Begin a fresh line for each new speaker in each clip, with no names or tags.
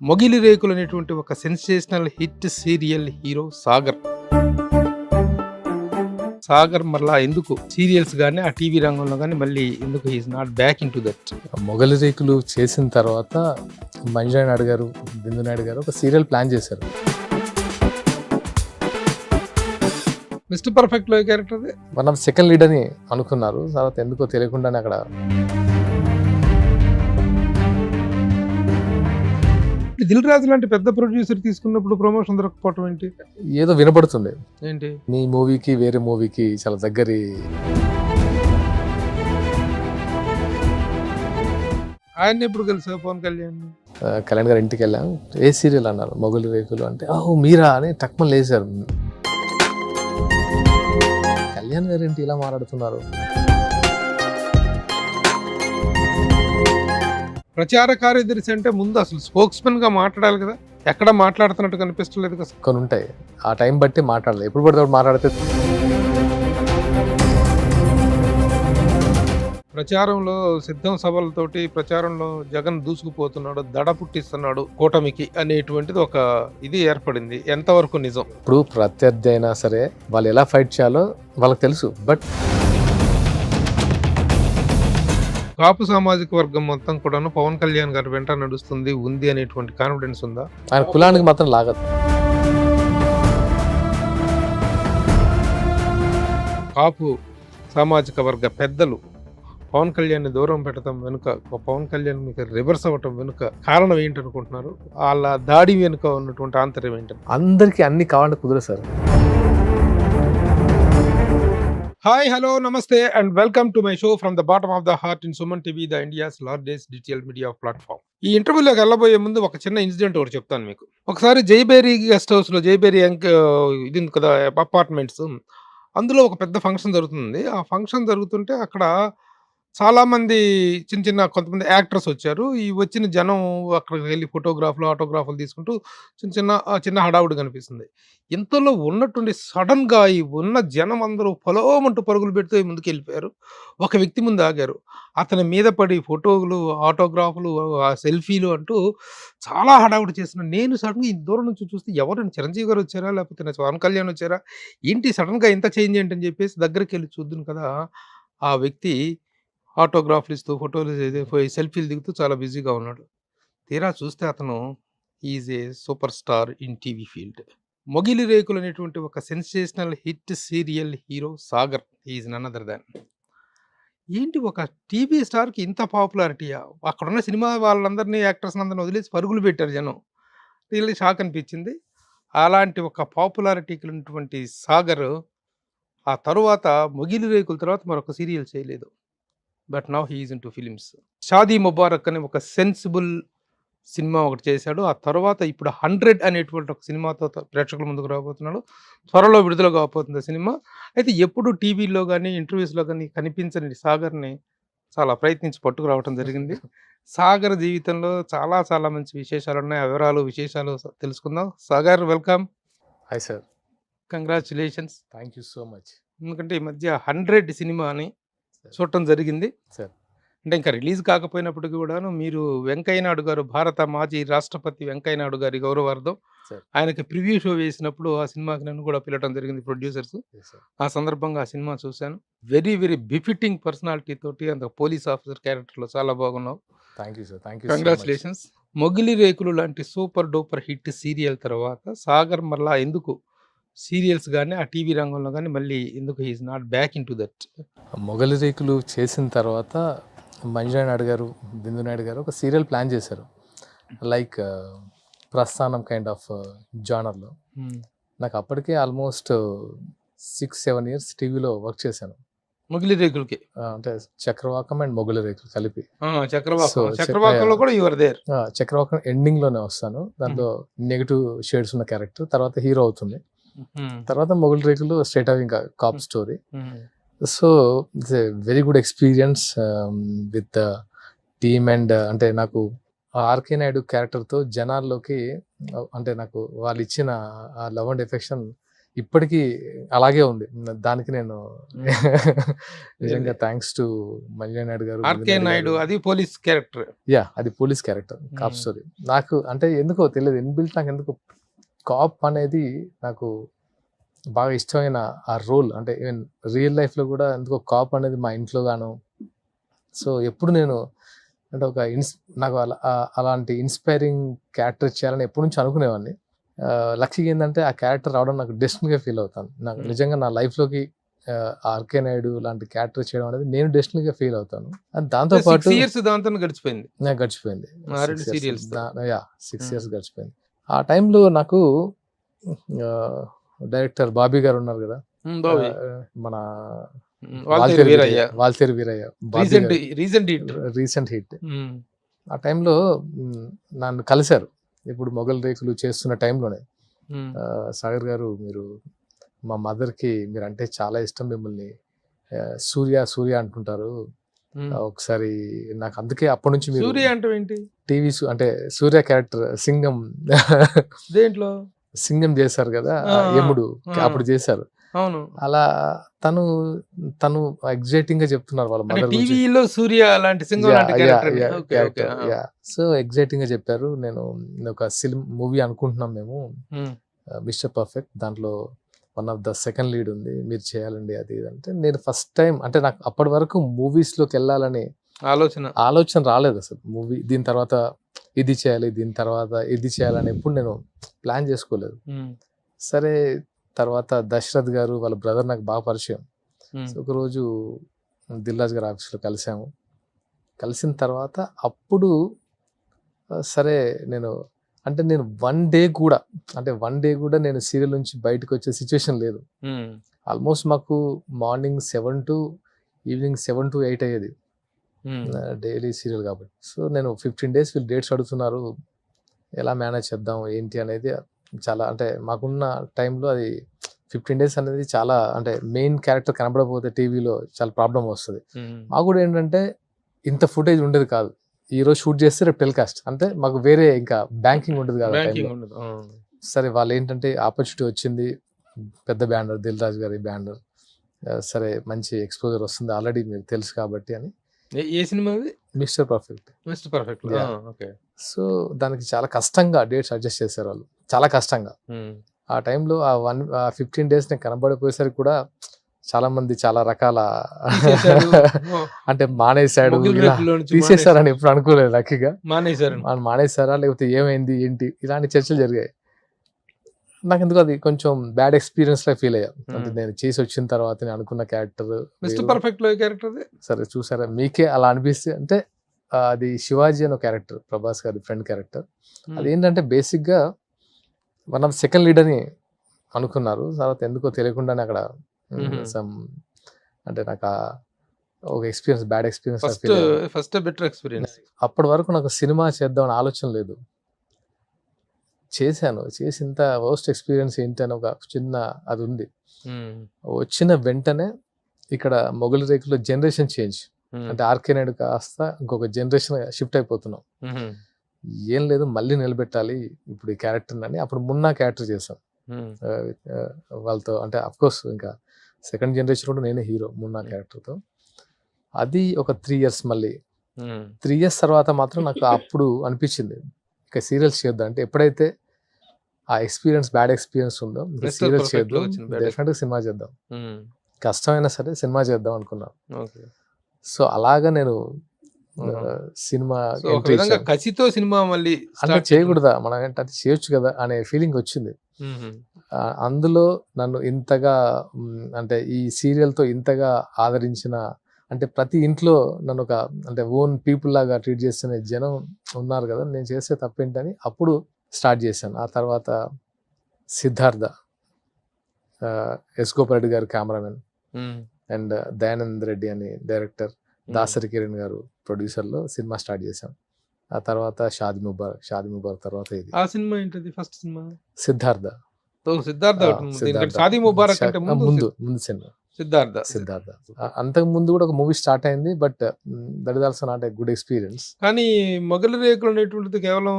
మొగిలి రేకులు అనేటువంటి ఒక sensational hit serial hero Sagar. Sagar మరలా ఎందుకు సీరియల్స్ గానీ, ఆ టీవీ రంగంలో గానీ మళ్ళీ ఎందుకు he is not back into that?
మొగలి రేకులు చేసిన తర్వాత మంజులా నాయుడు గారు, బిందు నాయుడు గారు ఒక సీరియల్ ప్లాన్ చేశారు.
మిస్టర్ పర్ఫెక్ట్ లో ఏ క్యారెక్టర్ అది?
వన్ ఆఫ్ సెకండ్ లీడ్ అని అనుకున్నారు. తర్వాత ఎందుకో తెలియకుండానే అక్కడ
దిల్ రాజు లాంటి పెద్ద ప్రొడ్యూసర్ తీసుకున్నప్పుడు ప్రమోషన్ దొరకపోవటం ఏంటి?
ఏదో వినపడుతుంది.
ఏంటి
నీ మూవీకి వేరే మూవీకి చాలా దగ్గరి.
ఆయన ఎప్పుడు కలిసా పవన్ కళ్యాణ్?
కళ్యాణ్ గారి ఇంటికి వెళ్ళాం. ఏ సీరియల్ అన్నారు, మొగలి రేకులు అంటే ఓహో మీరా అని టక్మని లేచారు. కళ్యాణ్ గారి ఇంటి ఇలా మాట్లాడుతున్నారు.
ప్రచార కార్యదర్శి అంటే ముందు అసలు స్పోక్స్మెన్ గా మాట్లాడాలి కదా, ఎక్కడ మాట్లాడుతున్నట్టు కనిపిస్తలేదు కదా.
కొన్ని ఉంటాయి, ఆ టైం బట్టి మాట్లాడాలి. ఎప్పుడు పడితే అప్పుడు మాట్లాడితే
ప్రచారంలో సిద్ధం సభలతోటి ప్రచారంలో జగన్ దూసుకుపోతున్నాడు, దడ పుట్టిస్తున్నాడు కూటమికి అనేటువంటిది ఒక ఇది ఏర్పడింది. ఎంతవరకు నిజం?
ఇప్పుడు ప్రత్యర్థి అయినా సరే వాళ్ళు ఎలా ఫైట్ చేయాలో వాళ్ళకి తెలుసు. బట్
కాపు సామాజిక వర్గం మొత్తం కూడాను పవన్ కళ్యాణ్ గారి వెంట నడుస్తుంది ఉంది అనేటువంటి కాన్ఫిడెన్స్ ఉందా?
ఆయన కులానికి మాత్రం లాగదు.
కాపు సామాజిక వర్గ పెద్దలు పవన్ కళ్యాణ్ దూరం పెట్టడం వెనుక, పవన్ కళ్యాణ్ మీకు రివర్స్ అవ్వటం వెనుక కారణం ఏంటనుకుంటున్నారు? వాళ్ళ దాడి వెనుక ఉన్నటువంటి ఆంతర్యం ఏంటని?
అందరికీ అన్ని కావాలంటే కుదరదు సార్.
హాయ్, హలో, నమస్తే and welcome to my show from the bottom of the heart in Suman TV, the India's largest digital media platform. ఈ ఇంటర్వ్యూలోకి వెళ్ళబోయే ముందు ఒక చిన్న ఇన్సిడెంట్ ఒకటి చెప్తాను మీకు. ఒకసారి జైబేరీ గెస్ట్ హౌస్ లో, జైబేరీ ఇది ఉంది కదా అపార్ట్మెంట్స్, అందులో ఒక పెద్ద ఫంక్షన్ జరుగుతుంది. ఆ ఫంక్షన్ జరుగుతుంటే అక్కడ చాలా మంది చిన్న చిన్న కొంతమంది యాక్టర్స్ వచ్చారు. ఈ వచ్చిన జనం అక్కడికి వెళ్ళి ఫోటోగ్రాఫ్లు, ఆటోగ్రాఫ్లు తీసుకుంటూ చిన్న హడావుడి కనిపిస్తుంది. ఇంతలో ఉన్నట్టుండి సడన్ గా ఈ ఉన్న జనం అందరూ పొలోమంటూ పరుగులు పెడుతూ ముందుకెళ్ళిపోయారు. ఒక వ్యక్తి ముందు ఆగారు. అతని మీద పడి ఫోటోలు, ఆటోగ్రాఫ్లు, ఆ సెల్ఫీలు అంటూ చాలా హడావుడి చేస్తున్నారు. నేను సడన్ గా ఈ దూరం నుంచి చూస్తే ఎవరండి, చిరంజీవి గారు వచ్చారా లేకపోతే నా పవన్ కళ్యాణ్ వచ్చారా, ఏంటి సడన్ గా ఇంత చేంజ్ ఏంటని చెప్పేసి దగ్గరికి వెళ్ళి చూద్దును కదా, ఆ వ్యక్తి ఆటోగ్రాఫ్లు ఇస్తూ, ఫోటోలు సెల్ఫీలు దిగుతూ చాలా బిజీగా ఉన్నాడు. తీరా చూస్తే అతను is a superstar in TV field. మొగిలి రేకులు అనేటువంటి ఒక sensational hit serial hero Sagar is none other than. ఏంటి ఒక టీవీ స్టార్కి ఇంత పాపులారిటీయా? అక్కడున్న సినిమా వాళ్ళందరినీ, యాక్టర్స్ అందరిని వదిలేసి పరుగులు పెట్టారు జనం. రియల్లీ షాక్ అనిపించింది. అలాంటి ఒక పాపులారిటీకి ఉన్నటువంటి సాగర్ ఆ తరువాత మొగిలి రేకుల తర్వాత మరొక సీరియల్ చేయలేదు. But now he is into films. Shaadi Mubarak అని ఒక సెన్సిబుల్ సినిమా ఒకటి చేశాడు. ఆ తర్వాత ఇప్పుడు 100 అనేటువంటి ఒక సినిమాతో ప్రేక్షకుల ముందుకు రాబోతున్నాడు. త్వరలో విడుదల కాబోతుంది సినిమా. అయితే ఎప్పుడు టీవీలో కానీ, ఇంటర్వ్యూస్లో కానీ కనిపించని సాగర్ని చాలా ప్రయత్నించి పట్టుకురావడం జరిగింది. సాగర్ జీవితంలో చాలా చాలా మంచి విశేషాలు ఉన్నాయి. ఆ విశేషాలు తెలుసుకుందాం. Sagar, welcome.
Hi sir.
Congratulations.
Thank you so much.
ఎందుకంటే ఈ మధ్య 100 సినిమాని చూడటం జరిగింది
సార్.
అంటే ఇంకా రిలీజ్ కాకపోయినప్పటికీ కూడాను మీరు వెంకయ్య నాయుడు గారు, భారత మాజీ రాష్ట్రపతి వెంకయ్య నాయుడు గారి గౌరవార్థం
సార్.
ఆయనకి ప్రివ్యూ షో వేసినప్పుడు ఆ సినిమాకి నన్ను కూడా పిలవడం జరిగింది ప్రొడ్యూసర్స్. ఆ సందర్భంగా ఆ సినిమా చూశాను. వెరీ వెరీ బిఫిటింగ్ పర్సనాలిటీ తోటి అంత పోలీస్ ఆఫీసర్ క్యారెక్టర్లో చాలా బాగున్నావు.
Thank you sir. Thank you.
Congratulations. మొగిలి రేకులు లాంటి సూపర్ డూపర్ హిట్ సీరియల్ తర్వాత సాగర్ మరలా ఎందుకు సీరియల్స్ కానీ, ఆ టీవీ రంగంలో కానీ మళ్ళీ ఎందుకు he is not back into that?
మొగలి రేకులు చేసిన తర్వాత మంజులా నాయుడు గారు, బిందు నాయుడు గారు ఒక సీరియల్ ప్లాన్ చేశారు. లైక్ ప్రస్థానం కైండ్ ఆఫ్ జానర్లో. నాకు అప్పటికే ఆల్మోస్ట్ 6-7 ఇయర్స్ టీవీలో వర్క్ చేశాను.
మొగిలి రేకులకి
అంటే చక్రవాకం అండ్ మొగలి రేకులు కలిపి.
చక్రవాకంలో కూడా you are there.
Chakravakam ending లోనే వస్తాను. దాంట్లో నెగిటివ్ షేడ్స్ ఉన్న క్యారెక్టర్, తర్వాత హీరో అవుతుంది. తర్వాత మొగలి రేకులు స్ట్రైట్ అవి ఇంకా cop story. So it's a very good experience with the team. And అంటే నాకు ఆర్కే నాయుడు క్యారెక్టర్తో జనాల్లోకి అంటే నాకు వాళ్ళు ఇచ్చిన ఆ లవ్ అండ్ ఎఫెక్షన్ ఇప్పటికీ అలాగే ఉంది. దానికి నేను నిజంగా
ఏది?
థ్యాంక్స్ టు మల్లినా నాయుడు గారు,
ఆర్కే
గోవింద్ రెడ్డి
నాయుడు
గారు.
అది పోలీస్ క్యారెక్టర్.
అది పోలీస్ క్యారెక్టర్, కాప్
మ్మ్.
స్టోరీ. నాకు అంటే ఎందుకో తెలియదు, ఇన్బిల్ట్ నాకు ఎందుకు కాప్ అనేది నాకు బాగా ఇష్టమైన ఆ రోల్. అంటే ఈవెన్ రియల్ లైఫ్లో కూడా ఎందుకో కాప్ అనేది మా ఇంట్లో గాను. సో ఎప్పుడు నేను అంటే ఒక నాకు అలాంటి ఇన్స్పైరింగ్ క్యారెక్టర్ చేయాలని ఎప్పటి నుంచి అనుకునేవాడిని. లక్కీగా ఏంటంటే ఆ క్యారెక్టర్ రావడం నాకు డెస్టినీగా ఫీల్ అవుతాను. నాకు నిజంగా నా లైఫ్లోకి ఆర్కే నాయుడు లాంటి క్యారెక్టర్ చేయడం అనేది నేను డెస్టినీగా ఫీల్ అవుతాను. అండ్ దాంతో
6
పాటు
years దాంతో గడిచిపోయింది.
నాకు గడిచిపోయింది.
2 serials తో.
6 years గడిచిపోయింది. ఆ టైంలో నాకు డైరెక్టర్ బాబీ గారు ఉన్నారు కదా,
బాబీ
మన
Waltair Veerayya
Waltair Veerayya,
recent hit.
Recent hit. ఆ టైంలో నన్ను కలిశారు. ఇప్పుడు మొగల్ రేకులు చేస్తున్న టైంలోనే సాగర్ గారు, మీరు మా మదర్కి మీరు అంటే చాలా ఇష్టం, మిమ్మల్ని సూర్య సూర్య అంటుంటారు, ఒకసారి నాకు అందుకే అప్పటి నుంచి మీరు
సూర్య అంటే ఏంటి?
టీవీ అంటే సూర్య క్యారెక్టర్ సింగం
దేంట్లో?
సింగం చేశారు కదా, యముడు అప్పుడు చేశారు.
అవును,
అలా తను ఎగ్జైటింగ్ గా చెప్తున్నారు వాళ్ళ మదర్ గురించి.
టీవీలో సూర్య లాంటి సింగం లాంటి క్యారెక్టర్.
సో ఎగ్జైటింగ్ గా చెప్పారు. నేను ఒక మూవీ అనుకుంటున్నాం మేము, మిస్టర్ పర్ఫెక్ట్, దాంట్లో one of the second lead ఉంది, మీరు చేయాలండి అది ఇది అంటే. నేను ఫస్ట్ టైం అంటే నాకు అప్పటి వరకు మూవీస్ లోకి వెళ్ళాలని ఆలోచన రాలేదు అసలు. మూవీ దీని తర్వాత ఇది చేయాలి, దీని తర్వాత ఇది చేయాలని ఎప్పుడు నేను ప్లాన్ చేసుకోలేదు. సరే, తర్వాత దశరథ్ గారు వాళ్ళ బ్రదర్ నాకు బాగా పరిచయం. సో ఒకరోజు దిల్రాజ్ గారి ఆఫీస్లో కలిసాము. కలిసిన తర్వాత అప్పుడు సరే నేను వన్ డే కూడా నేను సీరియల్ నుంచి బయటకు వచ్చే సిచ్యువేషన్ లేదు. ఆల్మోస్ట్ మాకు మార్నింగ్ 7 to ఈవినింగ్ 7 to 8 అయ్యేది డైలీ సీరియల్ కాబట్టి. సో నేను 15 days వీళ్ళు డేట్స్ అడుగుతున్నారు, ఎలా మేనేజ్ చేద్దాం ఏంటి అనేది. చాలా అంటే మాకున్న టైంలో అది 15 days అనేది చాలా, అంటే మెయిన్ క్యారెక్టర్ కనబడకపోతే టీవీలో చాలా ప్రాబ్లం వస్తుంది. మాకు కూడా ఏంటంటే ఇంత ఫుటేజ్ ఉండేది కాదు. ఈ రోజు షూట్ చేస్తే రేపు టెలికాస్ట్, అంటే మాకు వేరే ఇంకా బ్యాంకింగ్ ఉండదు కాదు. సరే, వాళ్ళు ఏంటంటే ఆపర్చునిటీ వచ్చింది, పెద్ద బ్యానర్ దిల్రాజ్ గారి బ్యానర్, సరే మంచి ఎక్స్పోజర్ వస్తుంది ఆల్రెడీ మీరు తెలుసు కాబట్టి అని.
ఏ సినిమా?
Mister perfect. సో దానికి చాలా కష్టంగా డేట్స్ అడ్జస్ట్ చేశారు వాళ్ళు, చాలా కష్టంగా. ఆ టైంలో ఆ 15 days నేను కనబడిపోయేసరికి కూడా చాలా మంది చాలా రకాల అంటే మానేశాడు, తీసేశారని ఎప్పుడు అనుకోలేదు. లక్కీగా మానేశారా లేకపోతే ఏమైంది ఏంటి ఇలాంటి చర్చలు జరిగాయి. నాకు ఎందుకు అది కొంచెం బ్యాడ్ ఎక్స్పీరియన్స్ లా ఫీల్ అయ్యా. అంటే నేను చేసి వచ్చిన తర్వాత నేను అనుకున్న క్యారెక్టర్ సరే చూసారా, మీకే అలా అనిపిస్తే అంటే అది శివాజీ అనే క్యారెక్టర్, ప్రభాస్ గారి ఫ్రెండ్ క్యారెక్టర్. అదేంటంటే బేసిక్ గా వన్ ఆఫ్ సెకండ్ లీడ్ అని అనుకున్నారు. తర్వాత ఎందుకో తెలియకుండానే అక్కడ సమ్ అంటే నాకు ఒక ఎక్స్పీరియన్స్, బ్యాడ్ ఎక్స్పీరియన్స్. అప్పటి వరకు నాకు సినిమా చేద్దామని ఆలోచన లేదు. చేసింత వర్స్ట్ ఎక్స్పీరియన్స్ ఏంటి అని ఒక చిన్న అది ఉంది. వచ్చిన వెంటనే ఇక్కడ మొగలి రేకులో జనరేషన్ చేంజ్, అంటే ఆర్కే నాయుడు కాస్త ఇంకొక జనరేషన్ షిఫ్ట్ అయిపోతున్నాం. ఏం లేదు, మళ్ళీ నిలబెట్టాలి ఇప్పుడు ఈ క్యారెక్టర్ అని అప్పుడు మున్నా క్యారెక్టర్ చేశాం వాళ్ళతో. అంటే అఫ్ కోర్స్ ఇంకా సెకండ్ జనరేషన్ కూడా నేనే హీరో మున్నా క్యారెక్టర్తో. అది ఒక 3 years, మళ్ళీ 3 years తర్వాత మాత్రం నాకు అప్పుడు అనిపించింది ఇక సీరియల్స్ చేద్దాం. అంటే ఎప్పుడైతే ఆ ఎక్స్పీరియన్స్, బ్యాడ్ ఎక్స్పీరియన్స్ ఉందో ఇంకా సీరియల్స్ చేద్దాం, డెఫినెట్గా సినిమా చేద్దాం, కష్టమైనా సరే సినిమా చేద్దాం అనుకున్నాను. సో అలాగా నేను సినిమా
కసితో సినిమా మళ్ళీ
అంటే చేయకూడదా మనం, అంటే అది చేయొచ్చు కదా అనే ఫీలింగ్ వచ్చింది. అందులో నన్ను ఇంతగా అంటే ఈ సీరియల్తో ఇంతగా ఆదరించిన, అంటే ప్రతి ఇంట్లో నన్ను ఒక అంటే ఓన్ పీపుల్ లాగా ట్రీట్ చేస్తున్న జనం ఉన్నారు కదా, నేను చేసే తప్పేంటని అప్పుడు స్టార్ట్ చేశాను. ఆ తర్వాత సిద్ధార్థ, ఎస్ గోపారెడ్డి గారు కెమెరామెన్, అండ్ దయానంద్ రెడ్డి అని డైరెక్టర్, దాసరి కిరణ్ గారు ప్రొడ్యూసర్లో సినిమా స్టార్ట్ చేశాం. ఆ తర్వాత షాదీ ముబారక్ తర్వాత ఇది.
ఆ సినిమా ఏంటది? First cinema
Siddhartha.
షాదీ ముబారక్ అంటే
ముందు సినిమా.
సిద్ధార్థ.
సిద్ధార్థ. అంతకు ముందు కూడా ఒక మూవీ స్టార్ట్ అయింది, but that is also not a good experience.
కానీ 'మొగలి రేకులు' అనేటువంటిది కేవలం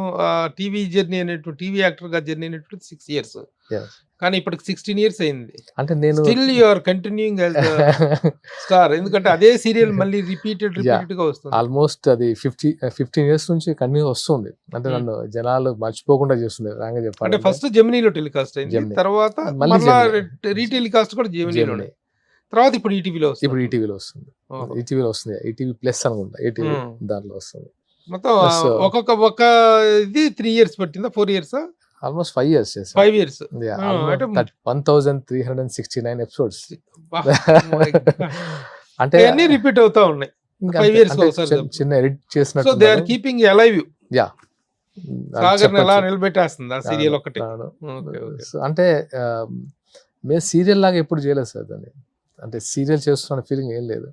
టీవీ జర్నీ అనేటువంటి టీవీ యాక్టర్‌గా జర్నీ అనేటువంటిది 6 ఇయర్స్. కానీ ఇప్పటికి 16 ఇయర్స్ అయింది.
అంటే నేను
still you are continuing as the star. ఎందుకంటే అదే సీరియల్ మళ్ళీ రిపీటెడ్‌గా వస్తుంది.
ఆల్మోస్ట్ అది 15 ఇయర్స్ నుంచి కంటిన్యూ వస్తుంది. అంటే నన్ను జనాలు మర్చిపోకుండా చేస్తుంది రాంగా
అంటే
చెప్పాలి.
ఫస్ట్ జెమినీలో టెలికాస్ట్ అయింది.
జెమినీ.
తర్వాత
మళ్ళీ
మళ్ళా
జెమినీ.
రీటెలికాస్ట్ కూడా జెమినీలోనే. తర్వాత ఇప్పుడు ఈటీవీలో వస్తుంది.
ఇప్పుడు ఈటీవీలో వస్తుంది.
ఓహో.
ఈటీవీలో వస్తుంది. ఈటీవీ ప్లస్ అనుకుంటా. ఈటీవీ దాంట్లో వస్తుంది.
మొత్తం
So-
ఒక ఇది 3 ఇయర్స్ పట్టిందా? 4 ఇయర్సా?
ఆల్మోస్ట్ 5 years చేశాను.
5 ఇయర్స్. అంటే
1369 ఎపిసోడ్స్. అంటే
అన్ని రిపీట్ అవుతా ఉన్నాయి.
ఇంకా
5
అంతే.
years
అంటే
ఒకసారి
చిన్న- చిన్న ఎడిట్
సో
చేసినట్టు
they are keeping alive you.
Yeah
Sagar ఎలా నిలబెట్టేస్తుంది ఆ సీరియల్ ఒకటి. ఓకే.
అంటే మేము సీరియల్ లాగా ఎప్పుడు చేయలేదు సార్ దాన్ని. అంటే సీరియల్ చేస్తున్న ఫీలింగ్ ఏం లేదు.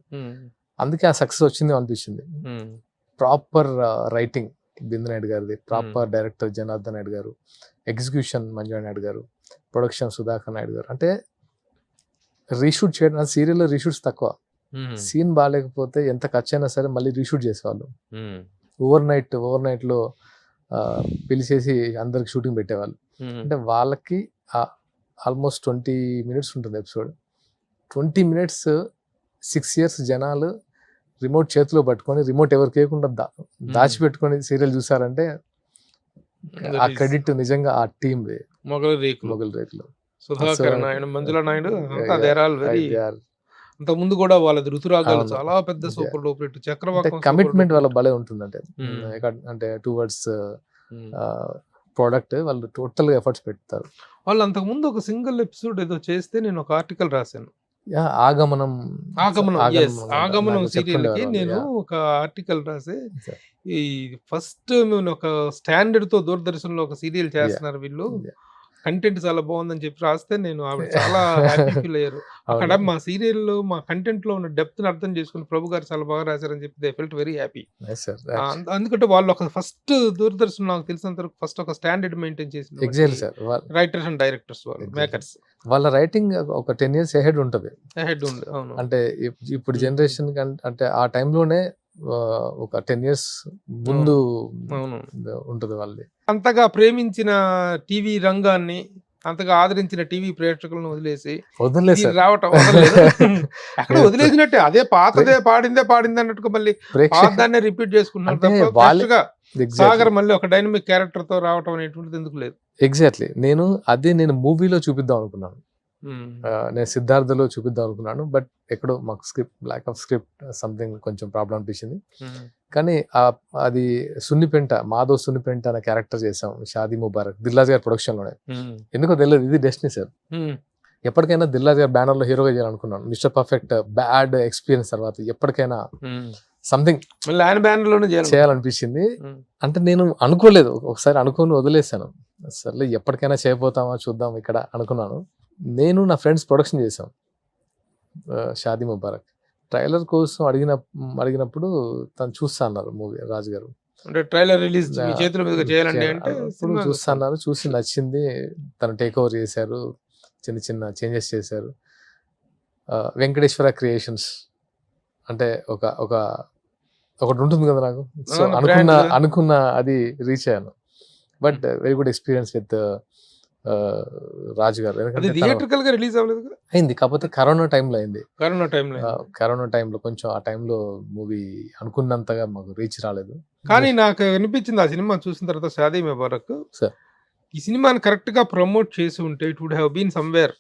అందుకే ఆ సక్సెస్ వచ్చింది అనిపించింది. ప్రాపర్ రైటింగ్ బిందు నాయుడు గారిది, ప్రాపర్ డైరెక్టర్ జనార్దన్ నాయుడు గారు, ఎగ్జిక్యూషన్ మంజు నాయుడు గారు, ప్రొడక్షన్ సుధాకర్ నాయుడు గారు. అంటే రీషూట్ చేయడం, సీరియల్లో రీషూట్స్ తక్కువ. సీన్ బాగాలేకపోతే ఎంత ఖర్చు అయినా సరే మళ్ళీ రీషూట్ చేసేవాళ్ళు. ఓవర్ నైట్ లో పిలిచేసి అందరికి షూటింగ్ పెట్టేవాళ్ళు. అంటే వాళ్ళకి ఆల్మోస్ట్ 20 minutes ఉంటుంది ఎపిసోడ్. 20 minutes 6 years జనాలు రిమోట్ చేతిలో పట్టుకొని, రిమోట్ ఎవరికి వేయకుండా దాచిపెట్టుకొని సీరియల్ చూసారంటే ఆ క్రెడిట్ నిజంగా ఆ టీమ్
మొగలి రేకులు,
మొగల్ రేకులు.
సుధాకర్ నాయుడు, మంజుల నాయుడు, దేర్ ఆల్ వెరీ. అంత ముందు కూడా వాళ్ళది ఋతురాగాలు
అవును.
చాలా పెద్ద super duper hit. Chakravakam
commitment వాళ్ళ భలే ఉంటుందంటే అంటే టువర్డ్స్ ప్రోడక్ట్ వాళ్ళు టోటల్ గా ఎఫర్ట్స్ పెడతారు.
వాళ్ళు అంతకు ముందు ఒక సింగిల్ ఎపిసోడ్ ఏదో చేస్తే నేను ఒక ఆర్టికల్ రాశాను.
ఆగమనం
ఆగమనం
నాకు
సీరియల్ కి
చెప్తుండేవారు
నేను
వాళ్ళు.
ఒక ఆర్టికల్ రాసి
Yeah.
ఈ ఫస్ట్ ఒక స్టాండర్డ్ తో దూరదర్శన్ లో ఒక సీరియల్ చేస్తున్నారు వీళ్ళు,
Yeah.
కంటెంట్ చాలా బాగుందని చెప్పి రాస్తే నేను ఆవిడ చాలా హ్యాపీ ఫీల్ అయ్యారు. అక్కడ
అవును.
మా సీరియల్ లో మా కంటెంట్ లో ఉన్న డెప్త్ ని అర్థం చేసుకుని ప్రభు గారు చాలా బాగా రాశారని చెప్పి they felt very happy.
Yes, sir.
అందుకంటే వాళ్ళు ఒక ఫస్ట్ దూరదర్శన్ నాకు తెలిసినంత వరకు ఫస్ట్ ఒక స్టాండర్డ్ మెయింటైన్
ఎగ్జాక్ట్లీ
చేసి
సార్.
రైటర్స్ అండ్ డైరెక్టర్స్ వాళ్ళు
Exactly.
మేకర్స్
వాళ్ళ రైటింగ్ ఒక 10 years ahead ఉంటది.
హెడ్ ఉంది. అవును.
అంటే ఇప్పుడు జనరేషన్ అంటే ఆ టైంలోనే ఒక 10 years ముందు
అవును.
ఉంటది వాళ్ళది.
అంతగా ప్రేమించిన టీవీ రంగాన్ని, అంతగా ఆదరించిన టీవీ ప్రేక్షకులను వదిలేసి
వదిలేదు
ఇది
సార్.
రావటం వదలలేదు. అక్కడ వదిలేసినట్టే అదే పాతదే పాడిందే అన్నట్టుగా మళ్ళీ పాతదాన్నే రిపీట్ చేసుకుంటున్నారు
అంటే
తప్ప
వాళ్ళే-
fresh గా సాగర్ మళ్ళీ ఒక డైనమిక్ క్యారెక్టర్ తో రావటం అనేటువంటిది ఎందుకు లేదు.
ఎగ్జాక్ట్లీ నేను మూవీలో చూపిద్దాం అనుకున్నాను. నేను సిద్ధార్థలో చూపిద్దాం అనుకున్నాను, బట్ ఎక్కడో మాకు ల్యాక్ ఆఫ్ స్క్రిప్ట్ సంథింగ్ కొంచెం ప్రాబ్లం అనిపించింది. కానీ అది మాధవ్ సున్నిపెంట అనే క్యారెక్టర్ చేసాం షాదీ ముబారక్ దిల్రాజ్ గారి ప్రొడక్షన్ లోనే. ఎందుకో తెలియదు, ఇది డెస్టినీ సార్. ఎప్పటికైనా దిల్రాజ్ గారి బ్యానర్ లో హీరోగా చేయాలనుకున్నాను. మిస్టర్ పర్ఫెక్ట్ బ్యాడ్ ఎక్స్పీరియన్స్ తర్వాత ఎప్పటికైనా సంథింగ్
మళ్ళీ ఆయన బ్యానర్ లోనే
చేయాలనిపించింది. అంటే నేను అనుకోలేదు, ఒకసారి అనుకుని వదిలేసాను. సర్లే ఎప్పటికైనా చేయబోతామా చూద్దాం ఇక్కడ అనుకున్నాను. నేను నా ఫ్రెండ్స్ ప్రొడక్షన్ చేశాం షాదీ ముబారక్. ట్రైలర్ కోసం అడిగినప్పుడు తను చూస్తా అన్నారు మూవీ రాజు గారు.
అంటే ట్రైలర్ రిలీజ్ మీ చేతుల మీదుగా చేయాలండి అంటే
అప్పుడు చూస్తా అన్నారు. చూసి నచ్చింది, తను టేక్ ఓవర్ చేశారు, చిన్న చిన్న చేంజెస్ చేశారు. వెంకటేశ్వర క్రియేషన్స్ అంటే ఒకటి ఉంటుంది కదా నాకు. సో అనుకున్న అది రీచ్ అయ్యాను. But very good experience with Raju గారు.
థియేట్రికల్ గా రిలీజ్ అవ్వలేదు కదా,
అయింది, కాకపోతే కరోనా టైంలో అయింది.
కరోనా
టైంలో కొంచెం ఆ టైంలో మూవీ అనుకున్నంతగా మాకు రీచ్ రాలేదు.
కానీ నాకు అనిపించింది ఆ సినిమా చూసిన తర్వాత షాదీ ముబారక్
Sir.
ఈ సినిమాని కరెక్ట్ గా ప్రమోట్ చేసి ఉంటే it would have been somewhere.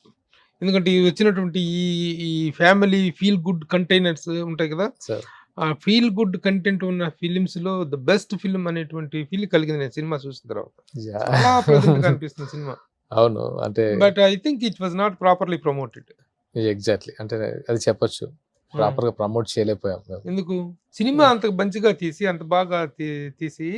ఎందుకంటే ఈ వచ్చినటువంటి ఈ ఫ్యామిలీ ఫీల్ గుడ్ కంటైనర్స్ ఉంటాయి కదా,
Sir.
ఆ ఫీల్ గుడ్ కంటెంట్ ఉన్న ఫిలిమ్స్ లో ద బెస్ట్ ఫిల్మ్ అనేటువంటి ఫీల్ కలిగింది నేను సినిమా చూసిన తర్వాత.
Yeah.
చాలా ప్రెజెంట్ గా అనిపిస్తుంది సినిమా.
అవును, అంటే
but I think it was not properly promoted.
Exactly, అంటే అది చెప్పొచ్చు, ప్రాపర్ గా ప్రమోట్ చేయలేకపోయాం మేము.
ఎందుకు సినిమా అంత మంచిగా తీసి అంత బాగా తీసి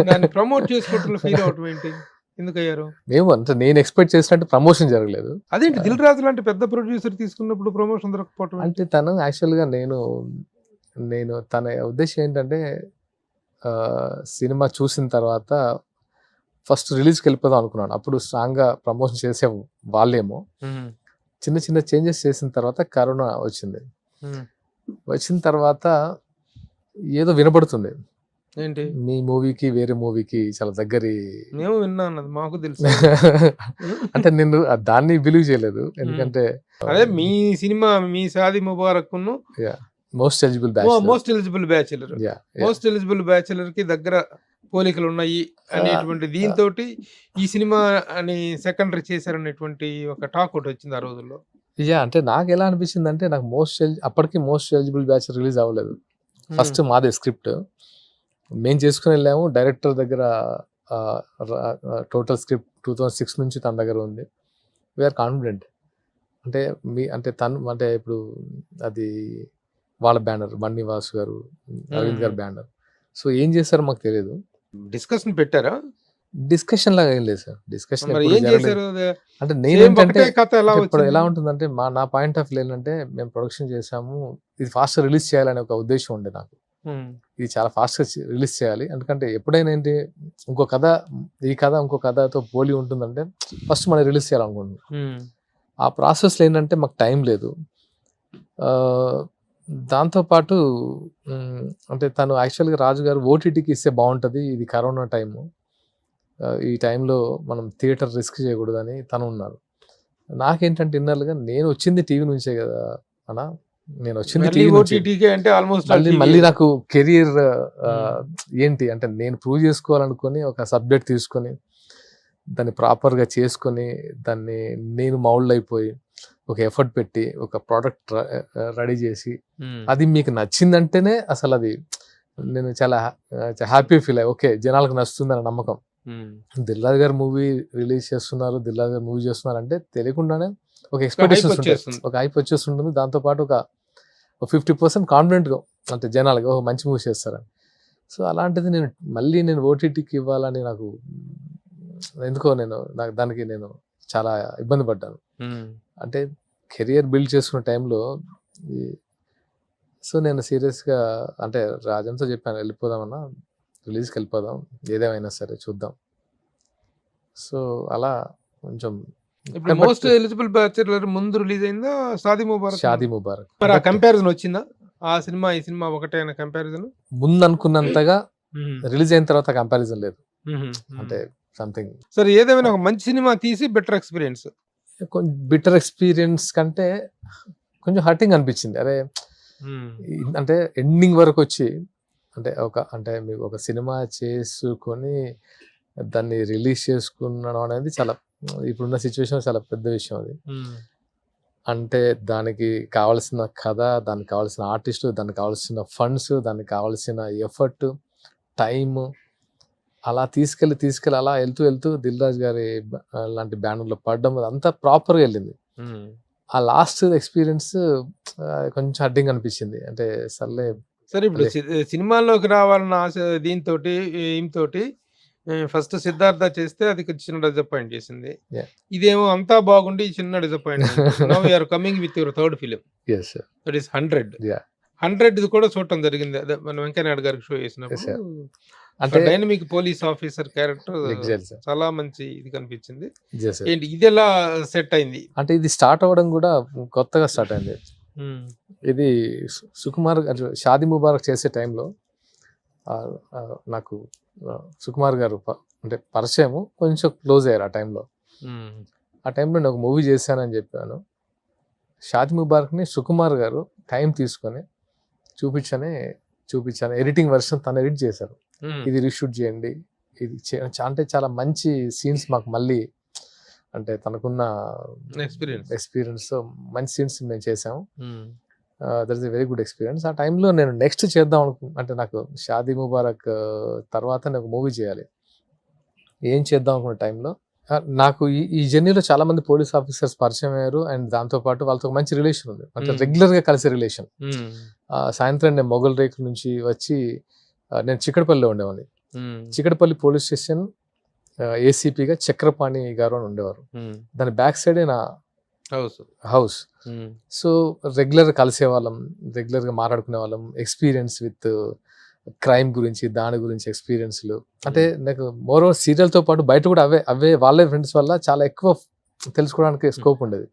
దాన్ని ప్రమోట్ చేసుకోవటంలో ఫీల్ అవటం ఏంటి, ఎందుకు అయ్యారు?
మేము అంటే నేను ఎక్స్పెక్ట్ చేసినట్టు ప్రమోషన్ జరగలేదు.
అదేంటి దిల్ రాజు లాంటి పెద్ద ప్రొడ్యూసర్ తీసుకున్నప్పుడు ప్రమోషన్ దొరకపోవటం
అంటే తను యాక్చువల్ గా నేను తన ఉద్దేశం ఏంటంటే సినిమా చూసిన తర్వాత ఫస్ట్ రిలీజ్కి వెళ్ళిపోదాం అనుకున్నాను. అప్పుడు స్ట్రాంగ్ గా ప్రమోషన్ చేసే వాళ్ళేమో, చిన్న చిన్న చేంజెస్ చేసిన తర్వాత కరోనా వచ్చింది. వచ్చిన తర్వాత ఏదో వినపడుతుంది,
ఏంటి
మీ మూవీకి వేరే మూవీకి చాలా దగ్గరి.
మేము విన్నా అన్నది మాకు తెలుసు.
అంటే నేను దాన్ని బిలీవ్ చేయలేదు, ఎందుకంటే
అదే మీ సినిమా మీ Shaadi Mubarak
most eligible
most eligible bachelor most eligible bachelor కి దగ్గర పోలికలు ఉన్నాయి అనేటువంటి దీంతో ఈ సినిమా అని సెకండరీ చేశారనేటువంటి ఒక టాక్ ఒకటి వచ్చింది ఆ రోజుల్లో.
అంటే నాకు ఎలా అనిపించింది అంటే, నాకు అప్పటికి మోస్ట్ ఎలిజిబుల్ బ్యాచ్ రిలీజ్ అవ్వలేదు. ఫస్ట్ మాదే స్క్రిప్ట్ మేము చేసుకుని వెళ్ళాము. డైరెక్టర్ దగ్గర టోటల్ స్క్రిప్ట్ 2006 నుంచి తన దగ్గర ఉంది. We are confident. అంటే తను అంటే ఇప్పుడు అది వాళ్ళ బ్యానర్, బన్నీ వాసు గారు, అరవింద్ గారు బ్యానర్. సో ఏం చేస్తారో మాకు తెలియదు.
డిస్కషన్ పెట్టారా?
డిస్కషన్ లాగా ఏం లేదు సార్. డిస్కషన్
ఏం చేశారు?
అంటే నేనేంటంటే
కథ
ఎలా ఉంటుందంటే, నా పాయింట్ ఆఫ్ వ్యూ ఏంటంటే, మేము ప్రొడక్షన్ చేసాము, ఇది ఫాస్ట్ రిలీజ్ చేయాలనే ఒక ఉద్దేశం ఉండే నాకు. ఇది చాలా ఫాస్ట్ గా రిలీజ్ చేయాలి, ఎందుకంటే ఎప్పుడైనా ఏంటి ఇంకో కథ, ఈ కథ ఇంకో కథతో పోలి ఉంటుందంటే ఫస్ట్ మనం రిలీజ్ చేయాలనుకుంటున్నాం. ఆ ప్రాసెస్లో ఏంటంటే మాకు టైం లేదు. దాంతోపాటు అంటే తను యాక్చువల్గా రాజు గారు ఓటీటీకి ఇస్తే బాగుంటుంది, ఇది కరోనా టైము, ఈ టైంలో మనం థియేటర్ రిస్క్ చేయకూడదని తను ఉన్నారు. నాకేంటంటే ఇన్నర్లుగా నేను వచ్చింది టీవీ నుంచే కదా అన్న, నేను వచ్చింది టీవీ
అంటే ఆల్మోస్ట్
మళ్ళీ నాకు కెరీర్ ఏంటి అంటే నేను ప్రూవ్ చేసుకోవాలనుకొని ఒక సబ్జెక్ట్ తీసుకొని దాన్ని ప్రాపర్గా చేసుకొని దాన్ని నేను మౌల్డ్ అయిపోయి ఒక ఎఫర్ట్ పెట్టి ఒక ప్రోడక్ట్ రెడీ చేసి అది మీకు నచ్చిందంటేనే అసలు అది నేను చాలా హ్యాపీ ఫీల్ అయ్యి, ఓకే జనాలకు నచ్చుతుందన్న నమ్మకం. దిల్రాజు గారు మూవీ రిలీజ్ చేస్తున్నారు, దిల్రాజు గారు మూవీ చేస్తున్నారు అంటే తెలియకుండానే ఒక ఎక్స్పెక్టేషన్స్ ఉంటాయి, ఒక హైప్ వచ్చేస్తుంటుంది. దాంతోపాటు ఒక 50% కాన్ఫిడెంట్గా అంటే జనాలకి మంచి మూవీ చేస్తారని. సో అలాంటిది నేను ఓటీటీకి ఇవ్వాలని నాకు ఎందుకో నాకు దానికి నేను చాలా ఇబ్బంది పడ్డాను. అంటే కెరియర్ బిల్డ్ చేసుకున్న టైంలో సో నేను సీరియస్గా అంటే రాజంతో చెప్పాను, వెళ్ళిపోదామన్నా, రిలీజ్కి వెళ్ళిపోదాం, ఏదేమైనా సరే చూద్దాం. సో అలా కొంచెం
ఇప్పుడు మోస్ట్ ఎలిజిబుల్ బ్యాచులర్ ముందు రిలీజ్ అయిందా షాదీ ముబారక్? మరి ఆ కంపారిజన్ వచ్చిందా? ఆ సినిమా ఈ సినిమా ఒకటే అనే కంపారిజన్
ముందు అనుకున్నంతగా రిలీజ్ అయిన తర్వాత కంపారిజన్ లేదు. అంటే సంథింగ్
సరే, ఏదేమైనా ఒక మంచి సినిమా తీసి బెటర్ ఎక్స్పీరియన్స్,
కొంచెం బిటర్ ఎక్స్పీరియన్స్ కంటే కొంచెం హర్టింగ్ అనిపించింది. అరే అంటే ఎండింగ్ వరకు వచ్చి అంటే మీకు ఒక సినిమా చేసుకొని దాన్ని రిలీజ్ చేసుకునడం అనేది చాలా ఇప్పుడున్న సిచ్యువేషన్ చాలా పెద్ద విషయం అది. అంటే దానికి కావాల్సిన కథ, దానికి కావాల్సిన ఆర్టిస్టు, దానికి కావాల్సిన ఫండ్స్, దానికి కావాల్సిన ఎఫర్ట్, టైమ్ అలా తీసుకెళ్ళి అలా వెళ్తూ దిల్రాజు గారి లాంటి బ్యానర్లో పడడం అంతా ప్రాపర్గా వెళ్ళింది. ఆ లాస్ట్ ఎక్స్పీరియన్స్ కొంచెం హర్టింగ్ అనిపించింది. అంటే
సరే ఇప్పుడు సినిమాల్లోకి రావాలన్న ఆశ దీంతోటి ఈమెతోటి ఫస్ట్ సిద్ధార్థ చేస్తే అది చిన్న డిసప్పాయింట్ చేసింది. ఇదేమో అంతా బాగుండి చిన్న disappoint. Now you are coming with your third film, that is 100 ఇది కూడా చూడటం జరిగింది. అదే మన వెంకయ్యనాయుడు గారికి షో చేసినప్పుడు అంటే డైనమిక్ పోలీస్ ఆఫీసర్ క్యారెక్టర్ చాలా మంచి ఇది కనిపించింది. ఏంటి ఇది ఎలా సెట్ అయింది?
అంటే ఇది స్టార్ట్ అవ్వడం కూడా కొత్తగా స్టార్ట్ అయింది. ఇది సుకుమార్ షాదీ ముబారక్ చేసే టైంలో నాకు సుకుమార్ గారు అంటే పరిచయము, కొంచెం క్లోజ్ అయ్యారు ఆ టైంలో. ఆ టైంలో నేను ఒక మూవీ చేశానని చెప్పాను. షాదీ ముబారక్ని సుకుమార్ గారు టైం తీసుకొని చూపించాను. ఎడిటింగ్ వర్షన్ తను ఎడిట్ చేశారు. ఇది రీషూట్ చేయండి, ఇది అంటే చాలా మంచి సీన్స్ మాకు మళ్ళీ అంటే తనకున్న ఎక్స్పీరియన్స్ మంచి సీన్స్ మేము చేసాము. That is a very good experience. ఆ టైంలో నేను నెక్స్ట్ చేద్దాం అంటే నాకు షాదీ ముబారక్ తర్వాత నాకు మూవీ చేయాలి, ఏం చేద్దాం అనుకున్న టైంలో నాకు ఈ జర్నీలో చాలా మంది పోలీస్ ఆఫీసర్స్ పరిచయం అయ్యారు. అండ్ దాంతోపాటు వాళ్ళతో మంచి రిలేషన్ ఉంది, అంటే రెగ్యులర్గా కలిసే రిలేషన్. సాయంత్రం నేను మొగల్ రేకుల నుంచి వచ్చి నేను చిక్కడపల్లిలో ఉండేవాడిని. చిక్కడపల్లి పోలీస్ స్టేషన్ ఏసీపీగా చక్రపాణి గారు అని ఉండేవారు. దాని బ్యాక్ సైడే నా హౌస్. సో రెగ్యులర్గా కలిసేవాళ్ళం, రెగ్యులర్గా మాట్లాడుకునే వాళ్ళం. ఎక్స్పీరియన్స్ విత్ క్రైమ్ గురించి, దాని గురించి ఎక్స్పీరియన్స్లు. అంటే నాకు మోరో సీరియల్తో పాటు బయట కూడా అవే వాళ్ళే ఫ్రెండ్స్ వల్ల చాలా ఎక్కువ తెలుసుకోవడానికి స్కోప్ ఉండేది.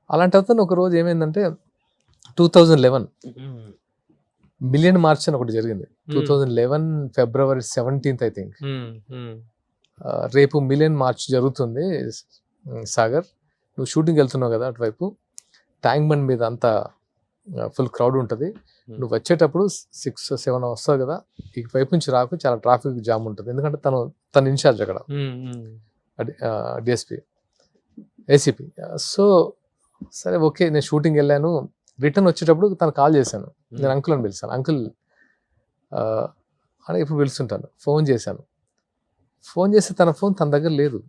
అలాంటి అతను ఒక రోజు ఏమైందంటే 2011 మిలియన్ మార్చ్ అని ఒకటి జరిగింది. 2011 ఫిబ్రవరి 17th ఐ థింక్. రేపు మిలియన్ మార్చ్ జరుగుతుంది సాగర్, నువ్వు షూటింగ్ వెళ్తున్నావు కదా అటువైపు, ట్యాంక్ బండ్ మీద అంతా ఫుల్ క్రౌడ్ ఉంటుంది, నువ్వు వచ్చేటప్పుడు 6-7 వస్తావు కదా, ఈ వైపు నుంచి రాకు, చాలా ట్రాఫిక్ జామ్ ఉంటుంది. ఎందుకంటే తన ఇన్ఛార్జ్ అక్కడ డిఎస్పి ఏసీపీ. సో సరే ఓకే, నేను షూటింగ్ వెళ్ళాను, రిటర్న్ వచ్చేటప్పుడు తను కాల్ చేశాను, నేను అంకుల్ అని పిలిచాను. అంకుల్ అని ఎప్పుడు పిలుస్తుంటాను, ఫోన్ చేశాను. ఫోన్ చేస్తే తన ఫోన్ తన దగ్గర లేదు,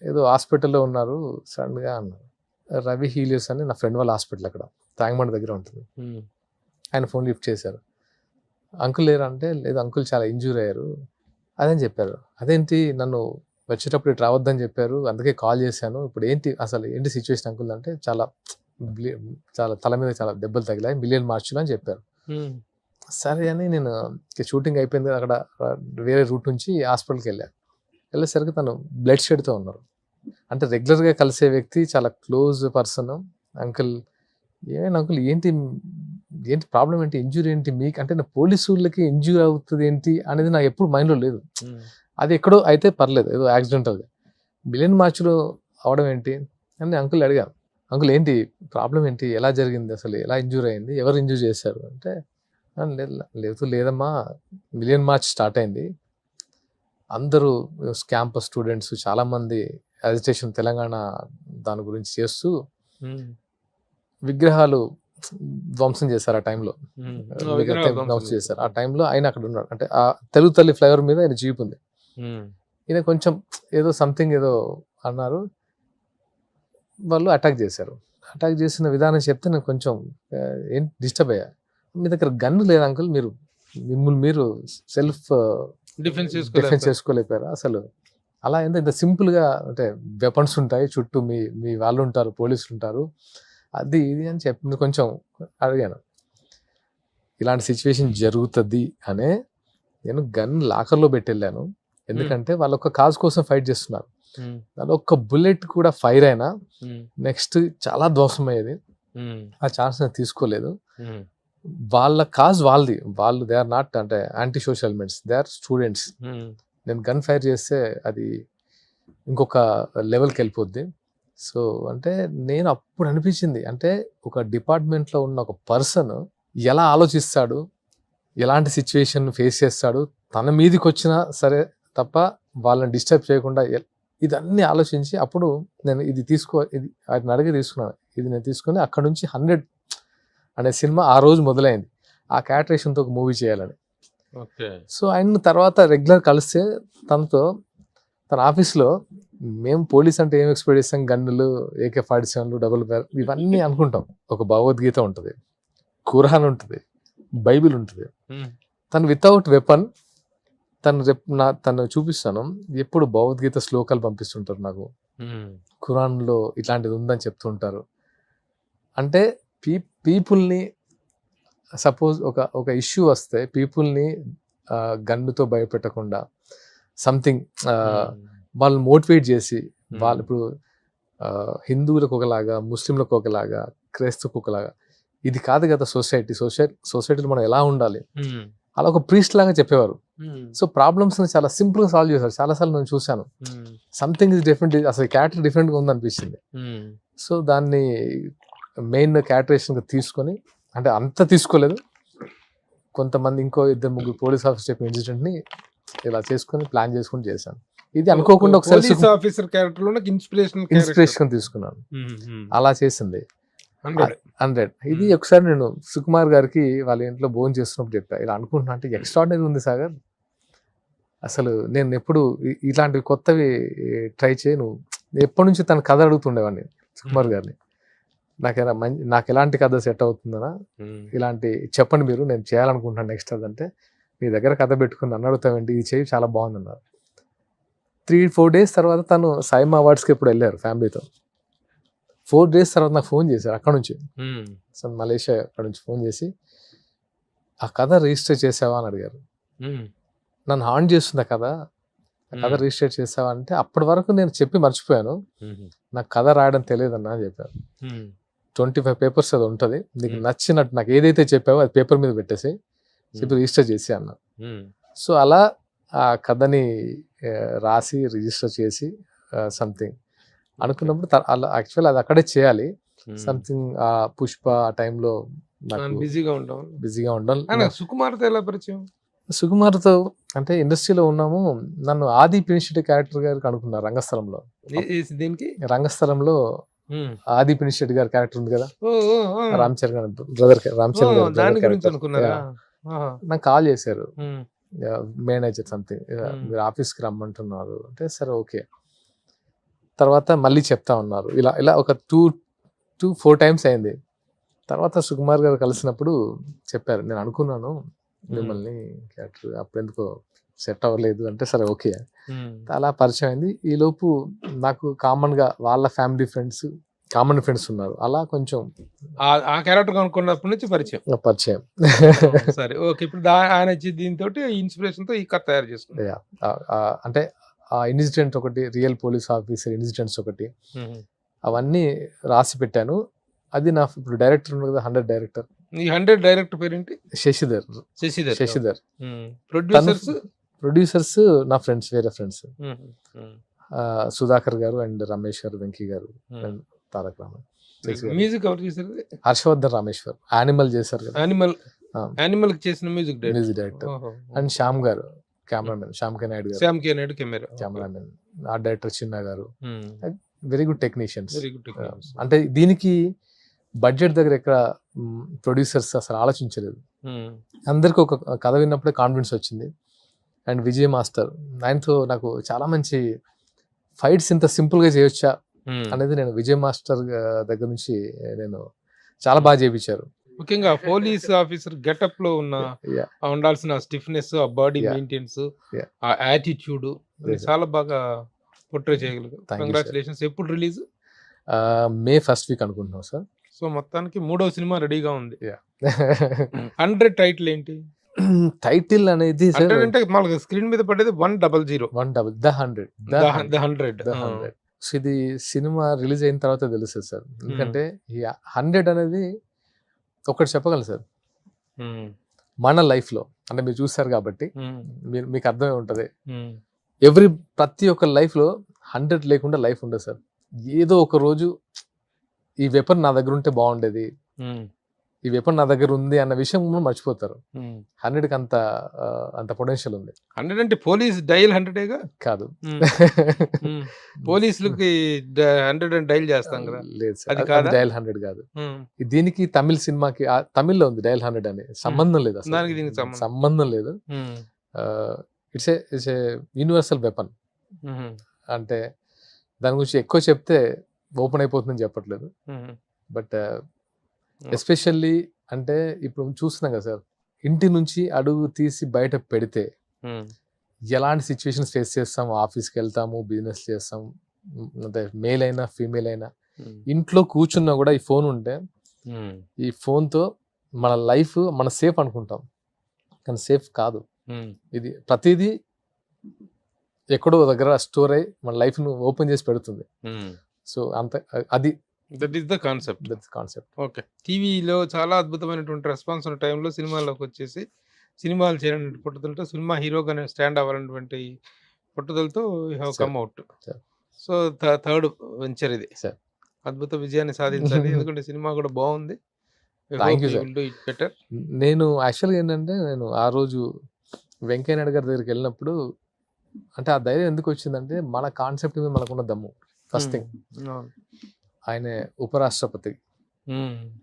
ఏదో హాస్పిటల్లో ఉన్నారు సడన్గా అన్నారు. రవి హీలియర్స్ అని నా ఫ్రెండ్ వాళ్ళ హాస్పిటల్ అక్కడ ట్యాంక్బండ్ దగ్గర ఉంటుంది. ఆయన ఫోన్ లిఫ్ట్ చేశారు. అంకుల్ లేరా అంటే, లేదు అంకుల్ చాలా ఇంజూర్ అయ్యారు అదని చెప్పారు. అదేంటి, నన్ను వచ్చేటప్పుడు ఇటు రావద్దని చెప్పారు, అందుకే కాల్ చేశాను, ఇప్పుడు అసలు ఏంటి సిచ్యువేషన్ అంకుల్ అంటే, చాలా తల మీద చాలా దెబ్బలు తగిలాయి, మిలియన్ మార్చులు అని చెప్పారు. సరే అని నేను షూటింగ్ అయిపోయింది కదా, అక్కడ వేరే రూట్ నుంచి హాస్పిటల్కి వెళ్ళేసరికి తను బ్లడ్ షెడ్తో ఉన్నారు. అంటే రెగ్యులర్గా కలిసే వ్యక్తి, చాలా క్లోజ్ పర్సన్. అంకుల్ ఏమైనా అంకుల్, ఏంటి ప్రాబ్లం ఏంటి, ఇంజూరీ ఏంటి మీకు అంటే, నా పోలీసు వాళ్ళకి ఇంజూరీ అవుతుంది ఏంటి అనేది నాకు ఎప్పుడు మైండ్లో లేదు. అది ఎక్కడో అయితే పర్లేదు, ఏదో యాక్సిడెంటల్గా, మిలియన్ మార్చ్లో అవడం ఏంటి అని అంకుల్ అడిగాను. అంకుల్ ఏంటి ప్రాబ్లం ఏంటి, ఎలా జరిగింది, అసలు ఎలా ఇంజూరీ అయింది, ఎవరు ఇంజూరీ చేశారు అంటే, లేదమ్మా, మిలియన్ మార్చ్ స్టార్ట్ అయింది, అందరూ క్యాంపస్ స్టూడెంట్స్ చాలామంది అజిటేషన్ తెలంగాణ దాని గురించి చేస్తూ విగ్రహాలు ధ్వంసం చేశారు. ఆ టైంలో ధ్వంసం చేశారు. ఆ టైంలో ఆయన అక్కడ ఉన్నాడు. అంటే ఆ తెలుగు తల్లి ఫ్లైఓవర్ మీద ఆయన జీప్ ఉంది. ఈయన కొంచెం ఏదో సంథింగ్ ఏదో అన్నారు, వాళ్ళు అటాక్ చేశారు. అటాక్ చేసిన విధానం చెప్తే నేను కొంచెం ఏం డిస్టర్బ్ అయ్యా. మీ దగ్గర గన్ లేదు అంకుల్, మిమ్మల్ని మీరు సెల్ఫ్ డిఫెన్స్ చేసుకోలేకపోయారు అసలు, అలా ఇంత సింపుల్గా, అంటే వెపన్స్ ఉంటాయి చుట్టూ, మీ వాళ్ళు ఉంటారు, పోలీసులు ఉంటారు, అది ఇది అని చెప్పి కొంచెం అడిగాను. ఇలాంటి సిచ్యువేషన్ జరుగుతుంది అనే నేను గన్ లాకర్లో పెట్టెళ్ళాను, ఎందుకంటే వాళ్ళు ఒక కాజ్ కోసం ఫైట్ చేస్తున్నారు. దాని ఒక్క బుల్లెట్ కూడా ఫైర్ అయినా నెక్స్ట్ చాలా ధ్వంసం అయ్యేది. ఆ ఛాన్స్ నేను తీసుకోలేదు. వాళ్ళ కాజ్ వాళ్ళది, వాళ్ళు దే ఆర్ నాట్ అంటే anti social elements, they are students. నేను గన్ ఫైర్ చేస్తే అది ఇంకొక లెవెల్కి వెళ్ళిపోద్ది. సో అంటే నేను అప్పుడు అనిపించింది, అంటే ఒక డిపార్ట్మెంట్లో ఉన్న ఒక పర్సన్ ఎలా ఆలోచిస్తాడు, ఎలాంటి సిచ్యువేషన్ ఫేస్ చేస్తాడు, తన మీదకి వచ్చినా సరే తప్ప వాళ్ళని డిస్టర్బ్ చేయకుండా, ఇదన్నీ ఆలోచించి అప్పుడు నేను ఇది ఆయన అడిగి తీసుకున్నాను. ఇది నేను తీసుకుని అక్కడ నుంచి 100 అనే సినిమా ఆ రోజు మొదలైంది, ఆ క్యాటరేషన్తో ఒక మూవీ చేయాలని. సో ఆయన తర్వాత రెగ్యులర్ కలిస్తే తనతో, తన ఆఫీస్లో మేము పోలీస్ అంటే ఏం ఎక్స్పెక్ట్ చేస్తాం, గన్నులు, AK-47, డబుల్ బ్యారల్ ఇవన్నీ అనుకుంటాం. ఒక భగవద్గీత ఉంటుంది, ఖురాన్ ఉంటుంది, బైబిల్ ఉంటుంది. తను వితౌట్ వెపన్, తను చూపిస్తాను, ఎప్పుడు భగవద్గీత శ్లోకాలు పంపిస్తుంటారు నాకు, ఖురాన్లో ఇట్లాంటిది ఉందని చెప్తుంటారు. అంటే పీపుల్ని సపోజ్ ఒక ఇష్యూ వస్తే పీపుల్ని గన్నుతో భయపెట్టకుండా సంథింగ్ వాళ్ళు మోటివేట్ చేసి, వాళ్ళు ఇప్పుడు హిందువులకు ఒకలాగా, ముస్లింలకు ఒకలాగా, క్రైస్తవులకు ఒకలాగా, ఇది కాదు కదా సొసైటీలో మనం ఎలా ఉండాలి, అలా ఒక ప్రీస్ట్ లాగా చెప్పేవారు. సో ప్రాబ్లమ్స్ చాలా సింపుల్గా సాల్వ్ చేశారు. చాలాసార్లు నేను చూశాను, సంథింగ్ ఇస్ డిఫరెంట్, అసలు క్యారెక్టర్ డిఫరెంట్గా ఉందనిపించింది. సో దాన్ని మెయిన్ క్యారెక్టరేషన్గా తీసుకొని, అంటే అంత తీసుకోలేదు, కొంతమంది ఇంకో 2-3 పోలీస్ ఆఫీసర్ చెప్పిన ఇన్సిడెంట్ని ఇలా చేసుకొని ప్లాన్ చేసుకుని చేశాను. ఇది అనుకోకుండా ఒకసారి ఇన్స్పిరేషన్ తీసుకున్నాను, అలా చేసింది 100. ఇది ఒకసారి నేను సుకుమార్ గారికి వాళ్ళ ఇంట్లో భోజనం చేస్తున్నప్పుడు చెప్పా, ఇలా అనుకుంటున్నా అంటే ఎక్స్ట్రాడినరీ ఉంది సాగర్, అసలు నేను ఎప్పుడు ఇలాంటివి కొత్తవి ట్రై చేయను. ఎప్పటి నుంచి తన కథ అడుగుతుండేవాడిని సుకుమార్ గారిని, నాకు ఎలాంటి కథ సెట్ అవుతుందనా, ఇలాంటి చెప్పండి మీరు, నేను చేయాలనుకుంటున్నాను నెక్స్ట్ అదంటే, మీ దగ్గర కథ పెట్టుకుని నన్ను అడుగుతామండి, ఇది చేయి చాలా బాగుందన్నారు. 3-4 days తర్వాత తను సైమా అవార్డ్స్కి ఎప్పుడు వెళ్ళారు ఫ్యామిలీతో. 4 days తర్వాత నాకు ఫోన్ చేశారు అక్కడ నుంచి, మలేషియా అక్కడ నుంచి ఫోన్ చేసి, ఆ కథ రిజిస్టర్ చేసావా అని అడిగారు. నన్ను హాంట్ చేస్తుంది ఆ కథ రిజిస్టర్ చేసావా అంటే, అప్పటి వరకు నేను చెప్పి మర్చిపోయాను, నాకు కథ రాయడం తెలియదన్నా అని చెప్పారు. 25 పేపర్స్ అది ఉంటుంది, నీకు నచ్చినట్టు నాకు ఏదైతే చెప్పావో అది పేపర్ మీద పెట్టేసి చెప్పి రిజిస్టర్ చేసి అన్న. సో అలా ఆ కథని రాసి రిజిస్టర్ చేసి సంథింగ్ అనుకున్నప్పుడు అలా యాక్చువల్ అది అక్కడే చేయాలి. సంథింగ్ ఆ పుష్ప ఆ టైంలో నాకు బిజీగా ఉండడం.
సుకుమార్తో ఎలా పరిచయం?
సుకుమార్తో అంటే ఇండస్ట్రీలో ఉన్నాము, నన్ను ఆది పినిషెట్టి క్యారెక్టర్ గారికి అనుకున్నారు రంగస్థలంలో.
దీనికి
రంగస్థలంలో ఆది పినిషెట్టి గారి క్యారెక్టర్ ఉంది కదా, రామ్ చరణ్ గారి బ్రదర్, రామ్ చరణ్ గారు నాకు కాల్ చేశారు, మేనేజర్ సంథింగ్, మీరు ఆఫీస్కి రమ్మంటున్నారు అంటే సరే ఓకే. తర్వాత మళ్ళీ చెప్తా ఉన్నారు, ఇలా ఇలా ఒక 2-4 టైమ్స్ అయింది. తర్వాత సుకుమార్ గారు కలిసినప్పుడు చెప్పారు, నేను అనుకున్నాను మిమ్మల్ని క్యారెక్టర్, అప్పుడెందుకో సెట్ అవ్వలేదు అంటే సరే ఓకే. అలా పరిచయం అయింది. ఈ లోపు నాకు కామన్ గా వాళ్ళ ఫ్యామిలీ ఫ్రెండ్స్, కామన్ ఫ్రెండ్స్ ఉన్నారు, అలా కొంచెం
ఆ క్యారెక్టర్ అనుకున్నప్పటి నుంచి పరిచయం. సరే ఓకే. ఇప్పుడు ఆయన దీంతో ఇన్స్పిరేషన్ తో ఈ కథ తయారు చేసుకున్నారు.
అంటే ఆ ఇన్సిడెంట్ ఒకటి, రియల్ పోలీస్ ఆఫీసర్ ఇన్సిడెంట్స్ ఒకటి, అవన్నీ రాసి పెట్టాను. అది నా ఇప్పుడు డైరెక్టర్ ఉంది కదా, 100 డైరెక్టర్.
ఈ 100 డైరెక్టర్ పేరేంటి?
శశిధర్. ప్రొడ్యూసర్స్ నా ఫ్రెండ్స్, వేరే ఫ్రెండ్స్, సుధాకర్ గారు అండ్ రమేష్ గారు, వెంకీ గారు అండ్ తారక రామన్.
మ్యూజిక్ ఎవరు చేశారు?
హర్షవర్ధన్ రామేశ్వర్, యానిమల్ చేశారు కదా,
యానిమల్ చేసిన మ్యూజిక్
డైరెక్టర్. అండ్ శ్యామ్ గారు కెమెరామెన్, శ్యామ్ కే నాయుడు గారు కెమెరామెన్. ఆ డైరెక్టర్ చిన్న గారు, వెరీ గుడ్ టెక్నీషియన్స్. అంటే దీనికి బడ్జెట్ దగ్గర ఎక్కడ ప్రొడ్యూసర్స్ అసలు ఆలోచించలేదు. అందరికి ఒక కథ విన్నప్పుడే కాన్ఫిడెన్స్ వచ్చింది. అండ్ విజయ్ మాస్టర్, ఆయనతో నాకు చాలా మంచి ఫైట్స్ ఇంత సింపుల్ గా చేయొచ్చా అనేది నేను విజయ్ మాస్టర్ దగ్గర నుంచి నేను చాలా బాగా చేయించారు.
ముఖ్యంగా పోలీస్ ఆఫీసర్ గెటప్ లో ఉండాల్సిన స్టిఫ్నెస్, ఆ బాడీ మెయింటెనెన్స్, ఆ యాటిట్యూడ్ చాలా బాగా పోర్ట్రే చేయగలరు. కంగ్రాచులేషన్స్. ఎప్పుడు రిలీజ్?
May 1st వీక్ అనుకుంటున్నాం సార్.
సో మొత్తానికి 3వ సినిమా రెడీగా ఉంది. 100 టైటిల్ ఏంటి?
టైటిల్ అనేది
అంటే మనకు స్క్రీన్ మీద పడేది 100. The 100.
సో ఇది సినిమా రిలీజ్ అయిన తర్వాత తెలుస్తుంది సార్. ఎందుకంటే ఈ 100 అనేది ఒకటి చెప్పగలను సార్, మన లైఫ్ లో, అంటే మీరు చూస్తారు కాబట్టి మీకు అర్థమై ఉంటది, ప్రతి ఒక్క లైఫ్ లో 100 లేకుండా లైఫ్ ఉండదు సార్. ఏదో ఒక రోజు ఈ వెపన్ నా దగ్గర ఉంటే బాగుండేది, ఈ వెపన్ నా దగ్గర ఉంది అన్న విషయం మర్చిపోతారు. 100కి అంత పొటెన్షియల్ ఉంది.
100 అంటే పోలీస్ డైల్ 100
కాదు,
పోలీసులకి 100 డైల్ చేస్తాం కదా,
లేదు సార్, డైల్ 100 కాదు. దీనికి తమిళ సినిమాకి, తమిళ్లో ఉంది డైల్ 100 అని, సంబంధం లేదు అసలు, సంబంధం లేదు. It's a universal weapon. అంటే దాని గురించి ఎక్కువ చెప్తే ఓపెన్ అయిపోతుందని చెప్పట్లేదు, బట్ ఎస్పెషల్లీ అంటే ఇప్పుడు చూస్తున్నాం కదా సార్, ఇంటి నుంచి అడుగు తీసి బయట పెడితే ఎలాంటి సిచ్యువేషన్స్ ఫేస్ చేస్తాం, ఆఫీస్కి వెళ్తాము, బిజినెస్ చేస్తాం, అంటే మేల్ అయినా ఫీమేల్ అయినా, ఇంట్లో కూర్చున్నా కూడా ఈ ఫోన్ ఉంటే, ఈ ఫోన్తో మన లైఫ్ మన సేఫ్ అనుకుంటాం, కానీ సేఫ్ కాదు. ఇది ప్రతిదీ ఎక్కడో దగ్గర స్టోర్ అయ్యి మన లైఫ్ ను ఓపెన్ చేసి పెడుతుంది. సో అంత అది
that is the concept. Okay. టీవీలో చాలా అద్భుతమైనటువంటి రెస్పాన్స్ ఉన్న టైంలో సినిమాల్లోకి వచ్చేసి సినిమాలు చేయాలని పట్టుదలతో, సినిమా హీరోగా స్టాండ్ అవ్వాలన్నటువంటి పట్టుదలతో you have come out. So third venture ఇది. అద్భుత విజయాన్ని సాధించాలి, ఎందుకంటే సినిమా కూడా బాగుంది.
నేను యాక్చువల్గా ఏంటంటే, నేను ఆ రోజు వెంకయ్య నాయుడు గారి దగ్గరికి వెళ్ళినప్పుడు, అంటే ఆ ధైర్యం ఎందుకు వచ్చిందంటే, మన కాన్సెప్ట్ మీద మనకున్న దమ్ము. ఫస్ట్ థింగ్, ఆయన ఉపరాష్ట్రపతి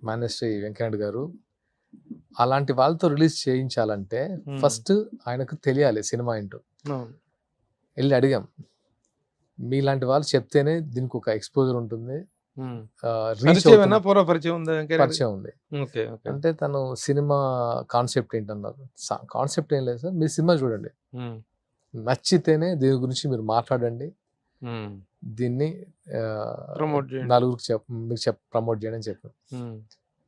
మాన్యశ్రీ వెంకయ్యనాయుడు గారు, అలాంటి వాళ్ళతో రిలీజ్ చేయించాలంటే ఫస్ట్ ఆయనకు తెలియాలి సినిమా ఏంటో. వెళ్ళి అడిగాం, మీలాంటి వాళ్ళు చెప్తేనే దీనికి ఒక ఎక్స్పోజర్ ఉంటుంది, పరిచయం ఉంది. అంటే తను సినిమా కాన్సెప్ట్ ఏంటన్నారు. కాన్సెప్ట్ ఏం లేదు సార్, మీరు సినిమా చూడండి, నచ్చితేనే దీని గురించి మీరు మాట్లాడండి, దీన్ని నలుగురికి మీరు ప్రమోట్ చేయండి అని చెప్పాను.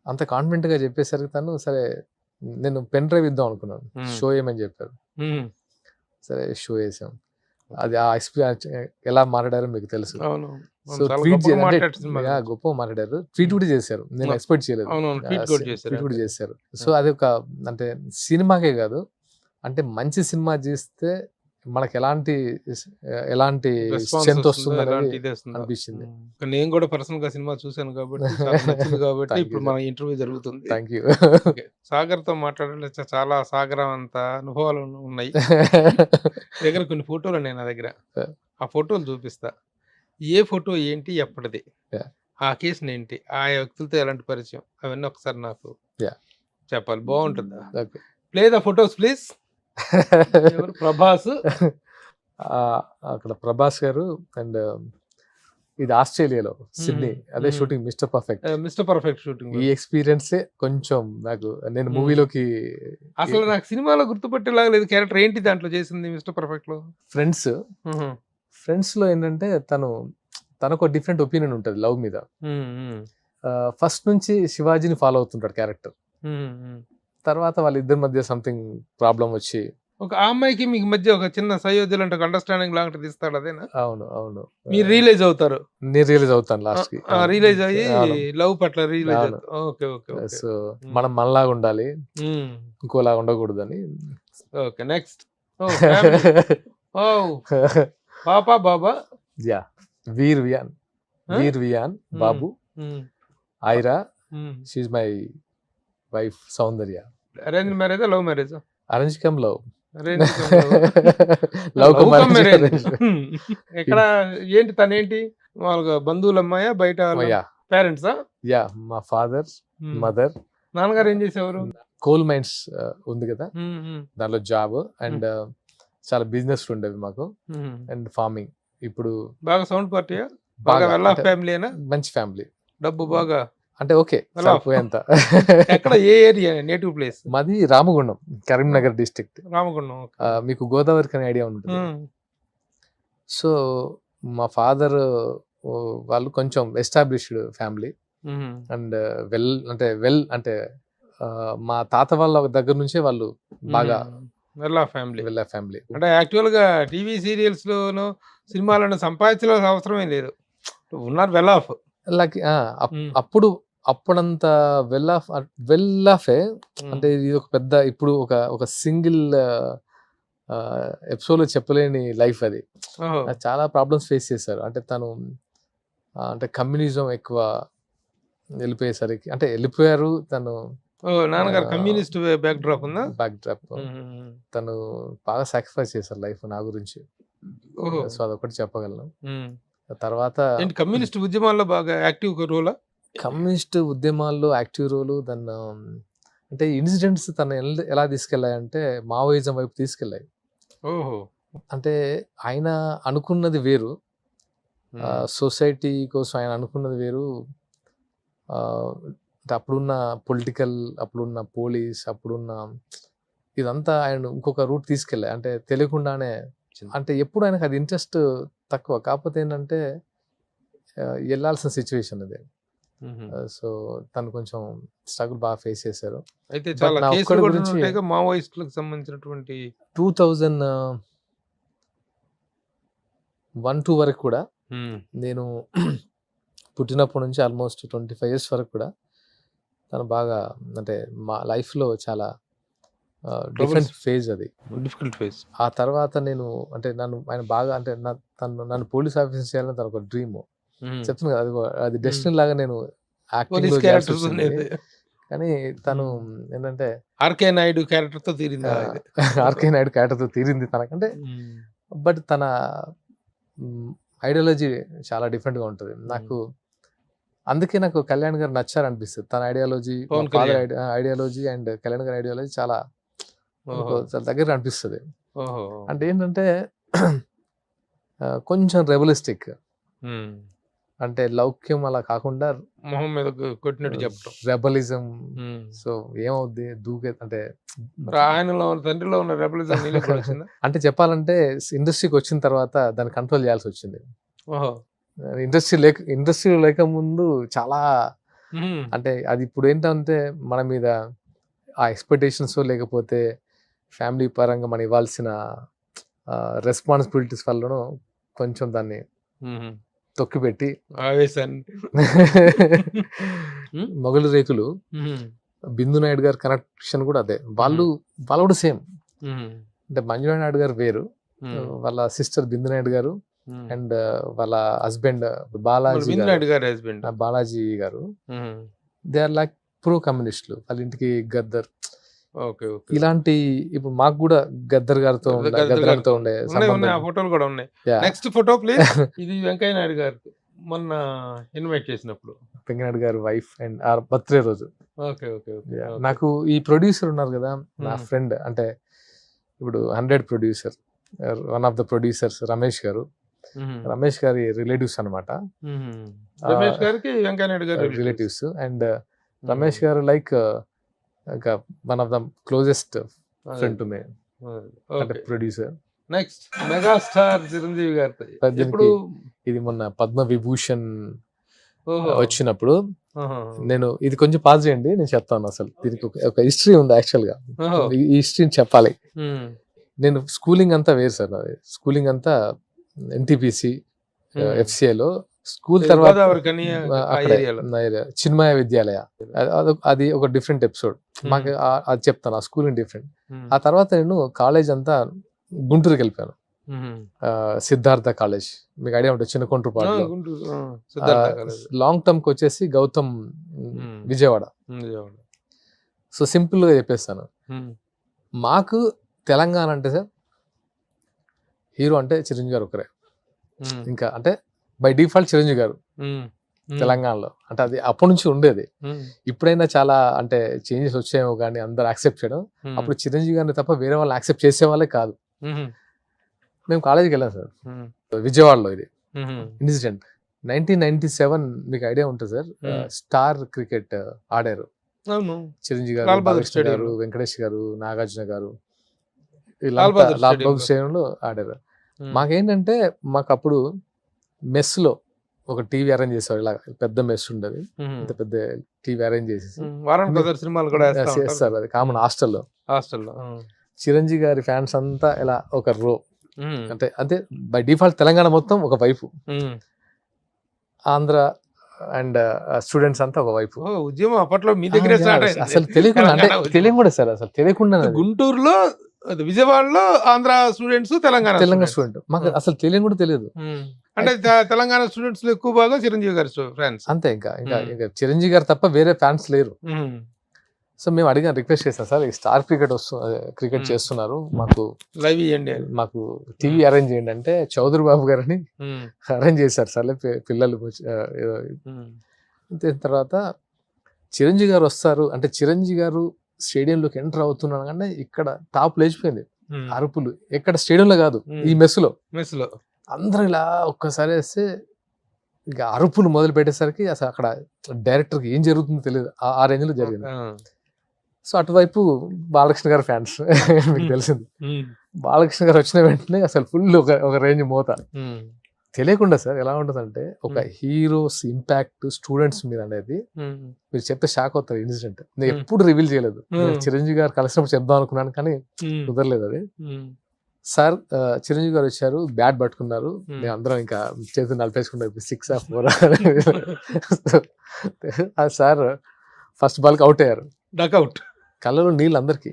అంత కాన్ఫిడెంట్ గా చెప్పేసరికి తను సరే, నేను పెన్ డ్రైవ్ ఇద్దాం అనుకున్నాను, షో ఏమని చెప్పారు. సరే షో వేసాం. అది ఆ ఎక్స్పీరియన్స్ ఎలా మాట్లాడారో మీకు తెలుసు.
అవును.
సో
చాలా
ట్వీట్
గొప్పగా
అంటే
మాట్లాడారు సినిమా గురించి.
గొప్పగా మాట్లాడారు. ట్వీట్ కూడా చేశారు. నేను ఎక్స్పెక్ట్ చేయలేదు.
అవునవును. ట్వీట్ కూడా చేశారు.
ట్వీట్ కూడా చేశారు. సో అది ఒక అంటే సినిమాకే కాదు, అంటే మంచి సినిమా చేస్తే మనకి ఎలాంటి
రెస్పాన్స్
స్ట్రెంత్
వస్తుందో,
వస్తుంది
ఎలాంటి
అనేది
ఇది వస్తుందో.
అనిపించింది.
నేను కూడా పర్సనల్ గా సినిమా చూశాను కాబట్టి చాలా నచ్చింది కాబట్టి
Thank you,
ఇప్పుడు
sir.
మన ఇంటర్వ్యూ జరుగుతుంది.
Thank you.
ఓకే. సాగర్‌తో మాట్లాడాలంటే చాలా సాగరం అంత అనుభవాలు ఉన్నాయి. దగ్గర కొన్ని ఫోటోలు ఉన్నాయి నా దగ్గర. ఆ ఫోటోలు చూపిస్తా. ఏ ఫోటో ఏంటి? ఎప్పటిది?
Yeah.
ఆ అకేషన్ ఏంటి? ఆ వ్యక్తులతో ఎలాంటి పరిచయం? అవన్నీ ఒకసారి నాకు
Yeah.
చెప్పాలి. బాగుంటుందా?
Okay.
Play the photos please. ఎవరు? ప్రభాస్.
అక్కడ ప్రభాస్ గారు అండ్ ఇది ఆస్ట్రేలియాలో సిడ్నీ, అదే shooting mister perfect.
Mister perfect shooting.
ఈ ఎక్స్పీరియన్సే కొంచెం నాకు, నేను మూవీలోకి
అసలు నాకు సినిమాలో గుర్తుపట్టేలాగా లేదు క్యారెక్టర్. ఏంటి దాంట్లో చేసింది మిస్టర్ పర్ఫెక్ట్ లో?
ఫ్రెండ్స్ లో ఏంటంటే తనకు డిఫరెంట్ ఒపీనియన్ ఉంటుంది లవ్ మీద. ఫస్ట్ నుంచి శివాజీని ఫాలో అవుతుంటాడు క్యారెక్టర్. తర్వాత వాళ్ళిద్దరి మధ్య సంథింగ్ ప్రాబ్లం వచ్చి
ఒక ఆ అమ్మాయికి మీకు మధ్య ఒక చిన్న సయోధ్యలు అంటే అండర్స్టాండింగ్ లాంటిది ఇస్తాడు. అదేనా?
అవును అవును.
మీరు రియలైజ్ అవుతారు.
నేను రియలైజ్ అవుతాను లాస్ట్ కి.
రియలైజ్ అయ్యి లవ్ పట్ల రియలైజ్ అవుతారు. Okay okay.
సో మనం మనలాగా ఉండాలి, ఇంకోలాగా ఉండకూడదని.
ఓకే. నెక్స్ట్. ఓ పాపా బాబా.
యా. వీర్ వియాన్ బాబు, Aira, she my wife Soundarya.
Arrange మ్యారేజా లవ్ మ్యారేజా?
Arrange come love.
Love come marriage. ఎక్కడ ఏంటి? తనేంటి వాళ్ళ బంధువుల అమ్మాయా బయట పేరెంట్సా?
యా, మా ఫాదర్ మదర్.
నాన్నగారు ఏం చేసేవారు?
కోల్ మైన్స్ ఉంది కదా, దాంట్లో జాబ్ అండ్ చాలా బిజినెస్ ఉండేవి మాకు, అండ్ ఫార్మింగ్. ఇప్పుడు
బాగా సౌండ్ పార్టీయా? బాగా వెల్ ఆఫ్ ఫ్యామిలీనా?
మంచి ఫ్యామిలీ.
డబ్బు బాగా
అంటే ఓకే సరిపోయేంత.
ఎక్కడ? ఏ ఏరియా? నేటివ్ ప్లేస్
మాది రామగుండం, కరీంనగర్ డిస్ట్రిక్ట్.
రామగుండం.
మీకు గోదావరి కనే ఐడియా ఉంటుంది. సో మా ఫాదర్ వాళ్ళు కొంచెం ఎస్టాబ్లిష్డ్ ఫ్యామిలీ అండ్ వెల్ అంటే మా తాత వాళ్ళ దగ్గర నుంచే వాళ్ళు బాగా
వెల్ ఆఫ్ ఫ్యామిలీ.
అంటే
యాక్చువల్ గా టీవీ సీరియల్స్ లోను సినిమాలను సంపాదించాల్సిన అవసరమే లేదు, ఉన్నారు వెల్ ఆఫ్.
అప్పుడంత వెల్ ఆఫే. అంటే ఇది ఒక పెద్ద, ఇప్పుడు ఒక సింగిల్ ఎపిసోడ్ లో చెప్పలేని లైఫ్ అది. చాలా ప్రాబ్లమ్స్ ఫేస్ చేశారు. అంటే తను అంటే కమ్యూనిజం ఎక్కువ వెళ్ళిపోయేసరికి, అంటే వెళ్ళిపోయారు తను.
నాన్నగారు కమ్యూనిస్ట్ బ్యాక్ డ్రాప్ ఉందా?
Back drop. తను బాగా సాక్రిఫైస్ చేశారు లైఫ్ నా గురించి. సో అదొకటి చెప్పగలను. తర్వాత
కమ్యూనిస్ట్ ఉద్యమాల్లో బాగా యాక్టివ్ రోలా?
కమ్యూనిస్ట్ ఉద్యమాల్లో యాక్టివ్ రోలు. దాన్ని అంటే ఇన్సిడెంట్స్ తను ఎలా తీసుకెళ్ళాయంటే మావోయిజం వైపు తీసుకెళ్ళాయి.
ఓహో.
అంటే ఆయన అనుకున్నది వేరు, సొసైటీ కోసం ఆయన అనుకున్నది వేరు. అప్పుడున్న పొలిటికల్, అప్పుడున్న పోలీస్, అప్పుడున్న ఇదంతా ఆయన ఇంకొక రూట్ తీసుకెళ్ళాయి. అంటే తెలియకుండానే, అంటే ఎప్పుడు ఆయనకు అది ఇంట్రెస్ట్ తక్కువ, కాకపోతే ఏంటంటే వెళ్ళాల్సిన సిచ్యువేషన్ అది. సో తను కొంచెం స్ట్రగుల్ బాగా ఫేస్ చేశారు.
అయితే చాలా కేసులు కూడా ఉంటాయిగా మావోయిస్టులకు సంబంధించినటువంటి.
2001-2 వరకు కూడా నేను పుట్టినప్పటి నుంచి ఆల్మోస్ట్ 25 years వరకు కూడా తను బాగా, అంటే మా లైఫ్లో చాలా డిఫరెంట్ ఫేజ్ అది,
డిఫికల్ట్ ఫేజ్.
ఆ తర్వాత నేను అంటే ఆయన బాగా, అంటే నన్ను పోలీస్ ఆఫీసర్ చేయాలని తన ఒక డ్రీమ్. చెప్తున్నాను కదా, అది డెస్టినీ లాగా నేను యాక్టింగ్ లో, కానీ తను ఏంటంటే
ఆర్కే నాయుడు క్యారెక్టర్తో
తీరింది తనకంటే. బట్ తన ఐడియాలజీ చాలా డిఫరెంట్గా ఉంటుంది నాకు. అందుకే నాకు కళ్యాణ్ గారు నచ్చారనిపిస్తుంది. తన ఐడియాలజీ, ఐడియాలజీ అండ్ కళ్యాణ్ గారి ఐడియాలజీ చాలా దగ్గర అనిపిస్తుంది. అంటే ఏంటంటే కొంచెం రెబలిస్టిక్, అంటే లౌక్యం అలా కాకుండా
మొహం మీద కొట్టినట్టు చెప్పడం,
రెబలిజం. సో ఏమవుద్ది దూకే, అంటే
ఆయనలో తండ్రిలో ఉన్న రెబలిజం
అంటే చెప్పాలంటే ఇండస్ట్రీకి వచ్చిన తర్వాత దాన్ని కంట్రోల్ చేయాల్సి వచ్చింది. ఇండస్ట్రీ లేక ముందు చాలా, అంటే అది ఇప్పుడు ఏంటంటే మన మీద ఆ ఎక్స్పెక్టేషన్స్ లేకపోతే ఫ్యామిలీ పరంగా మనం ఇవ్వాల్సిన రెస్పాన్సిబిలిటీస్ వల్లనూ కొంచెం దాన్ని తొక్కిపెట్టి
ఆవేశాన్ని
మొగలి రేకులు బిందు నాయుడు గారి కనెక్షన్ కూడా అదే. వాళ్ళు కూడా సేమ్. అంటే మంజుళ నాయుడు గారు వేరు, వాళ్ళ సిస్టర్ బిందు నాయుడు గారు అండ్ వాళ్ళ హస్బెండ్ బాలాజీ బాలాజీ గారు దే ఆర్ లైక్ ప్రో కమ్యూనిస్టులు. వాళ్ళ ఇంటికి గద్దర్ ఇలాంటి ఇప్పుడు మాకు కూడా గద్దర్ గారితో ఉండే
ఫోటోలు కూడా ఉన్నాయి. Next photo please. ఇది వెంకయ్య నాయుడు గారు మొన్న ఇన్వైట్ చేసినప్పుడు
వెంకయ్యనాయుడు గారి వైఫ్ అండ్ ఆ బర్త్డే రోజు. నాకు ఈ ప్రొడ్యూసర్ ఉన్నారు కదా నా ఫ్రెండ్, అంటే ఇప్పుడు 100 producer, one of the producers Ramesh గారు. రమేష్ గారి రిలేటివ్స్ అనమాట.
రమేష్ గారికి వెంకయ్య నాయుడు గారు
రిలేటివ్స్. అండ్ రమేష్ గారు like one of the closest friend to me, అంటే ప్రొడ్యూసర్.
నెక్స్ట్ మెగాస్టార్ చిరంజీవి గారు.
ఇది మొన్న పద్మ విభూషణ్ వచ్చినప్పుడు నేను ఇది కొంచెం పాజ్ చేయండి, నేను చెప్తాను. అసలు దీనికి ఒక హిస్టరీ ఉంది యాక్చువల్ గా. ఈ హిస్టరీని చెప్పాలి. నేను స్కూలింగ్ అంతా వేరు సార్. నాది స్కూలింగ్ అంతా ఎన్టీపీసీ FCAలో. స్కూల్ తర్వాత చిన్మయ విద్యాలయ, అది ఒక డిఫరెంట్ ఎపిసోడ్. మాకు అది చెప్తాను, ఆ స్కూలింగ్ డిఫరెంట్. ఆ తర్వాత నేను కాలేజ్ అంతా గుంటూరుకి వెళ్ళిపోయాను. సిద్ధార్థ కాలేజ్, మీకు ఐడియా ఉంటుంది, చిన్నకొండ్రుపాడులో. లాంగ్ టర్మ్ కి వచ్చేసి గౌతమ్ విజయవాడ. సో సింపుల్ గా చెప్పేస్తాను, మాకు తెలంగాణ అంటే సార్ హీరో అంటే చిరంజీవి గారు ఒకరే. ఇంకా అంటే బై డిఫాల్ట్ చిరంజీవి గారు తెలంగాణలో. అంటే అది అప్పటి నుంచి ఉండేది. ఇప్పుడైనా చాలా అంటే చేంజెస్ వచ్చాయేమో కానీ అందరు యాక్సెప్ట్ చేయడం. అప్పుడు చిరంజీవి గారిని తప్ప వేరే వాళ్ళు యాక్సెప్ట్ చేసే వాళ్ళే కాదు. మేము కాలేజీకి వెళ్ళాం సార్, విజయవాడలో. ఇది ఇన్సిడెంట్ 1997, మీకు ఐడియా ఉంటుంది సార్. స్టార్ క్రికెట్ ఆడారు చిరంజీవి గారు, బాలకృష్ణ గారు, వెంకటేష్ గారు, నాగార్జున గారు, లాల్ బహదూర్ స్టేడియంలో ఆడారు. మాకేంటంటే మాకు అప్పుడు మెస్ లో ఒక టీవీ అరేంజ్ చేసేవారు. ఇలా పెద్ద మెస్ ఉండేది, ఇంత పెద్ద టీవీ అరేంజ్ చేసేసి చేస్తారు. అది కామన్ హాస్టల్లో. చిరంజీవి గారి ఫ్యాన్స్ అంతా ఇలా ఒక రో, అంటే అంటే బై డిఫాల్ట్ తెలంగాణ మొత్తం ఒక వైపు, ఆంధ్ర అండ్ స్టూడెంట్స్ అంతా ఒక వైపు.
ఉద్యమం అప్పట్లో మీ దగ్గర
అసలు తెలియకుండా, అంటే తెలియదు కూడా సార్, అసలు తెలియకుండా
గుంటూరులో, విజయవాడలో ఆంధ్ర స్టూడెంట్స్, తెలంగాణ
స్టూడెంట్. మాకు అసలు తెలియదు కూడా తెలియదు.
అంటే తెలంగాణ స్టూడెంట్స్ ఎక్కువ బాగా చిరంజీవి గారి ఫ్యాన్స్
అంతే. ఇంకా చిరంజీవి గారు తప్ప వేరే ఫ్యాన్స్ లేరు. సో మేము అడిగాను, రిక్వెస్ట్ చేస్తాం సార్, ఈ స్టార్ క్రికెట్ చేస్తున్నారు, మాకు
లైవ్ ఇవ్వండి,
మాకు టీవీ అరేంజ్ చేయండి అంటే చౌదరి బాబు గారిని అరేంజ్ చేశారు. సర్లే పిల్లలు అంతే. తర్వాత చిరంజీవి గారు వస్తారు అంటే, చిరంజీవి గారు స్టేడియంలోకి ఎంటర్ అవుతున్నాను కానీ ఇక్కడ టాప్ లేచిపోయింది, అరుపులు. ఎక్కడ స్టేడియంలో కాదు, ఈ మెస్సులో అందరూ ఇలా ఒక్కసారి వేస్తే ఇక అరుపులు మొదలు పెట్టేసరికి అసలు అక్కడ డైరెక్టర్కి ఏం జరుగుతుందో తెలియదు. ఆ రేంజ్ లో జరిగింది. సో అటువైపు బాలకృష్ణ గారు ఫ్యాన్స్ మీకు తెలిసింది. బాలకృష్ణ గారు వచ్చిన వెంటనే అసలు ఫుల్ ఒక రేంజ్ మోత. తెలియకుండా సార్ ఎలా ఉంటుందంటే, ఒక హీరోస్ ఇంపాక్ట్ స్టూడెంట్స్ మీద అనేది మీరు చెప్తే షాక్ అవుతారు. ఇన్సిడెంట్ నేను ఎప్పుడు రివీల్ చేయలేదు. చిరంజీవి గారు కలిసినప్పుడు చెప్దాం అనుకున్నాను కానీ కుదరలేదు అది. సార్ చిరంజీవి గారు వచ్చారు, బ్యాట్ పట్టుకున్నారు, మేము అందరం ఇంకా చేతులు నలిపేసుకుంటాం, 6 or 4. సార్ ఫస్ట్ బాల్ కి అవుట్ అయ్యారు, డక్అవుట్. కళ్ళలో నీళ్ళు అందరికి.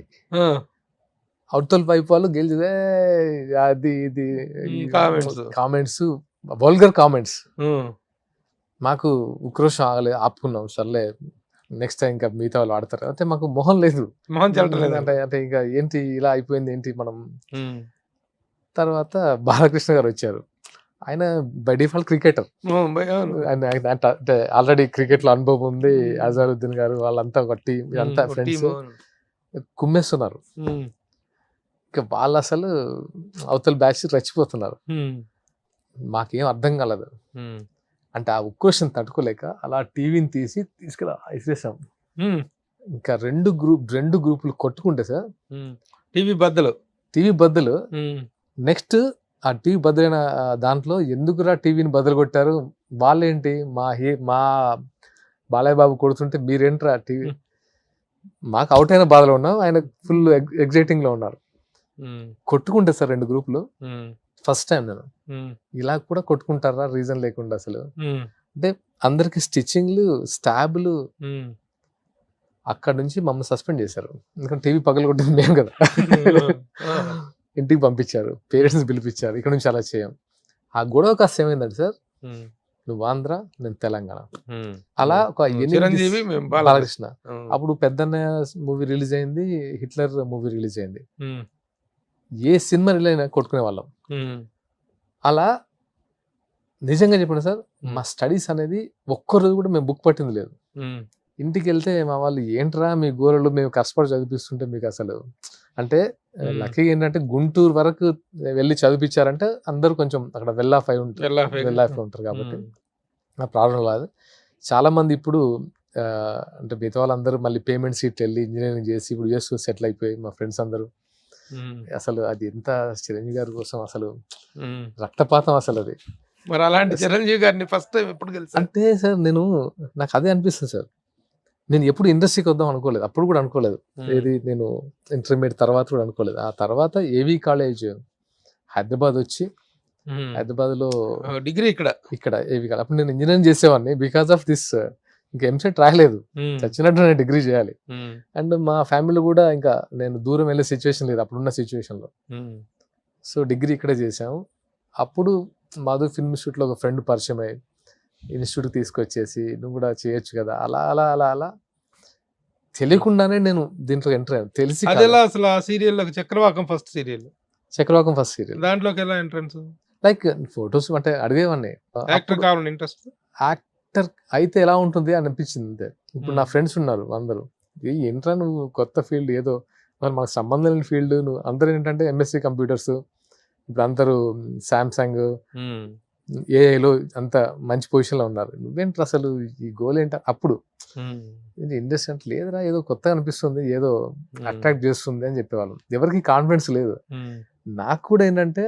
అవుట్తోల్ వైపు వాళ్ళు గెలిచిదే, అది ఇది కామెంట్స్, వల్గర్ కామెంట్స్. మాకు ఉక్రోషం ఆగలేదు, ఆపుకున్నాం. సర్లే నెక్స్ట్ టైం ఇంకా మిగతా వాళ్ళు ఆడతారు. అంటే మాకు మొహం లేదు, అంటే ఇంకా ఏంటి ఇలా అయిపోయింది ఏంటి మనం. తర్వాత బాలకృష్ణ గారు వచ్చారు. ఆయన బై డిఫాల్ట్ క్రికెటర్, అంటే ఆల్రెడీ క్రికెట్ లో అనుభవం ఉంది. అజారుద్దీన్ గారు వాళ్ళంతా ఒక టీం, ఇదంతా ఫ్రెండ్స్ కుమ్మేస్తున్నారు. ఇంకా వాళ్ళు అసలు అవతల బ్యాచ్ రెచ్చిపోతున్నారు. మాకేం అర్థం కాలేదు. అంటే ఆ ఉక్రోషం తట్టుకోలేక అలా టీవీని తీసుకెళ్ళి ఇసిరేసాం. ఇంకా రెండు గ్రూపులు కొట్టుకుంటే సార్, టీవీ బద్దలు. నెక్స్ట్ ఆ టీవీ బదులైన దాంట్లో ఎందుకురా టీవీని బదులు కొట్టారు, వాళ్ళేంటి మా బాలయ్య బాబు కొడుతుంటే మీరేంట్రా టీవీ. మాకు అవుట్ అయిన బాధలో ఉన్నాం, ఆయన ఫుల్ ఎగ్జైటింగ్ లో ఉన్నారు. కొట్టుకుంటే సార్ 2 గ్రూపులు. ఫస్ట్ టైం నేను ఇలా కూడా కొట్టుకుంటారా రీజన్ లేకుండా అసలు. అంటే అందరికి స్టిచ్చింగ్లు, స్టాబ్లు. అక్కడ నుంచి మమ్మల్ని సస్పెండ్ చేశారు. ఎందుకంటే టీవీ పగలగొట్టింది మేము కదా. ఇంటికి పంపించారు, పేరెంట్స్ పిలిపించారు, ఇక్కడ నుంచి అలా చేయం. ఆ గొడవ కాస్త ఏమైందంటే సార్, నువ్వు ఆంధ్ర, నేను తెలంగాణ, అలా ఒక
చిరంజీవి
బాలకృష్ణ. అప్పుడు పెద్దన్నయ్య మూవీ రిలీజ్ అయింది, హిట్లర్ మూవీ రిలీజ్ అయింది. ఏ సినిమా రిలీజ్ అయినా కొట్టుకునే వాళ్ళం. అలా నిజంగా చెప్పండి సార్, మా స్టడీస్ అనేది ఒక్కరోజు కూడా మేము బుక్ పట్టింది లేదు. ఇంటికి వెళ్తే మా వాళ్ళు ఏంట్రా మీ గోరలు మేము కష్టపడి చదివిస్తుంటే మీకు అసలు అంటే లక్కీగా ఏంటంటే గుంటూరు వరకు వెళ్ళి చదివించారంటే అందరూ కొంచెం అక్కడ వెల్ ఆఫ్ ఉంటారు కాబట్టి ఆ ప్రాబ్లం లేదు. చాలా మంది ఇప్పుడు అంటే మిగతా వాళ్ళందరూ మళ్ళీ పేమెంట్ సీట్ వెళ్ళి ఇంజనీరింగ్ చేసి ఇప్పుడు యూఎస్ సెటిల్ అయిపోయి మా ఫ్రెండ్స్ అందరూ. అసలు అది ఎంత చిరంజీవి గారి కోసం అసలు రక్తపాతం అసలు అది.
మరి అలాంటి చిరంజీవి గారిని ఫస్ట్ టైం ఎప్పుడు కలిసి
అంటే సార్ నాకు అదే అనిపిస్తుంది సార్. నేను ఎప్పుడు ఇండస్ట్రీకి వద్దాం అనుకోలేదు, అప్పుడు కూడా అనుకోలేదు. ఏది నేను ఇంటర్మీడియట్ తర్వాత కూడా అనుకోలేదు. ఆ తర్వాత ఏవి కాలేజ్ హైదరాబాద్ వచ్చి హైదరాబాద్లో
డిగ్రీ
ఇక్కడ ఏవి కాలేజ్. అప్పుడు నేను ఇంజనీరింగ్ చేసేవాడిని. బికాస్ ఆఫ్ దిస్ ఇంకా ఎంసెట్ రాయలేదు, చచ్చినట్టు నేను డిగ్రీ చేయాలి. అండ్ మా ఫ్యామిలీ కూడా ఇంకా నేను దూరం వెళ్ళే సిచ్యువేషన్ లేదు అప్పుడున్న సిచ్యువేషన్లో. సో డిగ్రీ ఇక్కడే చేసాము. అప్పుడు మాధు ఫిల్మ్ ఇన్స్టిట్యూట్లో ఒక ఫ్రెండ్ పరిచయం అయ్యి ఇన్స్టిట్యూట్ తీసుకొచ్చేసి నువ్వు కూడా చేయొచ్చు కదా, అలా అలా అలా అలా తెలియకుండానే నేను దీంట్లో ఎంటర్ అయ్యాను. తెలిసి
అసలు ఆ సీరియల్ చక్రవాకం ఫస్ట్ సీరియల్ దాంట్లోకి ఎలా ఎంట్రన్స్?
లైక్ ఫొటోస్ అంటే అడిగేవాడిని,
యాక్టర్ కావాలని ఇంట్రెస్ట్.
యాక్టర్ అయితే ఎలా ఉంటుంది అని అనిపించింది అంతే. ఇప్పుడు నా ఫ్రెండ్స్ ఉన్నారు అందరూ, ఏంట్రా నువ్వు కొత్త ఫీల్డ్, ఏదో మనకు సంబంధం లేని ఫీల్డ్, నువ్వు అందరూ ఏంటంటే ఎంఎస్సి కంప్యూటర్స్, ఇప్పుడు అందరూ శాంసంగ్ ఏఐలో అంత మంచి పొజిషన్లో ఉన్నారు, నువ్వేంటి అసలు ఈ గోల్ ఏంట? అప్పుడు ఇండస్ట్రీ అంటే లేదురా, ఏదో కొత్తగా అనిపిస్తుంది, ఏదో అట్రాక్ట్ చేస్తుంది అని చెప్పేవాళ్ళం. ఎవరికి కాన్ఫిడెన్స్ లేదు. నాకు కూడా ఏంటంటే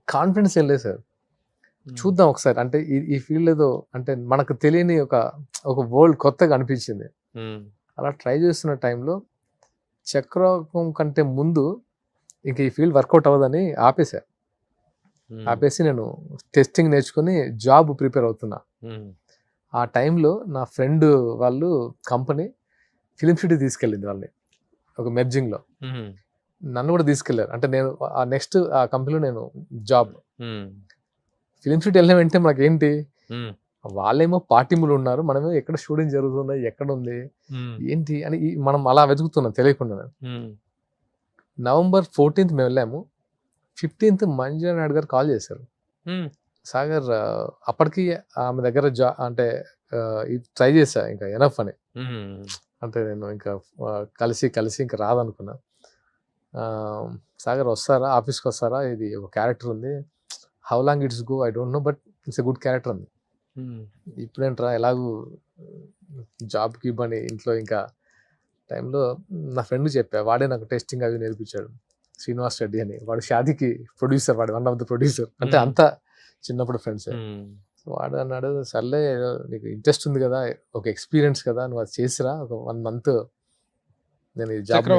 కాన్ఫిడెన్స్ ఏం లేదు సార్. చూద్దాం ఒకసారి, అంటే ఈ ఫీల్డ్ ఏదో అంటే మనకు తెలియని ఒక వరల్డ్ కొత్తగా అనిపించింది. అలా ట్రై చేస్తున్న టైంలో చక్రవాకం కంటే ముందు ఇంకా ఈ ఫీల్డ్ వర్కౌట్ అవ్వదని ఆపేసి నేను టెస్టింగ్ నేర్చుకుని జాబ్ ప్రిపేర్ అవుతున్నా. ఆ టైంలో నా ఫ్రెండ్ వాళ్ళు కంపెనీ ఫిలిం సిటీ తీసుకెళ్ళింది వాళ్ళని ఒక మెర్జింగ్లో. నన్ను కూడా తీసుకెళ్లారు. అంటే నేను నెక్స్ట్ ఆ కంపెనీలో నేను జాబ్ ఫిలిం సిటీ వెళ్ళిన వెంటనే మాకేంటి, వాళ్ళేమో పార్టీములు ఉన్నారు, మనమేమో ఎక్కడ షూటింగ్ జరుగుతుంది, ఎక్కడ ఉంది ఏంటి అని మనం అలా వెతుకుతున్నాం తెలియకుండా. November 14th మేము వెళ్ళాము. 15th మంజులా నాయుడు గారు కాల్ చేశారు, సాగర్ అప్పటికి ఆమె దగ్గర అంటే ట్రై చేశా ఇంకా ఎనఫ్ అని. అంటే నేను ఇంకా కలిసి ఇంకా రాదనుకున్నా. సాగర్ వస్తారా, ఆఫీస్కి వస్తారా, ఇది ఒక క్యారెక్టర్ ఉంది, how long it's go I don't know but it's a good character అంది. ఇప్పుడేంట్రా ఎలాగూ జాబ్కి ఇవ్వని ఇంట్లో ఇంకా టైంలో నా ఫ్రెండ్ చెప్పా, వాడే నాకు టెస్టింగ్ అవి నేర్పించాడు, శ్రీనివాస్ రెడ్డి అని. వాడు షాదీకి ప్రొడ్యూసర్, వాడు వన్ ఆఫ్ ద ప్రొడ్యూసర్. అంటే అంతా చిన్నప్పుడు ఫ్రెండ్స్. వాడు అన్నాడు, సర్లే నీకు ఇంట్రెస్ట్ ఉంది కదా, ఒక ఎక్స్పీరియన్స్ కదా, నువ్వు అది చేసిరా, ఒక 1 month నేను ఈ జాబ్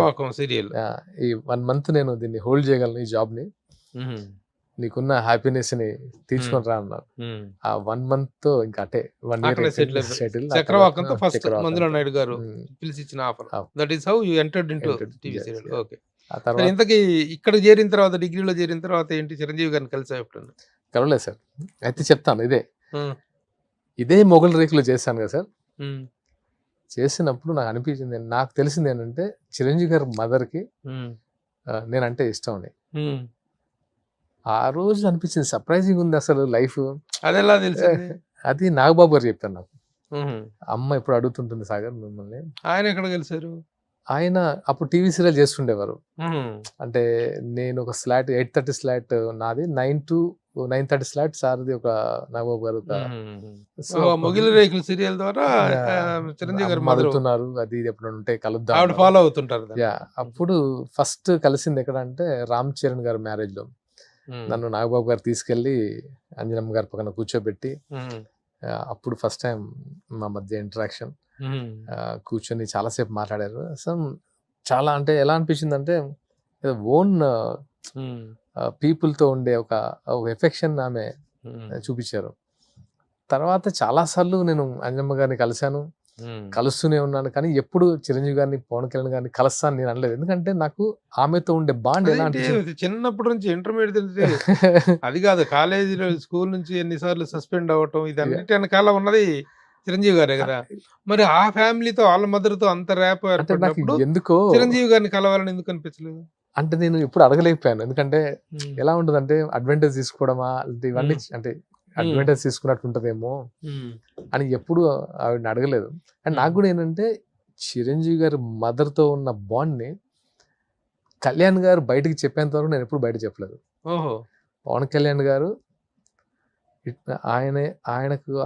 ఈ 1 month నేను దీన్ని హోల్డ్ చేయగలను, ఈ జాబ్ని, నీకున్న హ్యాపీనెస్ ని తీర్చుకొని రా అన్నారు. ఆ 1 month ఇంకా అంటే 1 year సెటిల్.
చక్రవాకంతో ఫస్ట్ మంజులా నాయుడు గారు పిలిచి ఇచ్చిన offer. That is how you entered into TV serial. Okay.
ఆ తర్వాత
ఇంతకీ ఇక్కడ చేరిన తర్వాత, డిగ్రీలో చేరిన తర్వాత ఏంటి, చిరంజీవి గారిని కలిసా ఎప్పుడు?
కలవలేదు సార్. అయితే చెప్తాను, ఇదే మొగల్ రేకులు చేశాను కదా సార్. చేసినప్పుడు నాకు అనిపించింది, నాకు తెలిసింది ఏంటంటే చిరంజీవి గారి మదర్కి నేనంటే ఇష్టం అని. ఆ రోజు అనిపించింది, సర్ప్రైజింగ్ ఉంది అసలు లైఫ్.
అదెలా తెలిసింది?
అది నాగబాబు గారు చెప్పారు నాకు. అమ్మ ఎప్పుడు అడుగుతుంటుంది సాగర్ మిమ్మల్ని.
ఆయన ఎక్కడ కలిసారు?
ఆయన అప్పుడు టీవీ సీరియల్ చేస్తుండేవారు. అంటే నేను ఒక స్లాట్ 8:30 స్లాట్ నాది, 9 to 9:30 స్లాట్ సార్ది ఒక నాగబాబు గారు.
సో మొగిలి రేకుల సీరియల్ ద్వారా చిరంజీవి గారు
మదులుతున్నారు, అది ఎప్పుడు ఉంటే కలుద్దాం,
ఆవిడ ఫాలో అవుతుంటారు.
అప్పుడు ఫస్ట్ కలిసింది ఎక్కడ అంటే రామ్ చరణ్ గారి మ్యారేజ్ లో. నన్ను నాగబాబు గారు తీసుకెళ్లి అంజనమ్మ గారి పక్కన కూర్చోబెట్టి, అప్పుడు ఫస్ట్ టైం మా మధ్య ఇంటరాక్షన్. కూర్చొని చాలాసేపు మాట్లాడారు. అసలు చాలా అంటే ఎలా అనిపించింది అంటే, ఓన్ పీపుల్తో ఉండే ఒక ఎఫెక్షన్ ఆమె చూపించారు. తర్వాత చాలాసార్లు నేను అంజమ్మ గారిని కలిశాను, కలుస్తూనే ఉన్నాను. కానీ ఎప్పుడు చిరంజీవి గారిని, పవన్ కళ్యాణ్ గారిని కలుస్తాను నేను అనలేదు. ఎందుకంటే నాకు ఆమెతో ఉండే బాండ్ ఎలా అనిపించింది.
చిన్నప్పటి నుంచి ఇంటర్మీడియట్ అది కాదు, కాలేజీలో స్కూల్ నుంచి ఎన్నిసార్లు సస్పెండ్ అవ్వటం ఇదన్నిటి వెనకాల ఉన్నది చిరంజీవి గారే కదా. మరి ఆ ఫ్యామిలీతో వాళ్ళ మదర్తో అంత ర్యాప్
అంటే నాకు
ఏర్పడినప్పుడు
ఎందుకో
చిరంజీవి గారిని కలవాలని ఎందుకు అనిపించలేదు?
అంటే నేను ఎప్పుడు అడగలేకపోయాను. ఎందుకంటే ఎలా ఉంటుందంటే అడ్వాంటేజ్ తీసుకోవడమా ఇవన్నీ, అంటే అడ్వాంటేజ్ తీసుకున్నట్టు ఉంటదేమో అని ఎప్పుడు ఆవిడని అడగలేదు. అండ్ నాకు కూడా ఏంటంటే చిరంజీవి గారి మదర్తో ఉన్న బాండ్ని కళ్యాణ్ గారు బయటకి చెప్పేంత వరకు నేను ఎప్పుడు బయట చెప్పలేదు.
ఓహో.
పవన్ కళ్యాణ్ గారు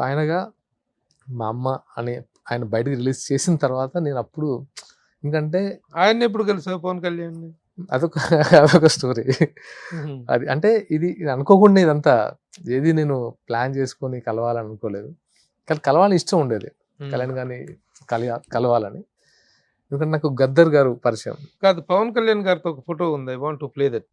ఆయనగా మా అమ్మ అని ఆయన బయటకు రిలీజ్ చేసిన తర్వాత నేను అప్పుడు, ఎందుకంటే
ఆయన ఎప్పుడు కలిసావు పవన్ కళ్యాణ్?
అదొక స్టోరీ. అది అంటే ఇది అనుకోకుండా ఇదంతా ఏది నేను ప్లాన్ చేసుకొని కలవాలని అనుకోలేదు. కానీ కలవాలని ఇష్టం ఉండేది, కళ్యాణ్ గారిని కలవాలని. ఎందుకంటే నాకు గద్దర్ గారు పరిచయం.
కాదు, పవన్ కళ్యాణ్ గారితో ఒక ఫోటో ఉంది, I want to play that.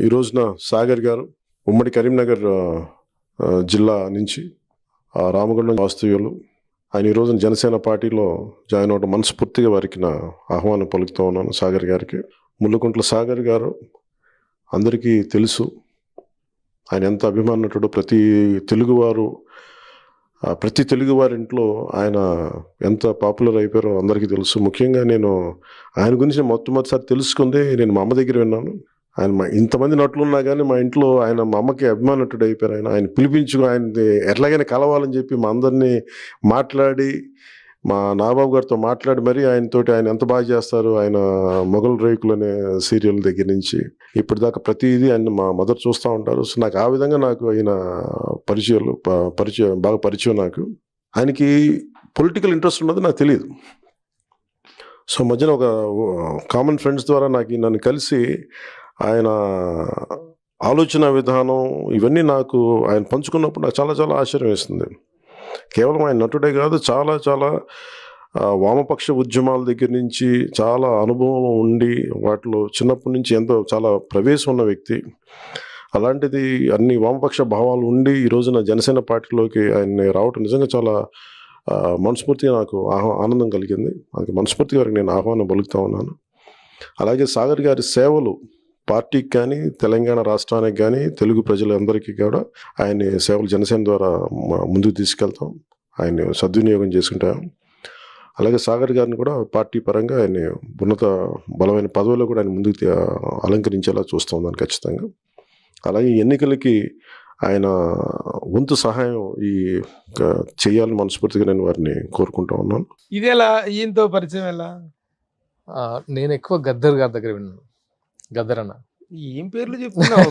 ఈ రోజున సాగర్ గారు ఉమ్మడి కరీంనగర్ జిల్లా నుంచి రామగుండం వాస్తవ్యులు. ఆయన ఈ రోజున జనసేన పార్టీలో జాయిన్ అవ్వడం మనస్ఫూర్తిగా వారికి నా ఆహ్వానం పలుకుతూ ఉన్నాను. సాగర్ గారికి, ముళ్ళకుంట్ల సాగర్ గారు అందరికీ తెలుసు, ఆయన ఎంత అభిమానటుడు. ప్రతి తెలుగువారి ఇంట్లో ఆయన ఎంత పాపులర్ అయిపోయారో అందరికీ తెలుసు. ముఖ్యంగా నేను ఆయన గురించి మొట్టమొదటిసారి తెలుసుకుంది నేను మా అమ్మ దగ్గర విన్నాను. ఆయన ఇంతమంది నటులున్నా కానీ మా ఇంట్లో ఆయన మా అమ్మకి అభిమానటుడు అయిపోయారు. ఆయన పిలిపించుకుని ఆయన ఎట్లాగైనా కలవాలని చెప్పి మా అందరినీ మాట్లాడి, మా నాగబాబు గారితో మాట్లాడి మరీ ఆయనతోటి ఆయన ఎంత బాగా చేస్తారు, ఆయన మొగల్ రేకులు అనే సీరియల్ దగ్గర నుంచి ఇప్పటిదాకా ప్రతిదీ ఆయన మా మదర్ చూస్తూ ఉంటారు. సో నాకు ఆ విధంగా నాకు ఆయన బాగా పరిచయం. నాకు ఆయనకి పొలిటికల్ ఇంట్రెస్ట్ ఉన్నది నాకు తెలియదు. సో మధ్యన ఒక కామన్ ఫ్రెండ్స్ ద్వారా నన్ను కలిసి ఆయన ఆలోచన విధానం ఇవన్నీ నాకు ఆయన పంచుకున్నప్పుడు నాకు చాలా చాలా ఆశ్చర్యం వేస్తుంది. కేవలం ఆయన నటుడే కాదు, చాలా చాలా వామపక్ష ఉద్యమాల దగ్గర నుంచి చాలా అనుభవం ఉండి వాటిలో చిన్నప్పటి నుంచి చాలా ప్రవేశం ఉన్న వ్యక్తి. అలాంటిది అన్ని వామపక్ష భావాలు ఉండి ఈ రోజున జనసేన పార్టీలోకి ఆయన రావటం నిజంగా చాలా మనస్ఫూర్తిగా నాకు ఆనందం కలిగింది. అందుకే మనస్ఫూర్తిగా వారికి నేను ఆహ్వానం పలుకుతూ ఉన్నాను. అలాగే సాగర్ గారి సేవలు పార్టీకి కానీ, తెలంగాణ రాష్ట్రానికి కానీ, తెలుగు ప్రజలందరికీ కూడా ఆయన సేవలు జనసేన ద్వారా ముందుకు తీసుకెళ్తాం, ఆయన సద్వినియోగం చేసుకుంటాం. అలాగే సాగర్ గారిని కూడా పార్టీ పరంగా ఆయన ఉన్నత బలమైన పదవిలో కూడా ఆయన ముందుకు అలంకరించేలా చూస్తూ ఉన్నాను ఖచ్చితంగా. అలాగే ఎన్నికలకి ఆయన వంతు సహాయం చేయాలని మనస్ఫూర్తిగా నేను వారిని కోరుకుంటూ ఉన్నాను.
ఇదేలా ఈయనతో పరిచయం ఎలా?
నేను ఎక్కువ గద్దర్ గారి దగ్గర విన్నాను. గద్దర్ అన్న
ఏం పేర్లు చెప్తున్నావు?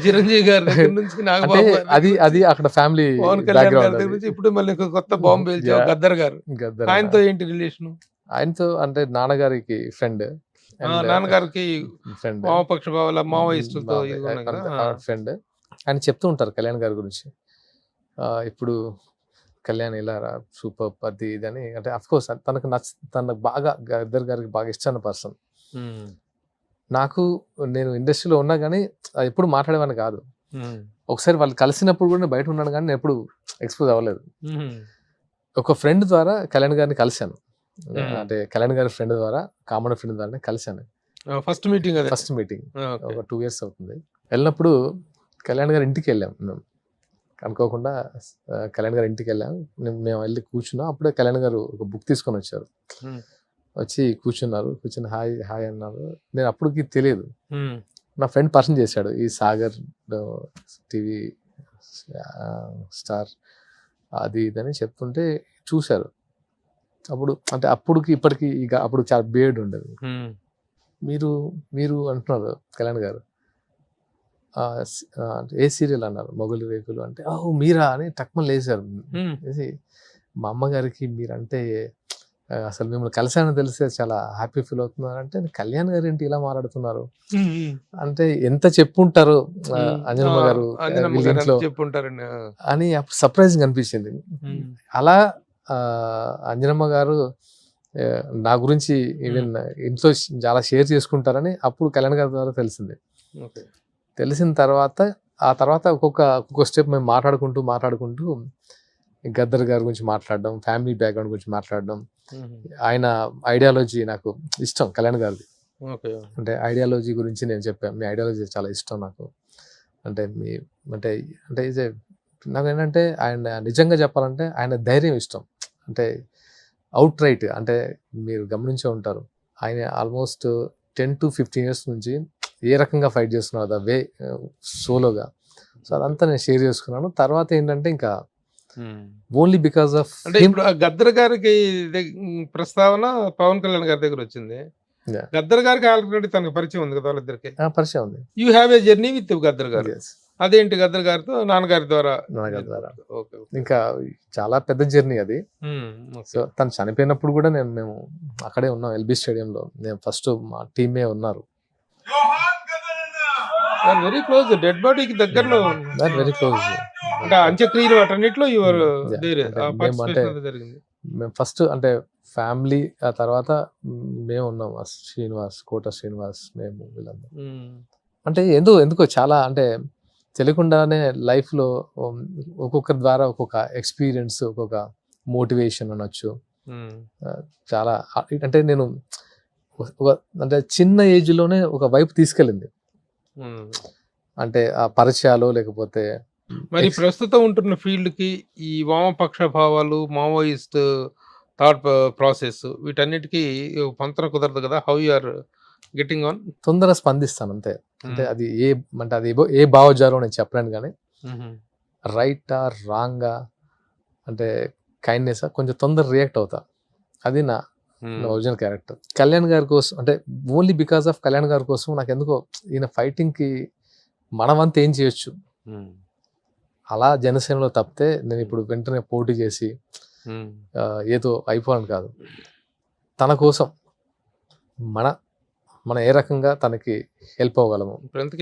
చిరంజీవి గారి దగ్గర నుంచి
అది అక్కడ ఫ్యామిలీ
పవన్ కళ్యాణ్ గారి దగ్గర నుంచి ఇప్పుడు మళ్ళీ కొత్త బాంబు పేల్చావు గద్దర్ గారు. ఆయనతో ఏంటి రిలేషన్?
ఆయనతో అంటే నాన్నగారికి ఫ్రెండ్,
నాన్నగారికి వామపక్ష భావాల మావోయిస్టులతో
ఫ్రెండ్. ఆయన చెప్తూ ఉంటారు కళ్యాణ్ గారి గురించి, ఇప్పుడు కళ్యాణ్ ఇలా సూపర్ అది ఇదని. అంటే అఫ్కోర్స్ తనకు బాగా గద్దర్ గారికి బాగా ఇష్టమైన పర్సన్. నాకు నేను ఇండస్ట్రీలో ఉన్నా కానీ ఎప్పుడు మాట్లాడేవాడిని కాదు. ఒకసారి వాళ్ళు కలిసినప్పుడు కూడా బయట ఉన్నాను కానీ నేను ఎప్పుడు ఎక్స్పోజ్ అవ్వలేదు. ఒక ఫ్రెండ్ ద్వారా కళ్యాణ్ గారిని కలిశాను. అంటే కళ్యాణ్ గారి ఫ్రెండ్ ద్వారా, కామన్ ఫ్రెండ్ ద్వారా కలిశాను.
ఫస్ట్ మీటింగ్
ఒక 2 years అవుతుంది. వెళ్ళినప్పుడు కళ్యాణ్ గారి ఇంటికి వెళ్ళాం. అనుకోకుండా కళ్యాణ్ గారి ఇంటికి వెళ్ళాం. మేము వెళ్ళి కూర్చున్నాం. అప్పుడే కళ్యాణ్ గారు ఒక బుక్ తీసుకొని వచ్చారు. వచ్చి కూర్చుని హాయ్ అన్నారు. నేను అప్పటికి తెలియదు, నా ఫ్రెండ్ పర్సన్ చేశాడు, ఈ సాగర్ టీవీ స్టార్ అది ఇదని చెప్తుంటే చూశారు. అప్పుడు అంటే ఇప్పటికి ఇక అప్పుడు చాలా బియర్డ్ ఉండదు. మీరు అంటున్నారు కళ్యాణ్ గారు, ఏ సీరియల్ అన్నారు? మొగలి రేకులు అంటే, ఓ మీరా అని టక్మని లేచారు. మా అమ్మగారికి మీరంటే అసలు మిమ్మల్ని కలిసానని తెలిస్తే చాలా హ్యాపీ ఫీల్ అవుతున్నారు అంటే, కళ్యాణ్ గారు ఏంటి ఇలా మాట్లాడుతున్నారు అంటే ఎంత చెప్పుంటారు అంజనమ్మ గారు వీళ్ళ ఇంట్లో
చెప్పుంటారండి.
అని అప్పుడు సర్ప్రైజింగ్ అనిపించింది. అలా అంజనమ్మ గారు నా గురించి ఈవెన్ ఇంట్లో చాలా షేర్ చేసుకుంటారని అప్పుడు కళ్యాణ్ గారి ద్వారా తెలిసింది. తెలిసిన తర్వాత ఆ తర్వాత ఒక్కొక్క స్టెప్ మేము మాట్లాడుకుంటూ గద్దర్ గారి గురించి మాట్లాడడం, ఫ్యామిలీ బ్యాక్గ్రౌండ్ గురించి మాట్లాడడం, ఆయన ఐడియాలజీ నాకు ఇష్టం కళ్యాణ్ గారిది. అంటే ఐడియాలజీ గురించి నేను చెప్పాను, మీ ఐడియాలజీ చాలా ఇష్టం నాకు, అంటే మీ అంటే అంటే ఇది నాకు ఏంటంటే ఆయన నిజంగా చెప్పాలంటే ఆయన ధైర్యం ఇష్టం. అంటే అవుట్ రైట్ అంటే మీరు గమనించే ఉంటారు, ఆయన ఆల్మోస్ట్ 10 to 15 years నుంచి ఏ రకంగా ఫైట్ చేస్తున్నారు ద వే సోలోగా. సో అదంతా నేను షేర్ చేసుకున్నాను. తర్వాత ఏంటంటే ఇంకా ఓన్లీ బికాస్ ఆఫ్
అంటే ఇప్పుడు గద్దర్ గారికి ప్రస్తావన పవన్ కళ్యాణ్ గారి దగ్గర వచ్చింది. గద్దర్ గారికి ఆల్రెడీ తనకు పరిచయం ఉంది కదా, వాళ్ళిద్దరికి
పరిచయం ఉంది.
You have a journey with Gaddar గారు. అదేంటి గద్దర్ గారితో నాన్నగారి ద్వారా
ఇంకా చాలా పెద్ద జర్నీ అది. సో తను చనిపోయినప్పుడు కూడా మేము అక్కడే ఉన్నాం ఎల్బీ స్టేడియంలో. నేను ఫస్ట్ మా టీమే ఉన్నారు.
వెరీ క్లోజ్, డెడ్ బాడీకి దగ్గరలో,
వెరీ క్లోజ్.
అంటే అంత్యక్రియలు వాటన్నిటిలో
మేము ఫస్ట్ అంటే ఫ్యామిలీ, ఆ తర్వాత మేము ఉన్నాం, కోట శ్రీనివాస్, మేము వీళ్ళందరూ. అంటే ఎందుకో చాలా అంటే తెలియకుండానే లైఫ్లో ఒక్కొక్కరి ద్వారా ఒక్కొక్క ఎక్స్పీరియన్స్, ఒక్కొక్క మోటివేషన్ అనొచ్చు. చాలా అంటే నేను అంటే చిన్న ఏజ్లోనే ఒక వైపు తీసుకెళ్ళింది. అంటే ఆ పరిచయాలు లేకపోతే
మరి ప్రస్తుతం ఉంటున్న ఫీల్డ్ కి ఈ వామపక్ష భావాలు, మావోయిస్ట్ థాట్ ప్రాసెస్, వీటన్నిటికీ పొంతన కుదరదు కదా. How you are getting on?
తొందరగా స్పందిస్తాను అంతే. అంటే అది ఏ భావజాలం నేను చెప్పలేను, కానీ రైటా రాంగా అంటే కైండ్నెస్ కొంచెం తొందర రియాక్ట్ అవుతా. అది నా ఒరిజినల్ క్యారెక్టర్. కళ్యాణ్ గారి కోసం అంటే ఓన్లీ బికాస్ ఆఫ్ కళ్యాణ్ గారి కోసం నాకు ఎందుకో ఈయన ఫైటింగ్కి మనమంతా ఏం చేయొచ్చు అలా జనసేనలో తప్పితే నేను ఇప్పుడు వెంటనే పోటీ చేసి ఏదో అయిపోవాలని కాదు. తన కోసం మన ఏ రకంగా తనకి హెల్ప్ అవ్వగలము,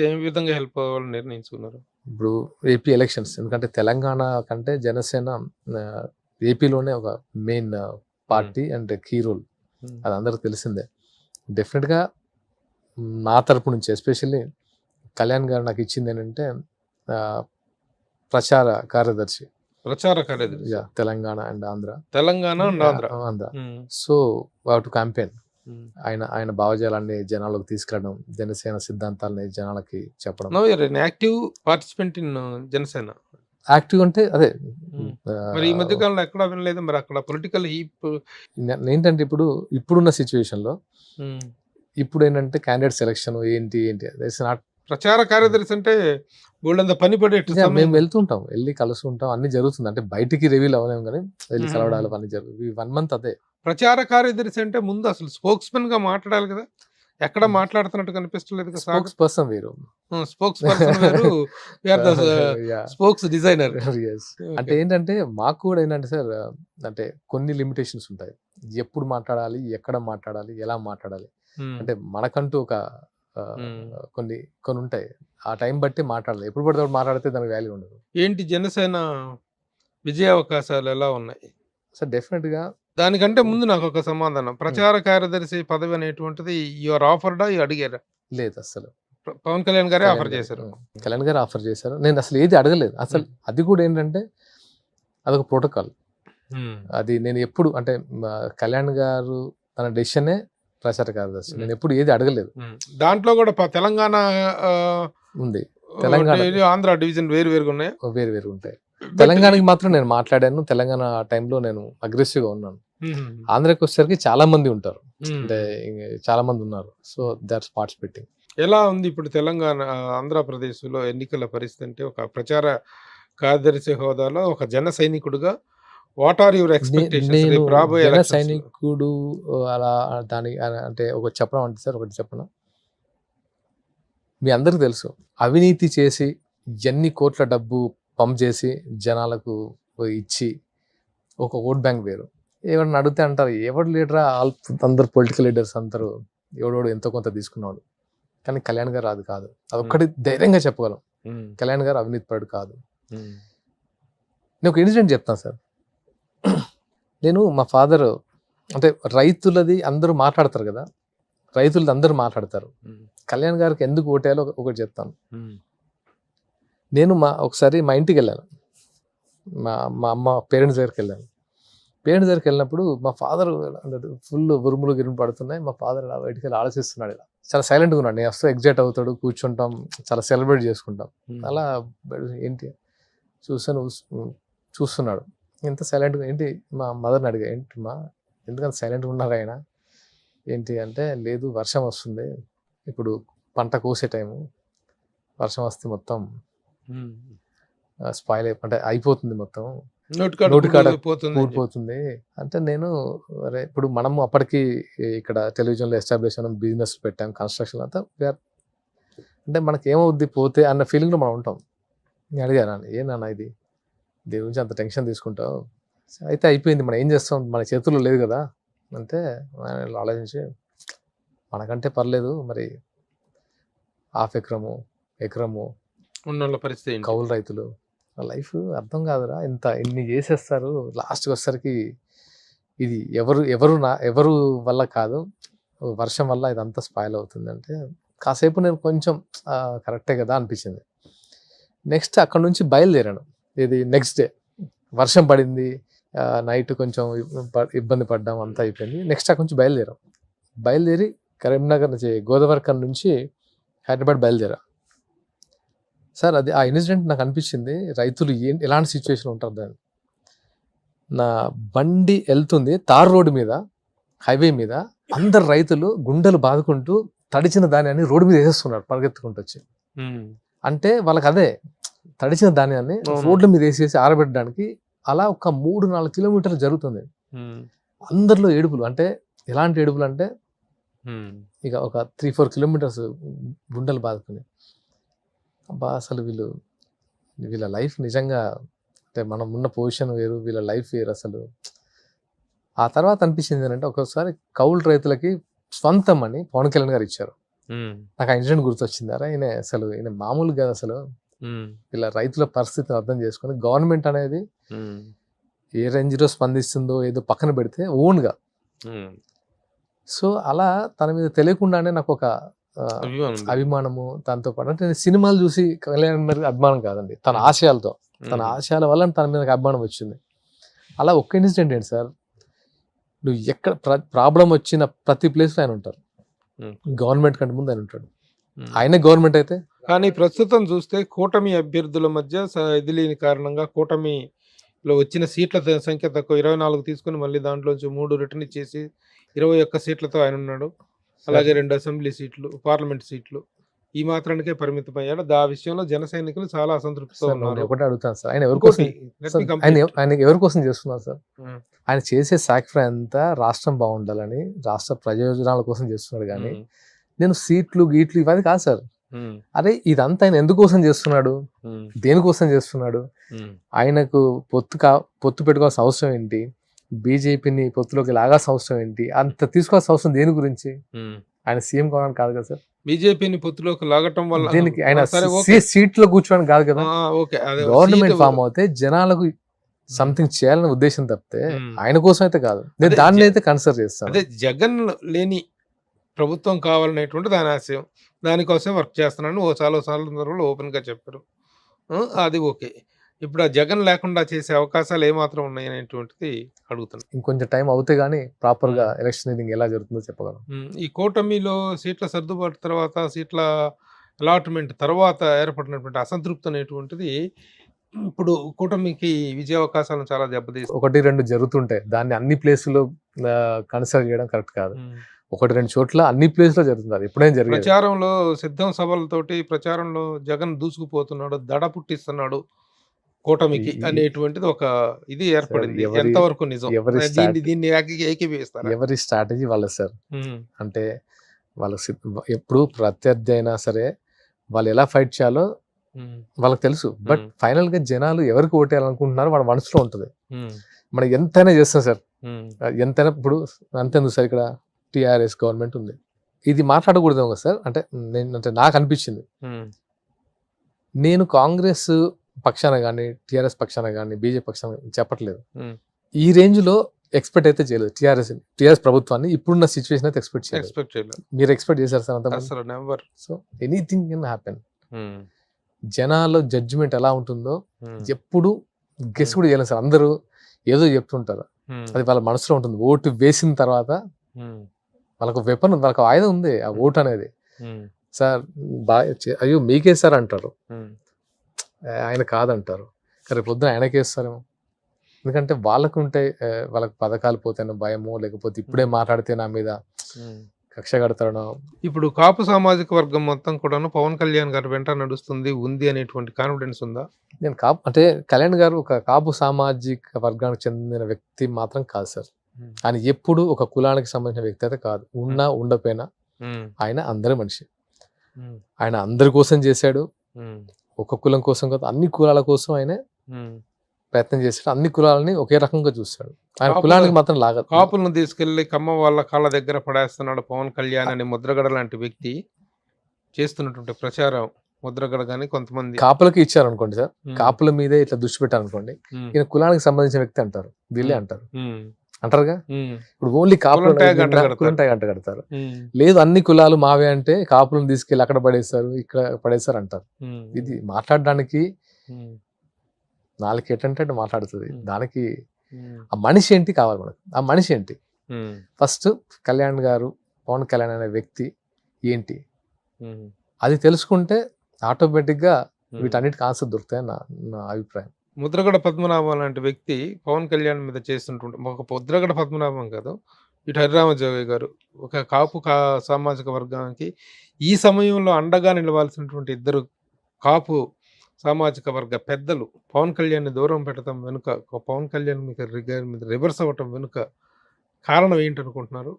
ఏ విధంగా హెల్ప్ అవ్వాలని నిర్ణయించుకున్నారు.
ఇప్పుడు ఏపీ ఎలక్షన్స్, ఎందుకంటే తెలంగాణ కంటే జనసేన ఏపీలోనే ఒక main party and key role, అది అందరికి తెలిసిందే. డెఫినెట్గా నా తరపు నుంచి ఎస్పెషల్లీ కళ్యాణ్ గారు నాకు ఇచ్చింది ఏంటంటే ప్రచార కార్యదర్శి Telangana and Andhra. So to campaign ఆయన భావజాలాన్ని జనాలకు తీసుకురావడం, జనసేన సిద్ధాంతాలని జనాలకి చెప్పడం.
Active participant in Janasena.
Active అంటే అదే
మరి ఈ మధ్య కాలంలో ఎక్కడ వినలేదు. మరి అక్కడ పొలిటికల్ హీప్
ఏంటంటే ఇప్పుడున్న సిచ్యువేషన్ లో ఇప్పుడు ఏంటంటే క్యాండిడేట్ సెలక్షన్ ఏంటి నాట్
ప్రచార కార్యదర్శి అంటే బోల్డంత పని పడేట్టు.
మేము వెళ్తుంటాం, వెళ్ళి కలుస్తుంటాం, అన్ని జరుగుతుంది. అంటే బయటికి రివీల్ అవ్వలేము కానీ వెళ్ళి కలవడాలు అన్ని జరుగుతుంది. 1 month అదే
ప్రచార కార్యదర్శి అంటే. ముందు అసలు స్పోక్స్ మెన్ గా మాట్లాడాలి కదా, ఎక్కడ మాట్లాడుతున్నట్టు కనిపిస్తలేదు కదా.
స్పోక్స్ పర్సన్ వేరు,
స్పోక్స్ పర్సన్ వేరు, స్పోక్స్ డిజైనర్.
అంటే ఏంటంటే మాకు కూడా ఏంటంటే సార్, అంటే కొన్ని లిమిటేషన్స్ ఉంటాయి. ఎప్పుడు మాట్లాడాలి, ఎక్కడ మాట్లాడాలి, ఎలా మాట్లాడాలి, అంటే మనకంటూ ఒక కొన్ని ఉంటాయి. ఆ టైం బట్టి మాట్లాడాలి. ఎప్పుడు పడితే మాట్లాడితే దానికి వాల్యూ ఉండదు.
ఏంటి జనసేన విజయ అవకాశాలు ఎలా ఉన్నాయి
సార్? డెఫినెట్ గా
దానికంటే ముందు నాకు ఒక సమాధానం. ప్రచార కార్యదర్శి పదవి అనేటువంటిది యువర్ ఆఫర్డా, అడిగారా?
లేదు అసలు.
పవన్ కళ్యాణ్ గారే ఆఫర్ చేశారు.
కళ్యాణ్ గారు ఆఫర్ చేశారు. నేను అసలు ఏది అడగలేదు అసలు. అది కూడా ఏంటంటే అదొక ప్రోటోకాల్. అది నేను ఎప్పుడు అంటే కళ్యాణ్ గారు తన డెసిషనే ప్రచార కార్యదర్శి. నేను ఎప్పుడు ఏది అడగలేదు.
దాంట్లో కూడా తెలంగాణ
ఉంది, తెలంగాణ
ఆంధ్ర డివిజన్ వేరుగా ఉన్నాయి,
వేరు ఉంటాయి. తెలంగాణకి మాత్రం నేను మాట్లాడాను. తెలంగాణ టైంలో నేను అగ్రెసివ్ గా ఉన్నాను. ఆంధ్రాకి వచ్చేసరికి చాలా మంది ఉంటారు, అంటే చాలా మంది ఉన్నారు. So that's participating.
ఎలా ఉంది ఇప్పుడు తెలంగాణ ఆంధ్రప్రదేశ్ లో ఎన్నికల పరిస్థితి? అంటే ఒక ప్రచార కార్యదర్శి హోదాలో ఒక జన సైనికుడుగా వాట్ ఆర్ యువర్ ఎక్స్పెక్టేషన్స్?
జన సైనికుడు అలా దాని అంటే ఒకటి చెప్పడం అంటే సార్, ఒకటి చెప్పడం, మీ అందరికి తెలుసు, అవినీతి చేసి ఎన్ని కోట్ల డబ్బు పంప్ చేసి జనాలకు ఇచ్చి ఒక ఓట్ బ్యాంక్ వేరు, ఎవరిని అడిగితే అంటారు ఎవడు లీడరా, అందరు పొలిటికల్ లీడర్స్ అందరూ ఎవడోడు ఎంతో కొంత తీసుకున్నాడు, కానీ కళ్యాణ్ గారు అది కాదు. అదొక్కటి ధైర్యంగా చెప్పగలం, కళ్యాణ్ గారు అవినీతి పరుడు కాదు. నేను ఒక ఇన్సిడెంట్ చెప్తాను సార్. నేను మా ఫాదర్ అంటే రైతులది అందరూ మాట్లాడతారు కదా, రైతులది అందరూ మాట్లాడతారు. కళ్యాణ్ గారికి ఎందుకు ఓటేయాలో ఒకటి చెప్తాను. నేను ఒకసారి మా ఇంటికి వెళ్ళాను, మా అమ్మ పేరెంట్స్ దగ్గరికి వెళ్ళాను. పేరెంట్స్ దగ్గరికి వెళ్ళినప్పుడు మా ఫాదర్ ఫుల్ ఉరుములు గిరుము పడుతున్నాయి. మా ఫాదర్ ఇలా బయటికి వెళ్ళి ఆలోచిస్తున్నాడు, ఇలా చాలా సైలెంట్గా ఉన్నాడు. నేను వస్తే ఎగ్జైట్ అవుతాడు, కూర్చుంటాం, చాలా సెలబ్రేట్ చేసుకుంటాం. అలా ఏంటి చూస్తున్నాడు, ఎంత సైలెంట్గా. ఏంటి మా మదర్ని అడిగా, ఏంటి మా ఎందుకంత సైలెంట్గా ఉన్నారు ఆయన ఏంటి అంటే, లేదు వర్షం వస్తుంది, ఇప్పుడు పంట కోసే టైము, వర్షం వస్తే మొత్తం స్పాయిల్ అంటే అయిపోతుంది, మొత్తం నోటికాడ కూడిపోతుంది అంటే. నేను అరే ఇప్పుడు మనము అప్పటికి ఇక్కడ టెలివిజన్లో ఎస్టాబ్లిష్ అయినా, బిజినెస్ పెట్టాం, కన్స్ట్రక్షన్ అంతా, అంటే మనకి ఏమవుద్ది పోతే అన్న ఫీలింగ్లో మనం ఉంటాం. నేను అడిగాను, ఏనా ఇది దీని గురించి అంత టెన్షన్ తీసుకుంటావు, అయితే అయిపోయింది, మనం ఏం చేస్తాం, మన చేతుల్లో లేదు కదా అంటే ఆయన ఆలోచించి, మనకంటే పర్లేదు మరి హాఫ్ ఎకరము ఉన్న పరిస్థితి, కౌలు రైతులు లైఫ్ అర్థం కాదురా, ఇన్ని చేసేస్తారు, లాస్ట్కి వచ్చేసరికి ఇది ఎవరు వల్ల కాదు, వర్షం వల్ల ఇదంతా స్పాయిల్ అవుతుంది అంటే. కాసేపు నేను కొంచెం కరెక్టే కదా అనిపించింది. నెక్స్ట్ అక్కడ నుంచి బయలుదేరాను. ఇది నెక్స్ట్ డే వర్షం పడింది, నైట్ కొంచెం ఇబ్బంది పడ్డాం, అంతా అయిపోయింది. నెక్స్ట్ అక్కడ నుంచి బయలుదేరి కరీంనగర్ నుంచి గోదావరిఖం నుంచి హైదరాబాద్ బయలుదేరా సార్. అది ఆ ఇన్సిడెంట్ నాకు అనిపించింది, రైతులు ఎలాంటి సిచ్యువేషన్ ఉంటారు దాన్ని. నా బండి వెళ్తుంది తార్ రోడ్డు మీద, హైవే మీద, అందరు రైతులు గుండెలు బాదుకుంటూ తడిచిన ధాన్యాన్ని రోడ్డు మీద వేసేస్తున్నారు పరిగెత్తుకుంటూ వచ్చి. అంటే వాళ్ళకి అదే తడిచిన ధాన్యాన్ని రోడ్ల మీద వేసేసి ఆరబెట్టడానికి. అలా ఒక 3-4 కిలోమీటర్లు జరుగుతుంది. అందరిలో ఏడుపులు, అంటే ఎలాంటి ఏడుపులు అంటే ఇక ఒక 3-4 కిలోమీటర్స్ గుండెలు బాదుకుని, అబ్బా అసలు వీళ్ళ లైఫ్ నిజంగా, అంటే మనం ఉన్న పొజిషన్ వేరు, వీళ్ళ లైఫ్ వేరు అసలు. ఆ తర్వాత అనిపించింది ఏంటంటే, ఒక్కొక్కసారి కౌలు రైతులకి స్వంతం అని పవన్ కళ్యాణ్ గారు ఇచ్చారు. నాకు ఆ ఇన్సిడెంట్ గుర్తొచ్చింది. అరే ఈయన మామూలు కాదు అసలు, ఇలా రైతుల పరిస్థితిని అర్థం చేసుకుని గవర్నమెంట్ అనేది ఏ రేంజ్లో స్పందిస్తుందో ఏదో పక్కన పెడితే ఓన్గా. సో అలా తన మీద తెలియకుండానే నాకు ఒక అభిమానము, దాంతో పాటు అంటే నేను సినిమాలు చూసి కళ్యాణ్ మీద అభిమానం కాదండి, తన ఆశయాల వల్ల తన మీద అభిమానం వచ్చింది. అలా ఒక్క ఇన్సిడెంట్ ఏంటి సార్, నువ్వు ఎక్కడ ప్రాబ్లం వచ్చిన ప్రతి ప్లేస్లో ఆయన ఉంటారు. గవర్నమెంట్ కంటే ముందు ఆయన ఉంటాడు. ఆయనే గవర్నమెంట్ అయితే.
కానీ ప్రస్తుతం చూస్తే కూటమి అభ్యర్థుల మధ్య ఇది లేని కారణంగా కూటమిలో వచ్చిన సీట్ల సంఖ్య తక్కువ, 24 తీసుకుని మళ్ళీ దాంట్లోంచి 3 రిటర్న్ ఇచ్చేసి 21 సీట్లతో ఆయన ఉన్నాడు. అలాగే 2 అసెంబ్లీ సీట్లు, పార్లమెంట్ సీట్లు, ఈ మాత్రానికే పరిమితమయ్యాడు. ఆ విషయంలో జన సైనికులు చాలా అసంతృప్తితో ఉన్నారు.
ఒకటే అడుగుతాను సార్, ఆయన ఎవరి కోసం చేస్తున్నారు సార్? ఆయన చేసే సాక్రిఫై అంతా రాష్ట్రం బాగుండాలని, రాష్ట్ర ప్రయోజనాల కోసం చేస్తున్నాడు. కానీ నేను సీట్లు గీట్లు ఇవన్నీ కాదు సార్. అరే ఇదంతా ఆయన ఎందుకోసం చేస్తున్నాడు, దేనికోసం చేస్తున్నాడు? ఆయనకు పొత్తు పెట్టుకోవాల్సిన అవసరం ఏంటి? బీజేపీని పొత్తులోకి లాగాల్సిన అవసరం ఏంటి? అంత తీసుకోవాల్సిన అవసరం దేని గురించి? ఆయన సీఎం కావడానికి కాదు కదా సార్.
బీజేపీని పొత్తులోకి లాగటం వల్ల
దీనికి ఆయన సీట్లో కూర్చోడానికి కాదు కదా. గవర్నమెంట్ ఫామ్ అవుతే జనాలకు సంథింగ్ చేయాలనే ఉద్దేశం తప్పితే ఆయన కోసం అయితే కాదు. నేను దాన్ని అయితే కన్సిడర్ చేస్తాను.
అదే జగన్ లేని ప్రభుత్వం కావాలనేటువంటి దాని ఆశయం, దానికోసం వర్క్ చేస్తున్నాను చాలా సందర్భంలో ఓపెన్ గా చెప్పారు. అది ఓకే. ఇప్పుడు ఆ జగన్ లేకుండా చేసే అవకాశాలు ఏమాత్రం ఉన్నాయి అనేటువంటిది అడుగుతున్నాను.
ఇంకొంచెం టైం అవుతే గానీ ప్రాపర్ గా ఎలక్షన్ ఎలా జరుగుతుందో చెప్పగలం.
ఈ కూటమిలో సీట్ల సర్దుబాటు తర్వాత, సీట్ల అలాట్మెంట్ తర్వాత ఏర్పడినటువంటి అసంతృప్తి అనేటువంటిది ఇప్పుడు కూటమికి విజయ అవకాశాలను చాలా దెబ్బతీస్తుంది.
1-2 జరుగుతుంటాయి, దాన్ని అన్ని ప్లేసుల్లో కన్సిడర్ చేయడం కరెక్ట్ కాదు. 1-2 చోట్ల అన్ని ప్లేస్లో జరుగుతుంది. ఎప్పుడైనా జరిగింది.
ప్రచారంలో సిద్ధం సభలతోటి ప్రచారంలో జగన్ దూసుకుపోతున్నాడు, దడ పుట్టిస్తున్నాడు కూటమికి అనేటువంటిది ఒక ఇది ఏర్పడింది. ఎంతవరకు నిజం? దీన్ని ఏకీభవిస్తారు.
ఎవరి స్ట్రాటజీ వాళ్ళ సార్. అంటే వాళ్ళకి ఎప్పుడు ప్రత్యర్థి అయినా సరే వాళ్ళు ఎలా ఫైట్ చేయాలో వాళ్ళకి తెలుసు. బట్ ఫైనల్ గా జనాలు ఎవరికి ఓటేయాలనుకుంటున్నారో వాళ్ళ మనసులో ఉంటుంది. మనం ఎంతైనా చేస్తాం సార్, ఎంతైనా ఇప్పుడు అంతేందుకు సార్, ఇక్కడ టిఆర్ఎస్ గవర్నమెంట్ ఉంది, ఇది మాట్లాడకూడదు కదా సార్. అంటే నాకు అనిపించింది, నేను కాంగ్రెస్ పక్షాన కానీ టిఆర్ఎస్ పక్షాన కానీ బీజేపీ పక్షాన చెప్పట్లేదు, ఈ రేంజ్ లో ఎక్స్పెక్ట్ అయితే చేయలేదు టిఆర్ఎస్ ప్రభుత్వాన్ని ఇప్పుడున్న సిచ్యువేషన్ అయితే ఎక్స్పెక్ట్ చేయలేదు. మీరు ఎక్స్పెక్ట్ చేశారు సార్ అంత? So anything can happen. జనాల్లో జడ్జిమెంట్ ఎలా ఉంటుందో ఎప్పుడు గెస్ కూడా చేయలేదు సార్. అందరూ ఏదో చెప్తుంటారు, అది వాళ్ళ మనసులో ఉంటుంది. ఓటు వేసిన తర్వాత వాళ్ళకు వెపన్, వాళ్ళకు ఆయుధం ఉంది, ఆ ఓటు అనేది. సార్ అయ్యో మీకేస్తారు అంటారు, ఆయన కాదంటారు, రేపు పొద్దున ఆయనకేస్తారేమో. ఎందుకంటే వాళ్ళకు ఉంటే వాళ్ళకి పథకాలు పోతేనో భయమో, లేకపోతే ఇప్పుడే మాట్లాడితే నా మీద కక్ష కడతాడో.
ఇప్పుడు కాపు సామాజిక వర్గం మొత్తం కూడాను పవన్ కళ్యాణ్ గారు వెంట నడుస్తుంది ఉంది అనేటువంటి కాన్ఫిడెన్స్ ఉందా?
నేను కాపు అంటే కళ్యాణ్ గారు ఒక కాపు సామాజిక వర్గానికి చెందిన వ్యక్తి మాత్రం కాదు సార్. ఆయన ఎప్పుడు ఒక కులానికి సంబంధించిన వ్యక్తి అయితే కాదు. ఉన్నా ఉండపోయినా ఆయన అందరి మనిషి. ఆయన అందరి కోసం చేశాడు, ఒక కులం కోసం కాదు, అన్ని కులాల కోసం ఆయన ప్రయత్నం చేశాడు. అన్ని కులాలని ఒకే రకంగా చూస్తాడు. ఆయన కులానికి మాత్రం లాగదు.
కాపులను తీసుకెళ్లి కమ్మ వాళ్ళ కాళ్ళ దగ్గర పడేస్తున్నాడు పవన్ కళ్యాణ్ అని ముద్రగడ లాంటి వ్యక్తి చేస్తున్నటువంటి ప్రచారం. ముద్రగడ గానీ కొంతమంది
కాపులకి ఇచ్చారు అనుకోండి సార్, కాపుల మీదే ఇట్లా దృష్టి పెట్టారు అనుకోండి, ఈయన కులానికి సంబంధించిన వ్యక్తి అంటారు, వీళ్ళే అంటారుగా. ఇప్పుడు ఓన్లీ కాపులు గంట కడతారు. లేదు అన్ని కులాలు మావే అంటే కాపులను తీసుకెళ్లి అక్కడ పడేస్తారు, ఇక్కడ పడేస్తారు అంటారు. ఇది మాట్లాడడానికి నాలుగు ఎట్టంటే మాట్లాడుతుంది. దానికి ఆ మనిషి ఏంటి కావాలి మనకు, ఆ మనిషి ఏంటి ఫస్ట్. కళ్యాణ్ గారు, పవన్ కళ్యాణ్ అనే వ్యక్తి ఏంటి అది తెలుసుకుంటే ఆటోమేటిక్ గా వీటన్నిటికి ఆన్సర్ దొరుకుతాయి నా అభిప్రాయం.
ముద్రగడ పద్మనాభం లాంటి వ్యక్తి పవన్ కళ్యాణ్ మీద చేస్తుంటుంటే, ఒక ముద్రగడ పద్మనాభం కాదు, ఇటు హరిరామజోగి గారు ఒక కాపు సామాజిక వర్గానికి ఈ సమయంలో అండగా నిలవాల్సినటువంటి ఇద్దరు కాపు సామాజిక వర్గ పెద్దలు పవన్ కళ్యాణ్ని దూరం పెట్టడం వెనుక, పవన్ కళ్యాణ్ మీద రివర్స్ అవ్వటం వెనుక కారణం ఏంటనుకుంటున్నారు?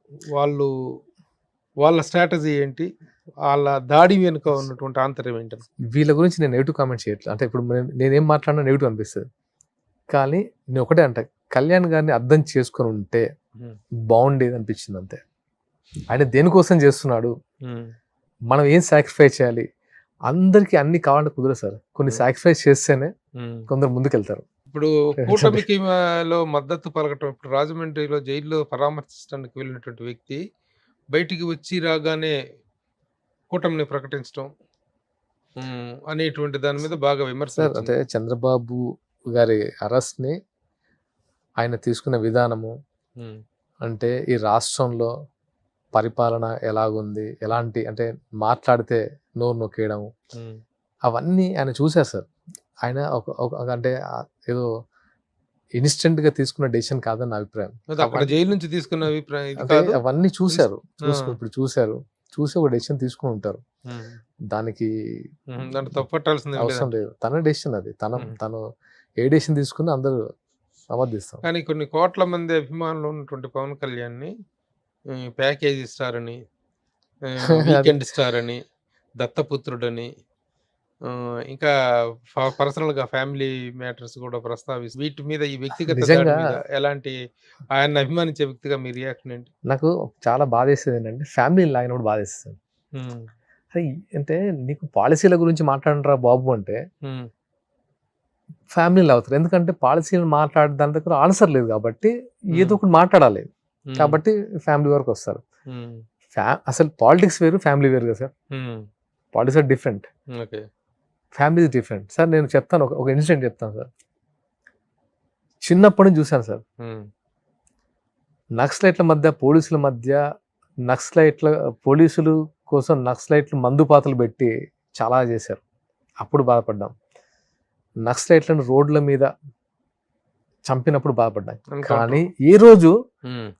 వాళ్ళ స్ట్రాటజీ ఏంటి? వాళ్ళ దాడి వెనుక ఉన్నటువంటి ఆంతర్యం ఏంటని?
వీళ్ళ గురించి నేను నెగిటివ్ కామెంట్ చేయట్లేదు. అంటే ఇప్పుడు నేనేం మాట్లాడినా నెగిటివ్ అనిపిస్తుంది, కానీ నేను ఒకటే అంటే కళ్యాణ్ గారిని అర్థం చేసుకొని ఉంటే బాగుండేది అనిపించింది అంతే. ఆయన దేనికోసం చేస్తున్నాడు, మనం ఏం సాక్రిఫైస్ చేయాలి, అందరికి అన్ని కావాలంటే కుదరదు సార్. కొన్ని సాక్రిఫైస్ చేస్తేనే కొందరు ముందుకెళ్తారు.
ఇప్పుడు కూటమికి మద్దతు పలకటం, ఇప్పుడు రాజమండ్రిలో జైల్లో పరామర్శించడానికి వెళ్ళినటువంటి వ్యక్తి బయటికి వచ్చి రాగానే కూటమిని ప్రకటించడం అనేటువంటి దాని మీద బాగా విమర్శ.
అంటే చంద్రబాబు గారి అరెస్ట్ ని ఆయన తీసుకున్న విధానము, అంటే ఈ రాష్ట్రంలో పరిపాలన ఎలాగుంది, ఎలాంటి అంటే మాట్లాడితే నోరు నొక్కేయడం, అవన్నీ ఆయన చూశారు సార్. ఆయన అంటే ఏదో ఇన్స్టెంట్ గా తీసుకున్న డెసిషన్ కాదని నా అభిప్రాయం.
జైలు నుంచి తీసుకున్న అభిప్రాయం
అవన్నీ చూశారు, ఇప్పుడు చూసి ఒక డెసిషన్ తీసుకుని ఉంటారు. దానికి అవసరం లేదు, తన డెసిషన్ అది. తను ఏ డెసిషన్ తీసుకుని అందరూ సమర్థిస్తాం.
కానీ కొన్ని కోట్ల మంది అభిమానులు ఉన్నటువంటి పవన్ కళ్యాణ్ ని ప్యాకేజ్ స్టార్ అని, వీకెండ్ స్టార్ అని, దత్తపుత్రుడని, ఇంకా పర్సనల్ గా ఫ్యామిలీ మ్యాటర్స్ కూడా ప్రస్తావిస్తూ వీటి మీద ఈ వ్యక్తిగత ఎలాంటి ఆయన అభిమానించే వ్యక్తిగా మీ రియాక్షన్ ఏంటి?
నాకు చాలా బాధేస్తుంది ఏంటంటే ఫ్యామిలీ లాగినప్పుడు బాధేస్తుంది. అంటే నీకు పాలసీల గురించి మాట్లాడరా బాబు అంటే ఫ్యామిలీలు అవుతారు. ఎందుకంటే పాలసీలు మాట్లాడే దాని దగ్గర ఆన్సర్ లేదు కాబట్టి ఏదో ఒకటి మాట్లాడాలి కాబట్టి ఫ్యామిలీ వరకు వస్తారు. అసలు పాలిటిక్స్ వేరు, ఫ్యామిలీ వేరు కదా sir. Politics are different, family is different. Sir నేను చెప్తాను, ఒక ఇన్సిడెంట్ చెప్తాను సార్. చిన్నప్పటి నుంచి చూశాను సార్, నక్సలైట్ల మధ్య పోలీసుల మధ్య, పోలీసులు కోసం నక్సలైట్లు మందుపాతలు పెట్టి చాలా చేశారు. అప్పుడు బాధపడ్డాం. నక్సలైట్లను రోడ్ల మీద చంపినప్పుడు బాధపడ్డాం. కానీ ఏ రోజు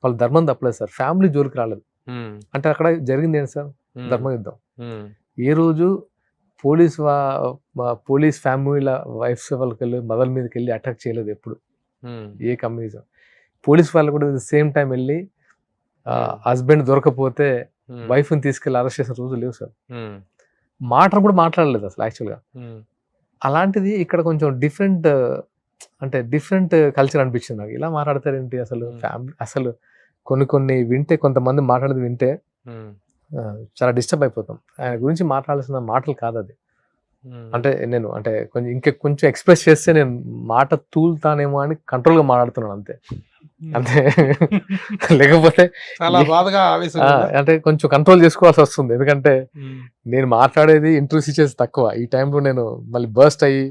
వాళ్ళు ధర్మం తప్పలేదు సార్, ఫ్యామిలీ జోలికి రాలేదు. అంటే అక్కడ జరిగింది ఏంటి సార్, ధర్మ యుద్ధం. ఏ రోజు పోలీస్ ఫ్యామిలీల వైఫ్స్ వాళ్ళకి వెళ్ళి మదర్ మీదకి వెళ్ళి అటాక్ చేయలేదు ఎప్పుడు ఏ కమ్యూనిజం. పోలీస్ వాళ్ళు కూడా సేమ్ టైం వెళ్ళి హస్బెండ్ దొరకపోతే వైఫ్ని తీసుకెళ్ళి అరెస్ట్ చేసిన రోజు లేవు సార్. మాట కూడా మాట్లాడలేదు అసలు యాక్చువల్గా. అలాంటిది ఇక్కడ కొంచెం డిఫరెంట్ అంటే డిఫరెంట్ కల్చర్ అనిపించింది నాకు. ఇలా మాట్లాడతారేంటి అసలు ఫ్యామిలీ అసలు కొన్ని కొంతమంది మాట్లాడేది వింటే చాలా డిస్టర్బ్ అయిపోతాం. ఆయన గురించి మాట్లాడాల్సిన మాటలు కాదు అది. అంటే నేను అంటే కొంచెం ఎక్స్‌ప్రెస్ చేస్తే నేను మాట తూలుతానేమో అని కంట్రోల్‌గా మాట్లాడుతున్నాను అంతే. అంతే. లేకపోతే
చాలా బాధగా ఆవేశంగా ఉందా?
అంటే కొంచెం కంట్రోల్ చేసుకోవాల్సొస్తుంది. ఎందుకంటే నేను మాట్లాడేది ఇంటర్వ్యూస్ ఇచ్చేసి తక్కువ. ఈ టైంలో నేను మళ్ళీ బర్స్ట్ అయ్యి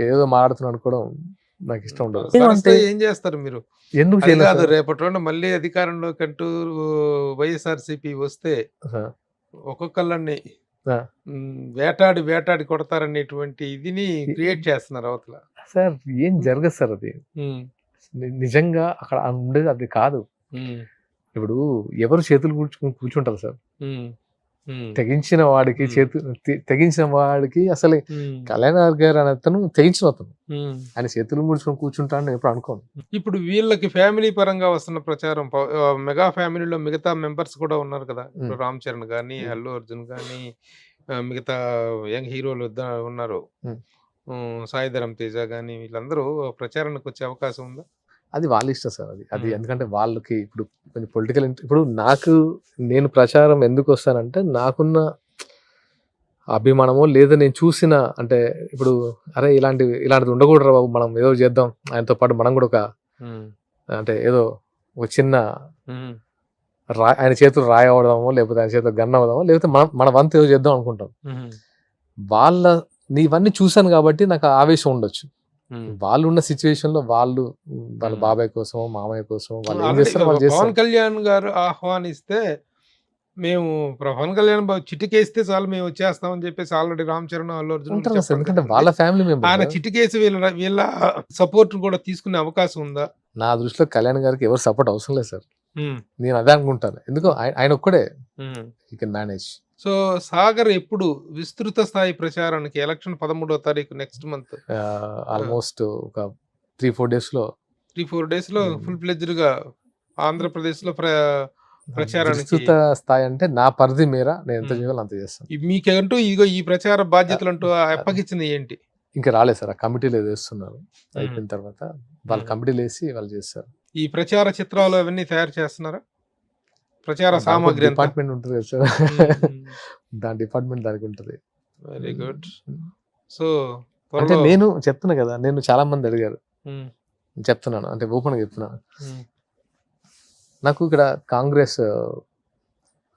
ఏదో మాట్లాడుతున్నాను అనుకోవడం నాకు ఇష్టం ఉండదు.
సరస్తే ఏం చేస్తారు మీరు?
ఎందుకు
అది
చేయలేదు
కాదు,
సార్?
రేపటి రోజున మళ్ళీ అధికారంలోకంటూ వైఎస్ఆర్‌సీపీ వస్తే
ఆ!
ఒక్కొక్కళ్ళని
ఆ!
వేటాడి కొడతారనేటువంటి ఇదిని క్రియేట్ చేస్తున్నారు అవతల.
సార్ ఏం జరగదు సార్ అది. నిజంగా అక్కడ ఉండేది అది కాదు. ఇప్పుడు ఎవరు చేతులు కూర్చుంటారు సార్. తెగించిన వాడికి అసలు కళ్యాణ్ గారు అనే అతను తెగించిన అతను. ఆయన చేతులు ముడుచుకొని కూర్చుంటాను నేను ఎప్పుడు అనుకోను.
ఇప్పుడు వీళ్ళకి ఫ్యామిలీ పరంగా వస్తున్న ప్రచారం మెగా ఫ్యామిలీలో మిగతా మెంబర్స్ కూడా ఉన్నారు కదా. ఇప్పుడు రామ్ చరణ్ గానీ, అల్లు అర్జున్ గానీ, మిగతా యంగ్ హీరోలు ఉన్నారు. సాయి ధరమ్ తేజ గానీ వీళ్ళందరూ ప్రచారానికి వచ్చే అవకాశం ఉందా?
అది వాళ్ళ ఇష్టం సార్. అది ఎందుకంటే వాళ్ళకి ఇప్పుడు కొంచెం పొలిటికల్ ఇప్పుడు నేను ప్రచారం ఎందుకు వస్తానంటే నాకున్న అభిమానమో లేదా నేను చూసిన అంటే ఇప్పుడు అరే ఇలాంటిది ఉండకూడదు బాబు, మనం ఏదో చేద్దాం, ఆయనతో పాటు మనం కూడా ఒక అంటే ఏదో ఒక చిన్న ఆయన చేతులు రాయి అవడమో లేకపోతే ఆయన చేతులు గన్ అవడమో లేకపోతే మన వంతు ఏదో చేద్దాం అనుకుంటాం. ఇవన్నీ చూశాను కాబట్టి నాకు ఆవేశం ఉండొచ్చు. వాళ్ళు ఉన్న సిచ్యువేషన్ లో వాళ్ళ బాబాయ్ కోసం మామయ్య కోసం వాళ్ళు ఏం చేస్తారో వాళ్ళు
పవన్
చేస్తారు.
కళ్యాణ్ గారు ఆహ్వానిస్తే మేము పవన్ కళ్యాణ్ చిటికేస్తే చాలు మేము వచ్చేస్తామని చెప్పేసి ఆల్రెడీ రామ్ చరణ్, అల్లు అర్జున్
ఉంటారు సార్,
చెప్పడం
ఎందుకంటే
జరిగింది.
వాళ్ళ ఫ్యామిలీ
ఆయన
మెంబర్.
చిటికేసి వీళ్ళ సపోర్ట్ కూడా తీసుకునే అవకాశం ఉందా?
నా దృష్టిలో కళ్యాణ్ గారికి ఎవరు సపోర్ట్ అవసరం లేదు సార్. నేను అదే అనుకుంటాను. ఎందుకు ఆయన ఒక్కడే you can manage.
So Sagar ఎప్పుడు విస్తృత స్థాయి ప్రచారానికి ఎలక్షన్ 13వ తారీఖు నెక్స్ట్ మంత్
ఆల్మోస్ట్ ఒక 3-4 days లో
3-4 days లో ఫుల్ ఫ్లెడ్జ్డ్ గా ఆంధ్రప్రదేశ్ లో ప్రచారానికి
విస్తృత స్థాయి అంటే నా పరిధి మేర నేను ఎంత చేయాలో అంత చేస్తాను.
మీకంటూ ఇదిగో ఈ ప్రచార బాధ్యతలు అంటూ అప్పగించింది ఏంటి?
ఇంకా రాలేదు సార్. ఆ కమిటీలు వేస్తున్నారు. అయిపోయిన తర్వాత వాళ్ళు కమిటీలు వేసి వాళ్ళు చేస్తారు.
ఈ ప్రచార చిత్రాలు అవన్నీ తయారు చేస్తున్నారా? ప్రచార సామాగ్రి
డిపార్ట్మెంట్ ఉంటుంది కదా సార్. దాని డిపార్ట్మెంట్ దానికి ఉంటుంది.
Very good. సో
అంటే నేను చెప్తున్నా కదా, నేను చాలా మంది అడిగారు, చెప్తున్నాను అంటే ఓపెన్ గా చెప్తున్నాను. నాకు ఇక్కడ కాంగ్రెస్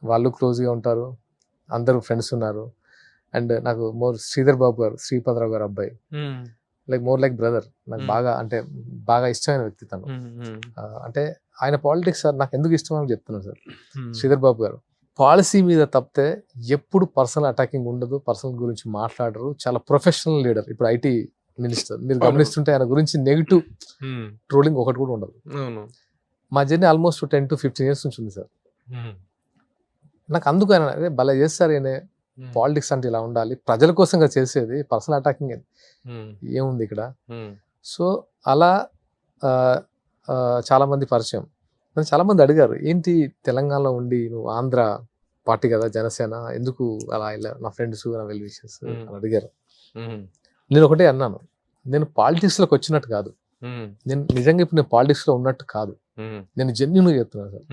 వాళ్ళు క్లోజ్ గా ఉంటారు, అందరూ ఫ్రెండ్స్ ఉన్నారు. అండ్ నాకు శ్రీధర్ బాబు గారు, శ్రీపతిరావు గారు అబ్బాయి, మోర్ లైక్ బ్రదర్. నాకు బాగా ఇష్టమైన వ్యక్తి తను. అంటే ఆయన పాలిటిక్స్ సార్ నాకు ఎందుకు ఇష్టం అని చెప్తున్నాను సార్. శ్రీధర్ బాబు గారు పాలసీ మీద తప్పితే ఎప్పుడు పర్సనల్ అటాకింగ్ ఉండదు, పర్సనల్ గురించి మాట్లాడరు, చాలా ప్రొఫెషనల్ లీడర్. ఇప్పుడు ఐటీ మినిస్టర్ మీరు గమనిస్తుంటే ఆయన గురించి నెగిటివ్ ట్రోలింగ్ ఒకటి కూడా ఉండదు. మా జర్నీ ఆల్మోస్ట్ 10 to 15 years నుంచి ఉంది సార్. నాకు అందుకు ఆయన భలే చేస్తారు, ఆయన పాలిటిక్స్ అంటే ఇలా ఉండాలి, ప్రజల కోసంగా చేసేది, పర్సనల్ అటాకింగ్ ఏముంది ఇక్కడ. సో అలా చాలా మంది పరిచయం. నన్ను చాలా మంది అడిగారు, ఏంటి తెలంగాణలో ఉండి నువ్వు ఆంధ్ర పార్టీ కదా జనసేన, ఎందుకు అలా ఇలా, నా ఫ్రెండ్స్ నా వెల్ విషెస్ అని అడిగారు. నేను ఒకటే అన్నాను, నేను పాలిటిక్స్ లోకి వచ్చినట్టు కాదు, నేను నిజంగా ఇప్పుడు నేను పాలిటిక్స్ లో ఉన్నట్టు కాదు, నేను జెన్యూన్గా చెప్తున్నాను సార్.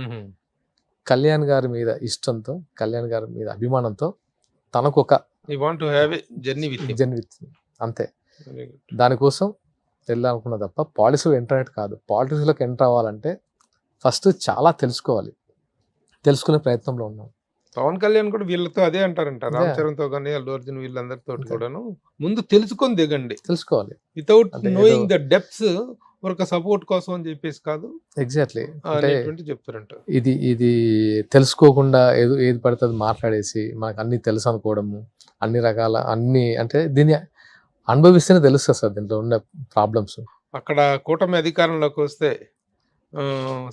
కళ్యాణ్ గారి మీద ఇష్టంతో, కళ్యాణ్ గారి మీద అభిమానంతో తనకు ఒక జర్నీ విత్ అంతే, దానికోసం వెళ్ళాలనుకున్నా తప్ప పాలిటిక్స్లో ఎంటర్ అయ్యేది కాదు. పాలిటిక్స్లోకి ఎంటర్ అవ్వాలంటే ఫస్ట్ చాలా తెలుసుకునే ప్రయత్నంలో ఉన్నాం.
పవన్ కళ్యాణ్ కూడా వీళ్ళతో అదే అంటారంట, రామ్ చరణ్ తో కానీ అల్లు అర్జున్ వీళ్ళందరితో కూడాను ముందు తెలుసుకొని దిగండి,
తెలుసుకోవాలి,
వితౌట్ నోయింగ్ ద డెప్త్స్, ఒక సపోర్ట్ కోసం అని చెప్పేసి కాదు.
ఎగ్జాక్ట్లీ
చెప్తారంట.
ఇది తెలుసుకోకుండా ఏది పడుతుంది మాట్లాడేసి మనకు అన్ని తెలుసు అనుకోవడము, అన్ని రకాల అంటే దీన్ని అనుభవిస్తేనే తెలుస్తుంది సార్ దీంట్లో ఉన్న ప్రాబ్లమ్స్.
అక్కడ కూటమి అధికారంలోకి వస్తే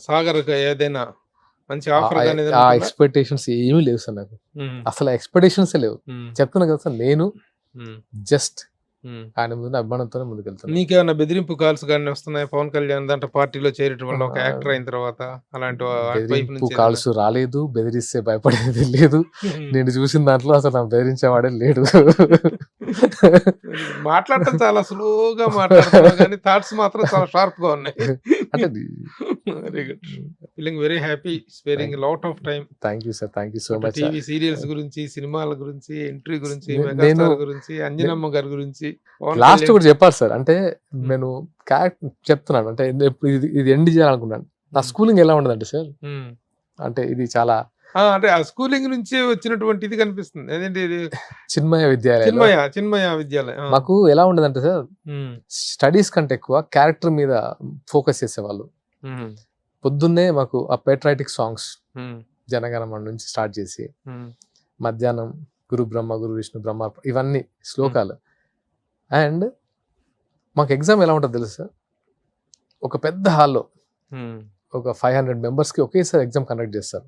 సాగర్ ఏదైనా మంచి ఆఫర్
ఆ ఎక్స్పెక్టేషన్స్ ఏమీ లేవు సార్ నాకు, అసలు ఎక్స్పెక్టేషన్స్ లేవు. చెప్తున్నా కదా సార్, నేను జస్ట్ ఆయన ముందు అభిమానంతోనే ముందుకెళ్తాను.
నీకేమైనా బెదిరింపు కాల్స్ కానీ వస్తున్నాయి పవన్ కళ్యాణ్ దాంట్లో పార్టీలో చేరటం వల్ల, ఒక యాక్టర్ అయిన తర్వాత? అలాంటి
కాల్స్ రాలేదు, బెదిరిస్తే భయపడేది లేదు. నేను చూసిన దాంట్లో అసలు నాకు బెదిరించేవాడే లేడు.
మాట్లాడటం చాలా స్లోగా మాట్లాడుతున్నావు కానీ థాట్స్ మాత్రం చాలా షార్ప్ గా ఉన్నాయి.
అంటే
very good. Feeling very happy, sparing lot of time.
Thank you sir, thank you so much.
TV serials గురించి, సినిమాల గురించి, ఎంట్రీ గురించి,
నేను-
మెగాస్టార్ గురించి, అంజనమ్మ గారి గురించి, పవన్
లాస్ట్
కళ్యాణ్.
కూడా చెప్పారు సార్, అంటే నేను క్యారెక్టర్ చెప్తున్నాను, అంటే ఇది ఎండ్ చేయాలనుకున్నాను. నా స్కూలింగ్ ఎలా ఉండదంటే సార్,
ఉమ్.
అంటే ఇది చాలా
అంటే ఆ స్కూలింగ్ నుంచి వచ్చినటువంటి ఇది కనిపిస్తుంది. అదేంటి ఇది?
చిన్మయ విద్యాలయం.
చిన్మయ విద్యాలయం.
మాకు ఎలా ఉండదంటే సార్, స్టడీస్ కంటే ఎక్కువ క్యారెక్టర్ మీద ఫోకస్ చేసేవాళ్ళు. పొద్దున్నే మాకు ఆ పేట్రైటిక్ సాంగ్స్ జనగణమన నుంచి స్టార్ట్ చేసి, మధ్యాహ్నం గురు బ్రహ్మ గురు విష్ణు బ్రహ్మ ఇవన్నీ శ్లోకాలు. అండ్ మాకు ఎగ్జామ్ ఎలా ఉంటుంది తెలుసు సార్, ఒక పెద్ద హాల్లో ఒక 500 మెంబర్స్కి ఒకేసారి ఎగ్జామ్ కండక్ట్ చేస్తారు.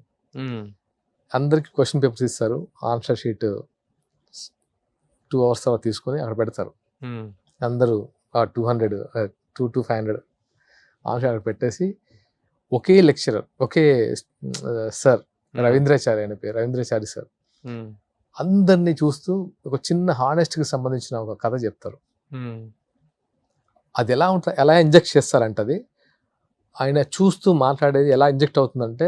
అందరికి క్వశ్చన్ పేపర్స్ ఇస్తారు, ఆన్సర్ షీట్ 2 hours తర్వాత తీసుకొని అక్కడ పెడతారు. అందరూ 200 to 500 ఆన్సర్ అక్కడ పెట్టేసి, ఒకే లెక్చరర్, ఒకే సార్, రవీంద్రాచారి అనే పేరు, రవీంద్రాచారి సార్, అందరినీ చూస్తూ ఒక చిన్న హానెస్ట్కి సంబంధించిన ఒక కథ చెప్తారు. అది ఎలా ఉంటుంది, ఎలా ఇంజెక్ట్ చేస్తారంటే, అది ఆయన చూస్తూ మాట్లాడేది ఎలా ఇంజెక్ట్ అవుతుందంటే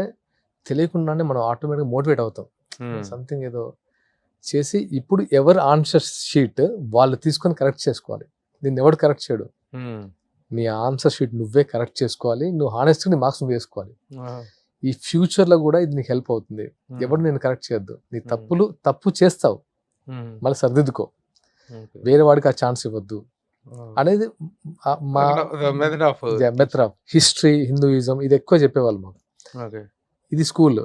తెలియకుండానే మనం ఆటోమేటిక్గా మోటివేట్ అవుతాం. సంథింగ్ ఏదో చేసి, ఇప్పుడు ఎవరు ఆన్సర్ షీట్ వాళ్ళు తీసుకొని కరెక్ట్ చేసుకోవాలి. దీన్ని ఎవడు కరెక్ట్ చేయడు, నీ ఆన్సర్ షీట్ నువ్వే కరెక్ట్ చేసుకోవాలి, నువ్వు హానెస్ట్గా నీ మార్క్స్ నువ్వు వేసుకోవాలి. ఈ ఫ్యూచర్లో కూడా ఇది నీకు హెల్ప్ అవుతుంది. ఎవడు నేను కరెక్ట్ చేయొద్దు, నీ తప్పు చేస్తావు మళ్ళీ సరిదిద్దుకో, వేరే వాడికి ఆ ఛాన్స్ ఇవ్వద్దు అనేది మా మెథడ్ ఆఫ్ హిస్టరీ, హిందూయిజం ఇది ఎక్కువ చెప్పేవాళ్ళు మాకు. ఇది స్కూల్.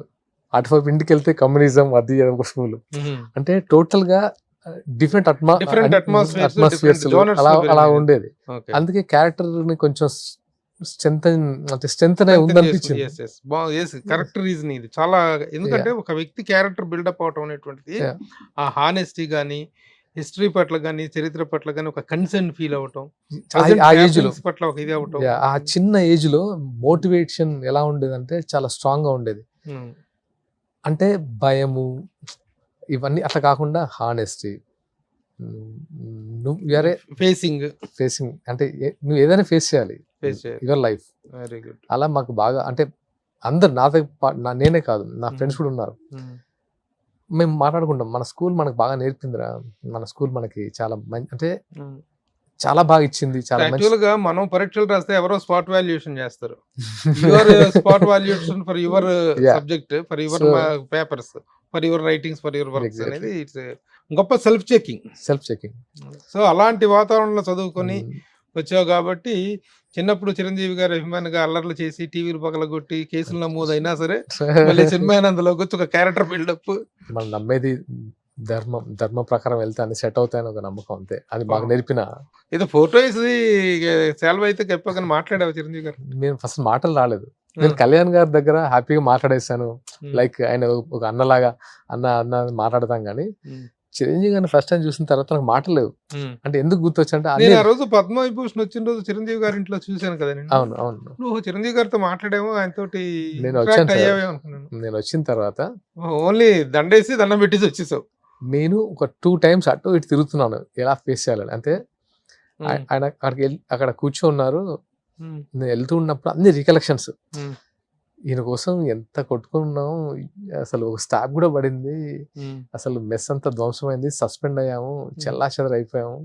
అటువైపు ఇంటికి వెళ్తే కమ్యూనిజం, అది ఒక స్కూల్. అంటే టోటల్ గా డిఫరెంట్ అట్మాస్ఫియర్స్ అలా ఉండేది. అందుకే క్యారెక్టర్ ని కొంచెం స్ట్రెంత్ ఉందనిపించింది.
కరెక్ట్ రీజన్ ఇది చాలా. ఎందుకంటే ఒక వ్యక్తి క్యారెక్టర్ బిల్డప్ అవటం అనేటువంటిది ఆ హానెస్టీ గానీ, హిస్టరీ పట్ల గానీ, చరిత్ర పట్ల గానీ ఒక కన్సర్న్ ఫీల్ అవటం,
ఆ ఏజ్ లో
పట్ల ఒక ఇది అవటం.
ఆ చిన్న ఏజ్ లో మోటివేషన్ ఎలా ఉండేదంటే చాలా స్ట్రాంగ్ గా ఉండేది. అంటే భయము ఇవన్నీ అట్లా కాకుండా హానెస్టీ, నువ్వు ఫేసింగ్ అంటే నువ్వు ఏదైనా ఫేస్ చేయాలి యువర్ లైఫ్.
Very good.
అలా మాకు బాగా, అంటే అందరు నేనే కాదు, నా ఫ్రెండ్స్ కూడా ఉన్నారు. మేము మాట్లాడుకుంటాం, మన స్కూల్ మనకు బాగా నేర్పిందిరా, మన స్కూల్ మనకి చాలా మంచి, అంటే చాలా బాగా ఇచ్చింది. చాలా
యాక్చువల్గా మనం పరీక్షలు రాస్తే ఎవరో స్పాట్ వాల్యుయేషన్ చేస్తారు. Your spot valuation for your subject, for your papers, for your writings, for your works అనేది ఇట్స్ గొప్ప సెల్ఫ్ చెకింగ్. సో అలాంటి వాతావరణంలో చదువుకొని వచ్చావు కాబట్టి చిన్నప్పుడు చిరంజీవి గారు అభిమానిగా అల్లర్లు చేసి టీవీలు పగలగొట్టి కేసులు నమోదైనా సరే మళ్ళీ సినిమానందలోకి వచ్చి ఒక క్యారెక్టర్ బిల్డప్.
మనం నమ్మేది ధర్మ ప్రకారం వెళ్తే అన్ని సెట్ అవుతాయని ఒక నమ్మకం, అంతే. అది మాకు నేర్పిన.
ఏదో ఫోటో వేసి సెలవు అయితే చెప్పగానే మాట్లాడావు చిరంజీవి గారు?
నేను ఫస్ట్ మాటలు రాలేదు, నేను కళ్యాణ్ గారి దగ్గర హ్యాపీగా మాట్లాడేసాను. లైక్ ఆయన ఒక అన్నలాగా అన్న మాట్లాడతాం, కానీ చిరంజీవి గారిని ఫస్ట్ టైం చూసిన తర్వాత నాకు మాటలు లేవు. అంటే ఎందుకు గుర్తొచ్చంటే,
నేను ఆ రోజు పద్మవిభూషణ్ వచ్చిన రోజు చిరంజీవి గారి ఇంట్లో చూశాను కదా.
అవును,
నువ్వు చిరంజీవి గారితో మాట్లాడేమో, ఆయనతోటి
నేను వచ్చిన తర్వాత
ఓన్లీ దండేసి దండం పెట్టేసి వచ్చేసావు.
నేను ఒక 2 times అటు ఇటు తిరుగుతున్నాను ఎలా ఫేస్ చేయాలని. అంటే ఆయన అక్కడ కూర్చోన్నారు, నేను వెళ్తూ ఉన్నప్పుడు అన్ని రికలెక్షన్స్, ఈయన కోసం ఎంత కొట్టుకున్నాం, అసలు ఒక స్టాప్ కూడా పడింది, అసలు మెస్ అంతా ధ్వంసమైంది, సస్పెండ్ అయ్యాము, చెల్లా చెదర అయిపోయాము,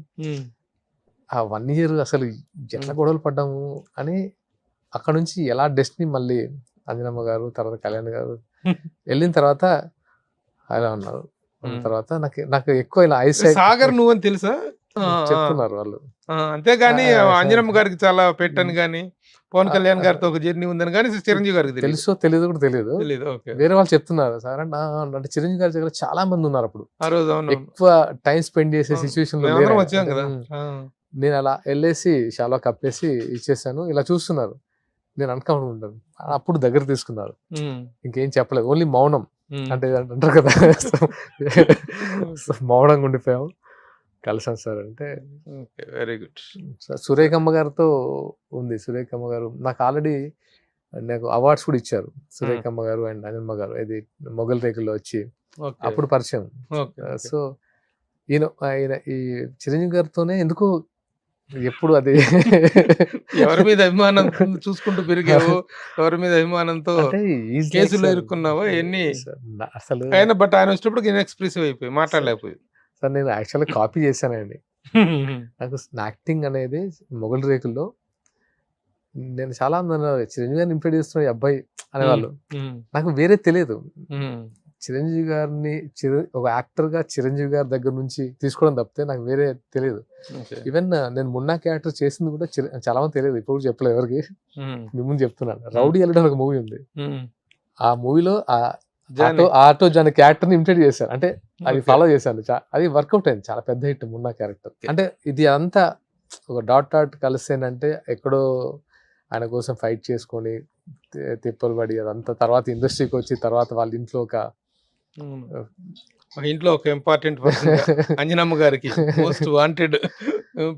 ఆ 1 year అసలు ఎట్లా గొడవలు పడ్డాము అని. అక్కడ నుంచి ఎలా డెస్టినీ మళ్ళీ అంజనమ్మ గారు, తర్వాత కళ్యాణ్ గారు వెళ్ళిన తర్వాత అలా ఉన్నారు. తర్వాత నాకు ఎక్కువ ఇలా
సాగర్ నువ్వని తెలుసా
చెప్తున్నారు వాళ్ళు.
అంతేగాని అంజనమ్మ గారికి చాలా పెట్టని గానీ, పవన్ కళ్యాణ్ గారితో ఒక జర్నీ ఉందని కానీ చిరంజీవి గారికి
తెలుసో తెలియదు కూడా తెలియదు. వేరే వాళ్ళు చెప్తున్నారు సార్ అంటే చిరంజీవి గారి దగ్గర చాలా మంది ఉన్నారు అప్పుడు
ఆ రోజు,
ఎక్కువ టైం స్పెండ్ చేసే సిచ్యువేషన్ లో
వచ్చాం కదా.
నేను అలా వెళ్ళేసి షాలో కప్పేసి ఇచ్చేసాను, ఇలా చూస్తున్నారు, నేను అనుకుంటాను. అప్పుడు దగ్గర తీసుకున్నారు, ఇంకేం చెప్పలేదు, ఓన్లీ మౌనం. అంటే అంటారు కదా, మౌనంగా ఉండిపోయాము. కలిసాం సార్ అంటే.
Very good.
సురేఖమ్మ గారితో ఉంది. సురేఖమ్మ గారు నాకు ఆల్రెడీ నాకు అవార్డ్స్ కూడా ఇచ్చారు. సురేఖమ్మ గారు అండ్ అనిమ్మ గారు, ఇది మొగల్ రేకుల్లో వచ్చి అప్పుడు పరిచయం. సో ఆయన ఈ చిరంజీవి గారితోనే ఎందుకో ఎప్పుడు అది
ఎవరి మీద అభిమానం చూసుకుంటూ పెరిగావు, ఎవరి మీద అభిమానంతో
అంటే he's like
కేసులో
sir,
ఇరుక్కున్నావా ఎన్ని
sir, అసలు
ఆయన, బట్ ఆయన వచ్చేటప్పుడు ఇన్ఎక్స్ప్రెసివ్ అయిపోయి మాట్లాడలేకపోయి.
సార్ నేను యాక్చువల్గా కాపీ చేశానండి. నాకు యాక్టింగ్ అనేది మొగల్ రేకుల్లో నేను చాలా మంది అన్నారు, చిరంజీవి గారిని ఇంప్రెడ్ చేస్తున్న ఈ అబ్బాయి అనేవాళ్ళు. నాకు వేరే తెలియదు. చిరంజీవి గారిని ఒక యాక్టర్ గా చిరంజీవి గారి దగ్గర నుంచి తీసుకోవడం తప్పితే నాకు వేరే తెలియదు. ఈవెన్ నేను మున్నా క్యారెక్టర్ చేసింది కూడా చాలా మంది తెలియదు, ఇప్పుడు కూడా చెప్పలేదు ఎవరికి. మీ ముందు చెప్తున్నాను. రౌడీ అల్లుడు ఒక మూవీ ఉంది. ఆ మూవీలో ఆటో జాని క్యారెక్టర్ ని ఇమిటేట్ చేశాను. అంటే అది ఫాలో చేశాను. అది వర్కౌట్ అయింది, చాలా పెద్ద హిట్ మున్నా క్యారెక్టర్. అంటే ఇది అంతా ఒక డాట్ కలిసేనంటే ఎక్కడో ఆయన కోసం ఫైట్ చేసుకొని తిప్పలు పడి అదంతా తర్వాత ఇండస్ట్రీకి వచ్చి తర్వాత వాళ్ళ ఇంట్లో ఒక
ఇంట్లో ఒక ఇంపార్టెంట్ పర్సన్ అంజనమ్మ గారికి మోస్ట్ వాంటెడ్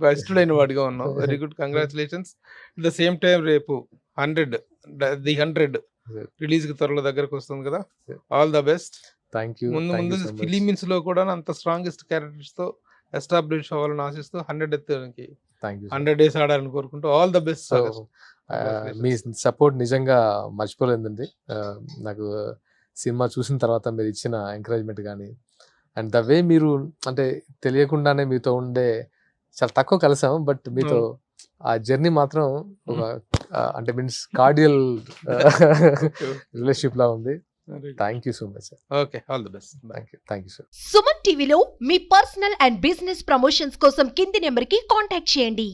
బెస్టెడ్ అయిన వాడిగా ఉన్నావు. Very good, congratulations. At the same time రేపు 100 రిలీజ్ కి త్వరలో దగ్గరకు వస్తుంది కదా, all the best.
Thank you.
ముందు ముందు ఫిలిమిన్స్ లో కూడా అంత స్ట్రాంగెస్ట్ క్యారెక్టర్స్ తో ఎస్టాబ్లిష్ అవ్వాలని ఆశిస్తూ 100 డేస్ ఆడాలని కోరుకుంటూ all the best.
Me support నిజంగా మర్చిపోలేదండి. నాకు సినిమా చూసిన తర్వాత మీరు ఇచ్చిన ఎంకరేజ్మెంట్ కానీ అండ్ ద వే మీరు అంటే తెలియకుండానే మీతో ఉండే చాలా తక్కువ కలిసాము, బట్ మీతో ఆ జర్నీ మాత్రం ఒక అంటే మీన్స్ కార్డియల్ రిలేషన్షిప్ లా ఉంది. Thank you so much sir.
Okay, all the best.
Thank you sir.
Suman టీవీలో మీ పర్సనల్ అండ్ బిజినెస్ ప్రమోషన్స్ కోసం కింది నెంబర్కి కాంటాక్ట్ చేయండి.